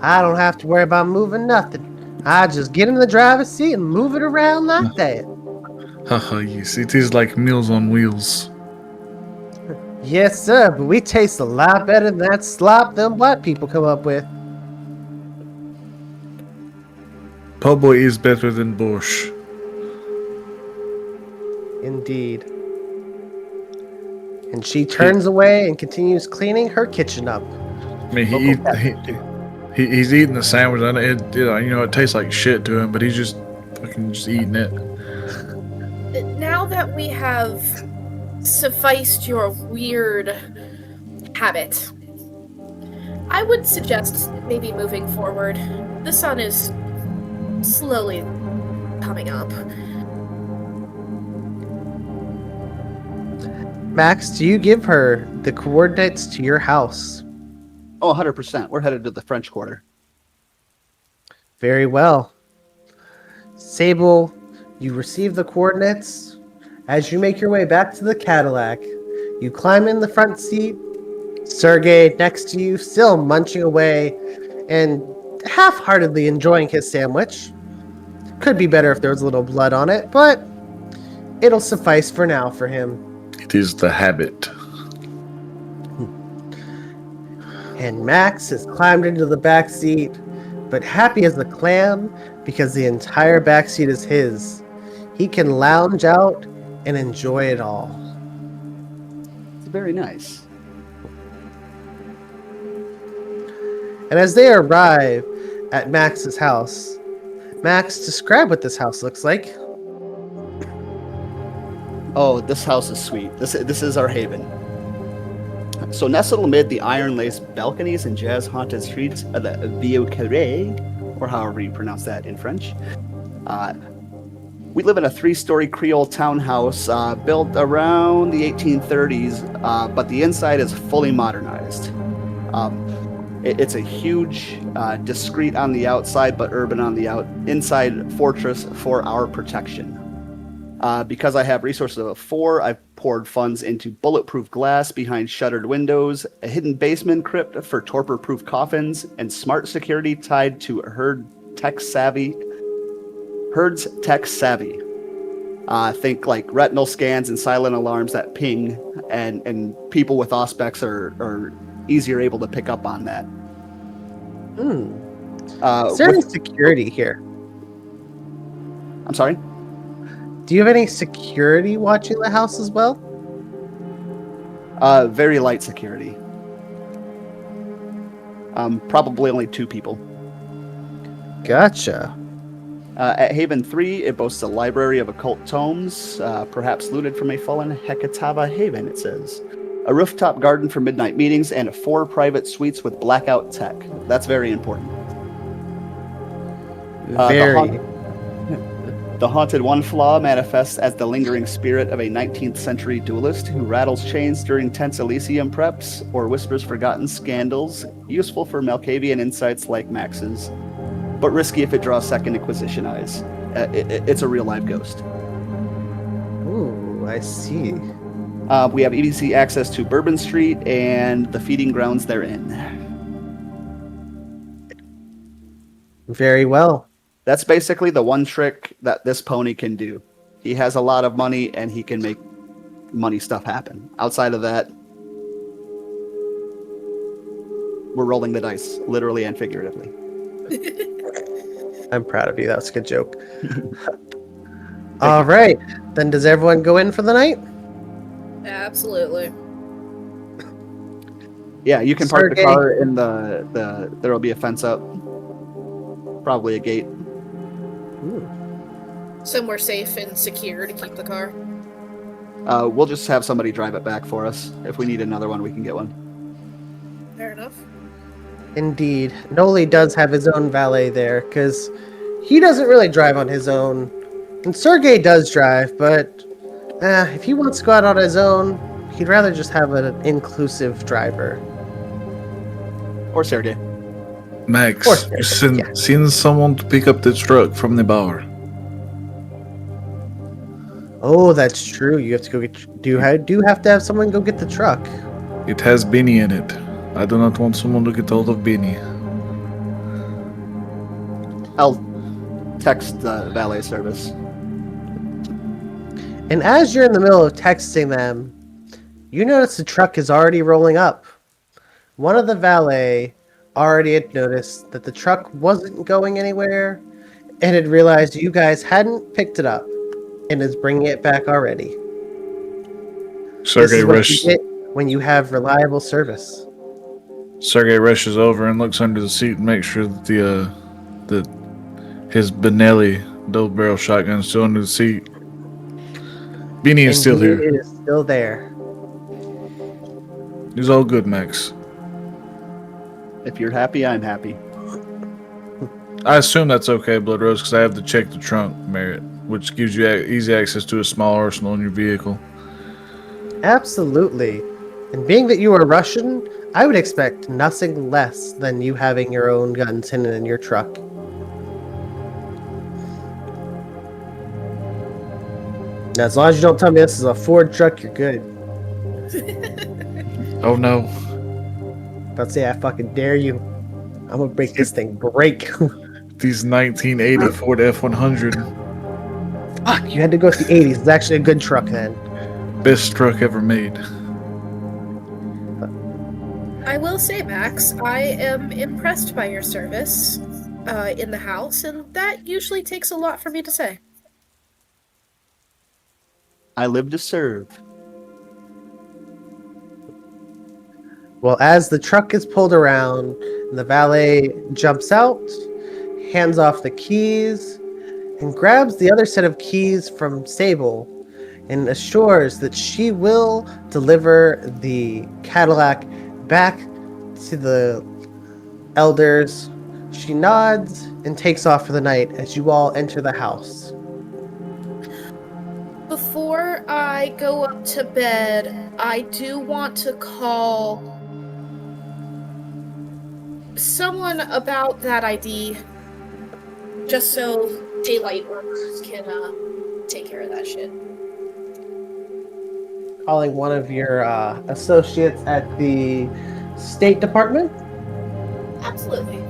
I don't have to worry about moving nothing. I just get in the driver's seat and move it around like that. Haha, yes, it is like Meals on Wheels. Yes, sir, but we taste a lot better than that slop them white people come up with. Po' boy is better than borscht. Indeed. And she turns away and continues cleaning her kitchen up. I mean, he's eating the sandwich, and it tastes like shit to him, but he's just fucking just eating it. Now that we have sufficed your weird habit, I would suggest maybe moving forward. The sun is slowly coming up. Max, do you give her the coordinates to your house? Oh, 100%. We're headed to the French Quarter. Very well. Sable, you receive the coordinates. As you make your way back to the Cadillac, you climb in the front seat. Sergei next to you, still munching away and half-heartedly enjoying his sandwich. Could be better if there was a little blood on it, but it'll suffice for now for him. It is the habit. And Max has climbed into the back seat, but happy as a clam because the entire back seat is his. He can lounge out and enjoy it all. It's very nice. And as they arrive at Max's house, Max, describe what this house looks like. Oh, this house is sweet. This is our haven. So nestled amid the iron-laced balconies and jazz-haunted streets of the Vieux Carré, or however you pronounce that in French, we live in a 3-story Creole townhouse built around the 1830s, but the inside is fully modernized. It's a huge, discreet on the outside, but urban on the inside fortress for our protection. Because I have resources of 4, I've poured funds into bulletproof glass behind shuttered windows, a hidden basement crypt for torpor-proof coffins, and smart security tied to Herd's tech savvy. Think like retinal scans and silent alarms that ping, and people with auspex are easier able to pick up on that. Is there any security here? I'm sorry? Do you have any security watching the house as well? Very light security. Probably only 2 people. Gotcha. At Haven 3, it boasts a library of occult tomes, perhaps looted from a fallen Hecatava Haven, it says. A rooftop garden for midnight meetings, and 4 private suites with blackout tech. That's very important. The haunted one flaw manifests as the lingering spirit of a 19th century duelist who rattles chains during tense Elysium preps or whispers forgotten scandals, useful for Malkavian insights like Max's, but risky if it draws Second Inquisition eyes. It's a real live ghost. Ooh, I see. We have EDC access to Bourbon Street and the feeding grounds therein. Very well. That's basically the one trick that this pony can do. He has a lot of money and he can make money stuff happen. Outside of that, we're rolling the dice, literally and figuratively. I'm proud of you. That was a good joke. All right. Then does everyone go in for the night? Absolutely. Yeah, you can park the Sergei. car in the there'll be a fence up. Probably a gate. Somewhere safe and secure to keep the car. We'll just have somebody drive it back for us. If we need another one, we can get one. Fair enough. Indeed. Knowly does have his own valet there, because he doesn't really drive on his own. And Sergei does drive, but if he wants to go out on his own, he'd rather just have an inclusive driver. Or Sergei. Max, Of course, you yeah. send someone to pick up the truck from the bar. Oh, that's true. You have to go get. Do have to have someone go get the truck. It has Benny in it. I do not want someone to get hold of Benny. I'll text the valet service. And as you're in the middle of texting them, you notice the truck is already rolling up. One of the valet already had noticed that the truck wasn't going anywhere and had realized you guys hadn't picked it up and is bringing it back already. This Sergei is what you rushes. get when you have reliable service. Sergei rushes over and looks under the seat and makes sure that that his Benelli double barrel shotgun is still under the seat. Benny is still Indeed, here. it is still there. He's all good, Max. If you're happy, I'm happy. I assume that's okay, Blood Rose, because I have to check the trunk, Merritt, which gives you easy access to a small arsenal in your vehicle. Absolutely. And being that you are Russian, I would expect nothing less than you having your own guns hidden in your truck. Now, as long as you don't tell me this is a Ford truck, you're good. Oh no. But say I fucking dare you. I'm gonna break this thing. Break. These 1980 Ford F-100. Fuck, you had to go with the 80s. It's actually a good truck then. Best truck ever made. I will say, Max, I am impressed by your service in the house, and that usually takes a lot for me to say. I live to serve. Well, as the truck is pulled around, the valet jumps out, hands off the keys, and grabs the other set of keys from Sable and assures that she will deliver the Cadillac back to the elders. She nods and takes off for the night as you all enter the house. Before I go up to bed, I do want to call someone about that ID, just so daylight workers can take care of that shit. Calling one of your associates at the State Department? Absolutely.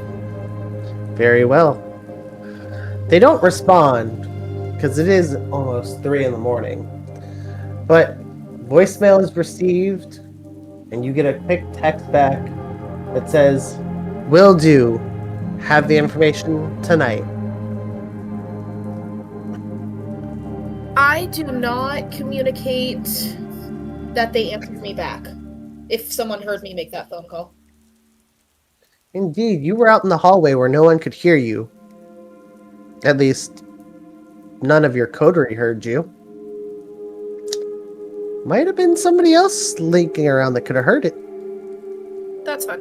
Very well. They don't respond because it is almost 3 in the morning. But voicemail is received, and you get a quick text back that says, "Will do. Have the information tonight." I do not communicate that they answered me back if someone heard me make that phone call. Indeed, you were out in the hallway where no one could hear you. At least, none of your coterie heard you. Might have been somebody else slinking around that could have heard it. That's fine.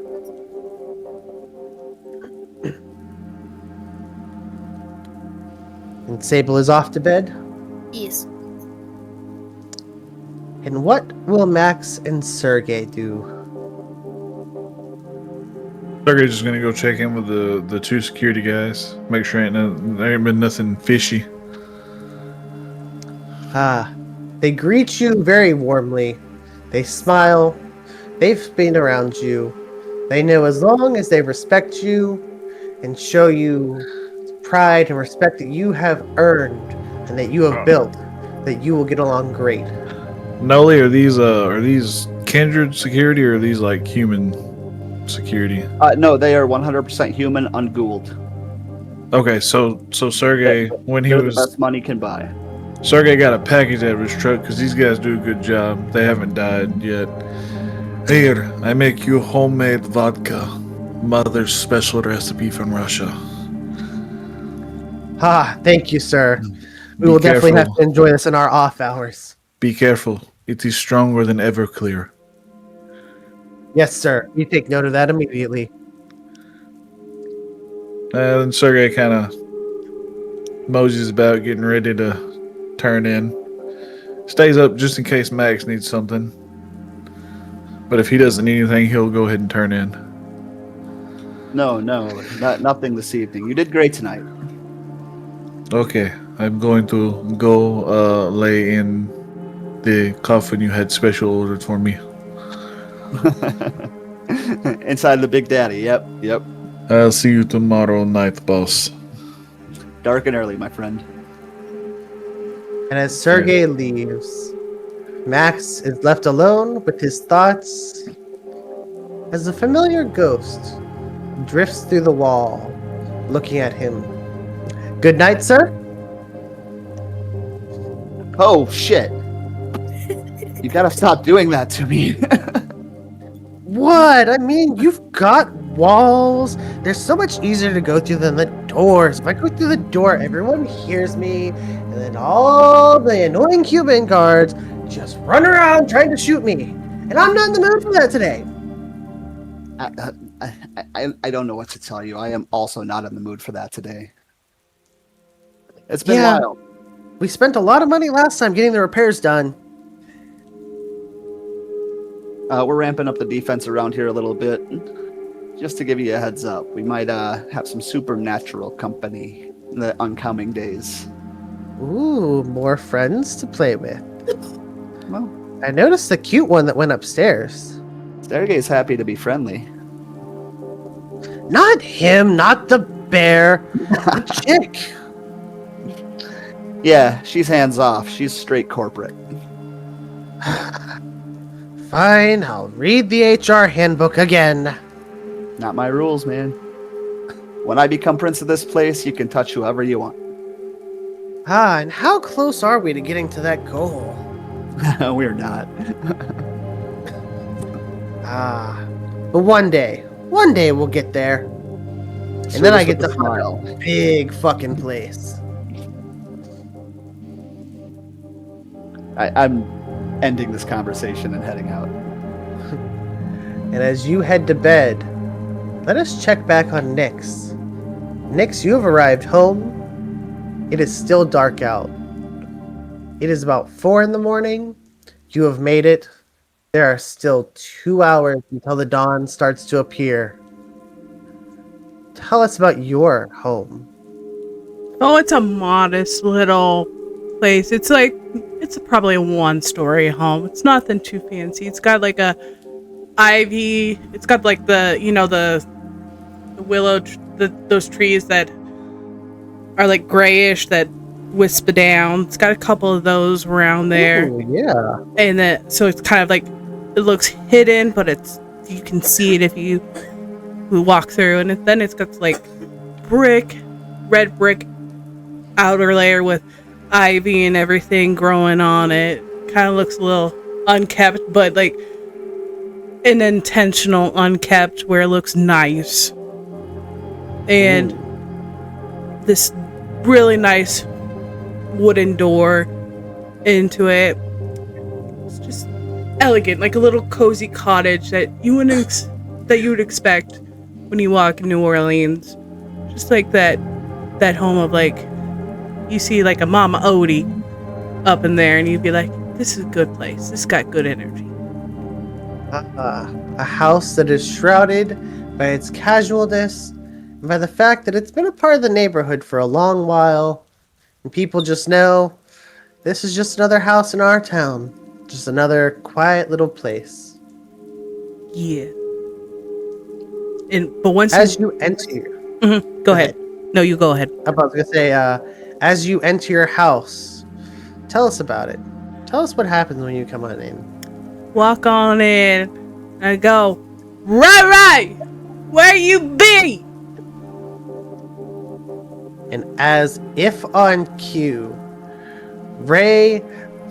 And Sable is off to bed. Yes. And what will Max and Sergei do? Sergei's just gonna go check in with the 2 security guys. Make sure there ain't been nothing fishy. They greet you very warmly. They smile. They've been around you. They know as long as they respect you and show you pride and respect that you have earned and that you have built, that you will get along great. Knowly, are these kindred security or are these like human security? No, they are 100% human, unghouled. Okay, so Sergei, when he They're was the best money can buy. Sergei got a package out of his truck because these guys do a good job. They haven't died yet. Here, I make you homemade vodka, mother's special recipe from Russia. Thank you, sir. We Be will definitely have careful. to enjoy this in our off hours. Be careful. It is stronger than Everclear. Yes, sir. You take note of that immediately. And Sergei kind of moseys about, getting ready to turn in. Stays up just in case Max needs something. But if he doesn't need anything, he'll go ahead and turn in. No, nothing this evening. You did great tonight. Okay, I'm going to go lay in the coffin you had special ordered for me. Inside the Big Daddy. Yep. I'll see you tomorrow night, boss. Dark and early, my friend. And as Sergei leaves, Max is left alone with his thoughts as a familiar ghost drifts through the wall, looking at him. Good night, sir. Oh, shit. You gotta stop doing that to me. What? I mean, you've got walls. They're so much easier to go through than the doors. If I go through the door, everyone hears me, and then all the annoying human guards just run around trying to shoot me. And I'm not in the mood for that today. I don't know what to tell you. I am also not in the mood for that today. It's been Yeah. wild. We spent a lot of money last time getting the repairs done. We're ramping up the defense around here a little bit. Just to give you a heads up, we might have some supernatural company in the oncoming days. Ooh, more friends to play with. Well, I noticed the cute one that went upstairs. Sergei's happy to be friendly. Not him, not the bear. The chick. Yeah, she's hands off. She's straight corporate. Fine, I'll read the HR handbook again. Not my rules, man. When I become prince of this place, you can touch whoever you want. And how close are we to getting to that goal? We're not. But one day we'll get there. And then I get to smile. hunt a big fucking place. I'm ending this conversation and heading out. And as you head to bed, let us check back on Nyx. Nyx, you have arrived home. It is still dark out. It is about 4 in the morning. You have made it. There are still 2 hours until the dawn starts to appear. tell us about your home. Oh, it's a modest little place. It's probably a 1-story home. It's nothing too fancy. It's got like a ivy. It's got like the willow, those trees that are like grayish that wisp down. It's got a couple of those around there. Ooh, yeah. And so it's kind of like, it looks hidden, but you can see it if you walk through. And then it's got like red brick outer layer with ivy and everything growing on it. Kind of looks a little unkept, but like an intentional unkept where it looks nice. And this really nice wooden door into it. It's just elegant, like a little cozy cottage that you would expect when you walk in New Orleans. Just like that home of like, you see like a Mama Odie up in there and you'd be like, this is a good place. This got good energy. A house that is shrouded by its casualness and by the fact that it's been a part of the neighborhood for a long while. And people just know this is just another house in our town. Just another quiet little place. Yeah. But once as you enter... Mm-hmm. Go ahead. No, you go ahead. I was going to say, as you enter your house, tell us about it. Tell us what happens when you come on in. Walk on in. I go, right, where you be? And as if on cue, Ray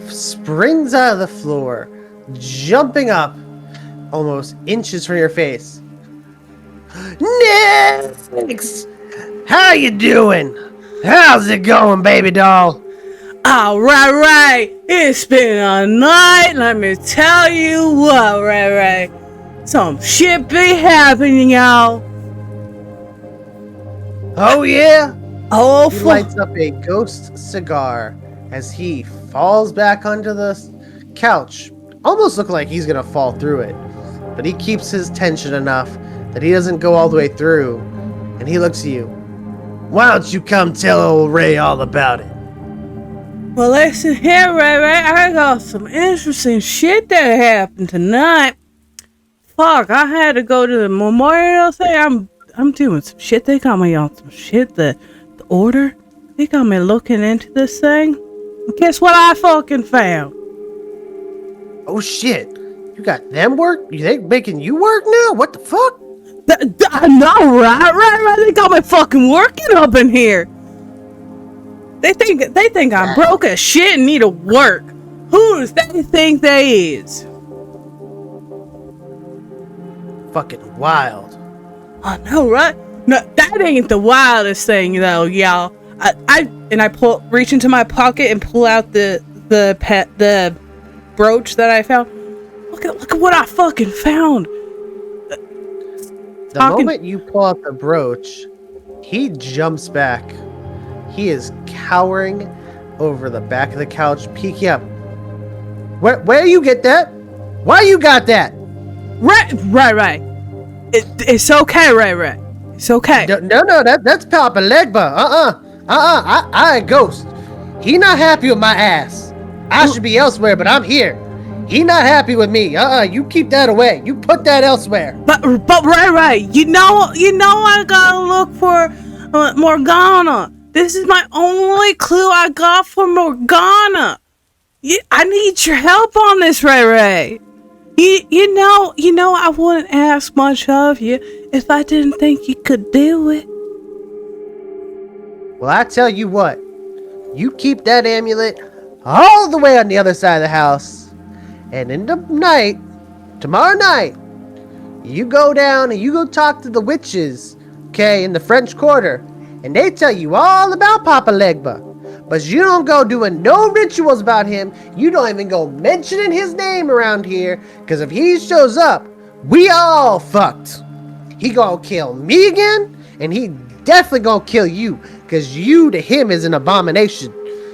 springs out of the floor, jumping up almost inches from your face. Nyx! How you doing? How's it going, baby doll? All right. It's been a night. Let me tell you what, right. Some shit be happening, y'all. Oh, yeah? Oh, he lights up a ghost cigar as he falls back onto the couch. Almost looking like he's going to fall through it. But he keeps his tension enough that he doesn't go all the way through. And he looks at you. Why don't you come tell old Ray all about it? Well, listen here, Ray. I got some interesting shit that happened tonight. Fuck, I had to go to the memorial thing. I'm doing some shit. They got me on some shit. The order. They got me looking into this thing. And guess what I fucking found? Oh shit. You got them work? They making you work now? What the fuck? I know, right? They got me fucking working up in here. They think I'm broke as shit and need to work. Who does they think they is? Fucking wild. I know, right? No, that ain't the wildest thing though, y'all. I reach into my pocket and pull out the brooch that I found. Look at what I fucking found. The moment you pull out the brooch, he jumps back. He is cowering over the back of the couch, peeking up. Where you get that? Why you got that? Right. It's okay, right. It's okay. No, that's Papa Legba. I a ghost. He not happy with my ass. I should be elsewhere, but I'm here. He not happy with me. You keep that away. You put that elsewhere. But right. You know I gotta look for Morgana. This is my only clue I got for Morgana. I need your help on this, Ray. You know I wouldn't ask much of you if I didn't think you could do it. Well, I tell you what. You keep that amulet all the way on the other side of the house. And in the night, tomorrow night, you go down and you go talk to the witches, okay, in the French Quarter. And they tell you all about Papa Legba. But you don't go doing no rituals about him. You don't even go mentioning his name around here. Because if he shows up, we all fucked. He gonna kill me again. And he definitely gonna kill you. Because you to him is an abomination.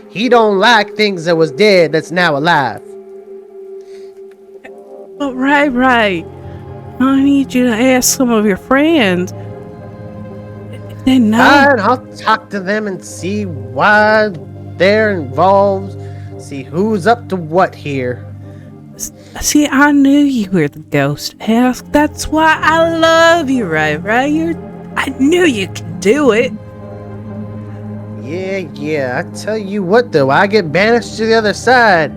He don't like things that was dead that's now alive. But right. I need you to ask some of your friends. Then no. And I'll talk to them and see why they're involved. See who's up to what here. See, I knew you were the ghost ask. That's why I love you, right? I knew you could do it. Yeah. I tell you what, though, I get banished to the other side.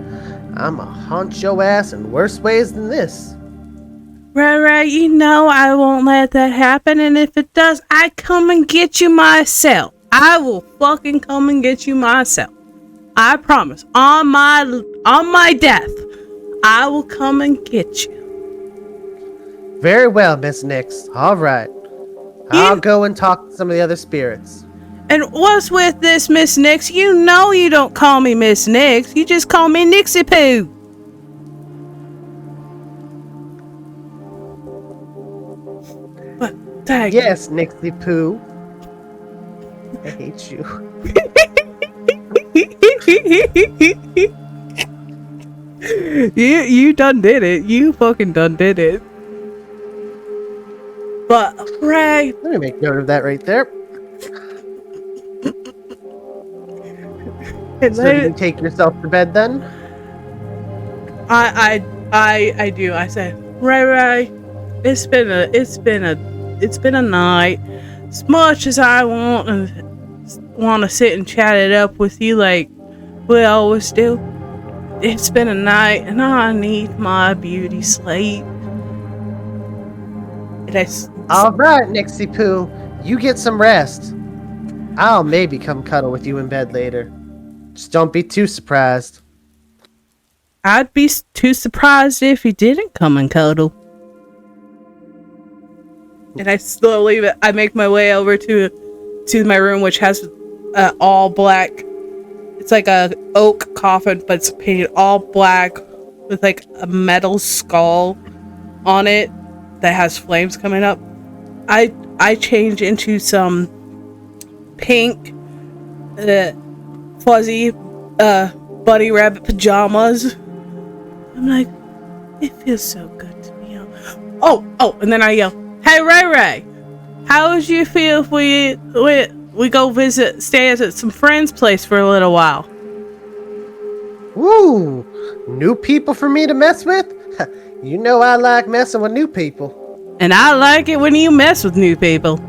I'ma haunt your ass in worse ways than this. Right, you know I won't let that happen, and if it does, I come and get you myself. I will fucking come and get you myself. I promise. On my death, I will come and get you. Very well, Miss Nyx. All right. I'll go and talk to some of the other spirits. And what's with this, Miss Nyx? You know you don't call me Miss Nyx. You just call me Nixie Poo. But, dang. Yes, Nixie Poo. I hate you. You done did it. You fucking done did it. But, Ray. Let me make note of that right there. So you can take yourself to bed then? I do. I say, Ray, it's been a night. As much as I want to sit and chat it up with you like we always do, it's been a night and I need my beauty sleep. All right, Nixie Poo, you get some rest. I'll maybe come cuddle with you in bed later. Just don't be too surprised. I'd be too surprised if you didn't come and cuddle. And I make my way over to my room, which has all black. It's like a oak coffin, but it's painted all black with like a metal skull on it that has flames coming up. I change into some pink, fuzzy, bunny rabbit pajamas. I'm like, it feels so good to be out. Oh, and then I yell, "Hey, Ray, how would you feel if we go stay at some friend's place for a little while?" Woo! New people for me to mess with? You know I like messing with new people. And I like it when you mess with new people.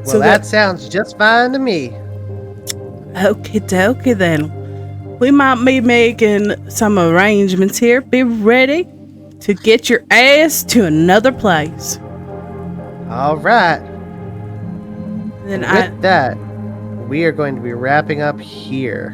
Well, that sounds just fine to me. Okie dokie then. We might be making some arrangements here. Be ready to get your ass to another place. All right. Then With that, we are going to be wrapping up here.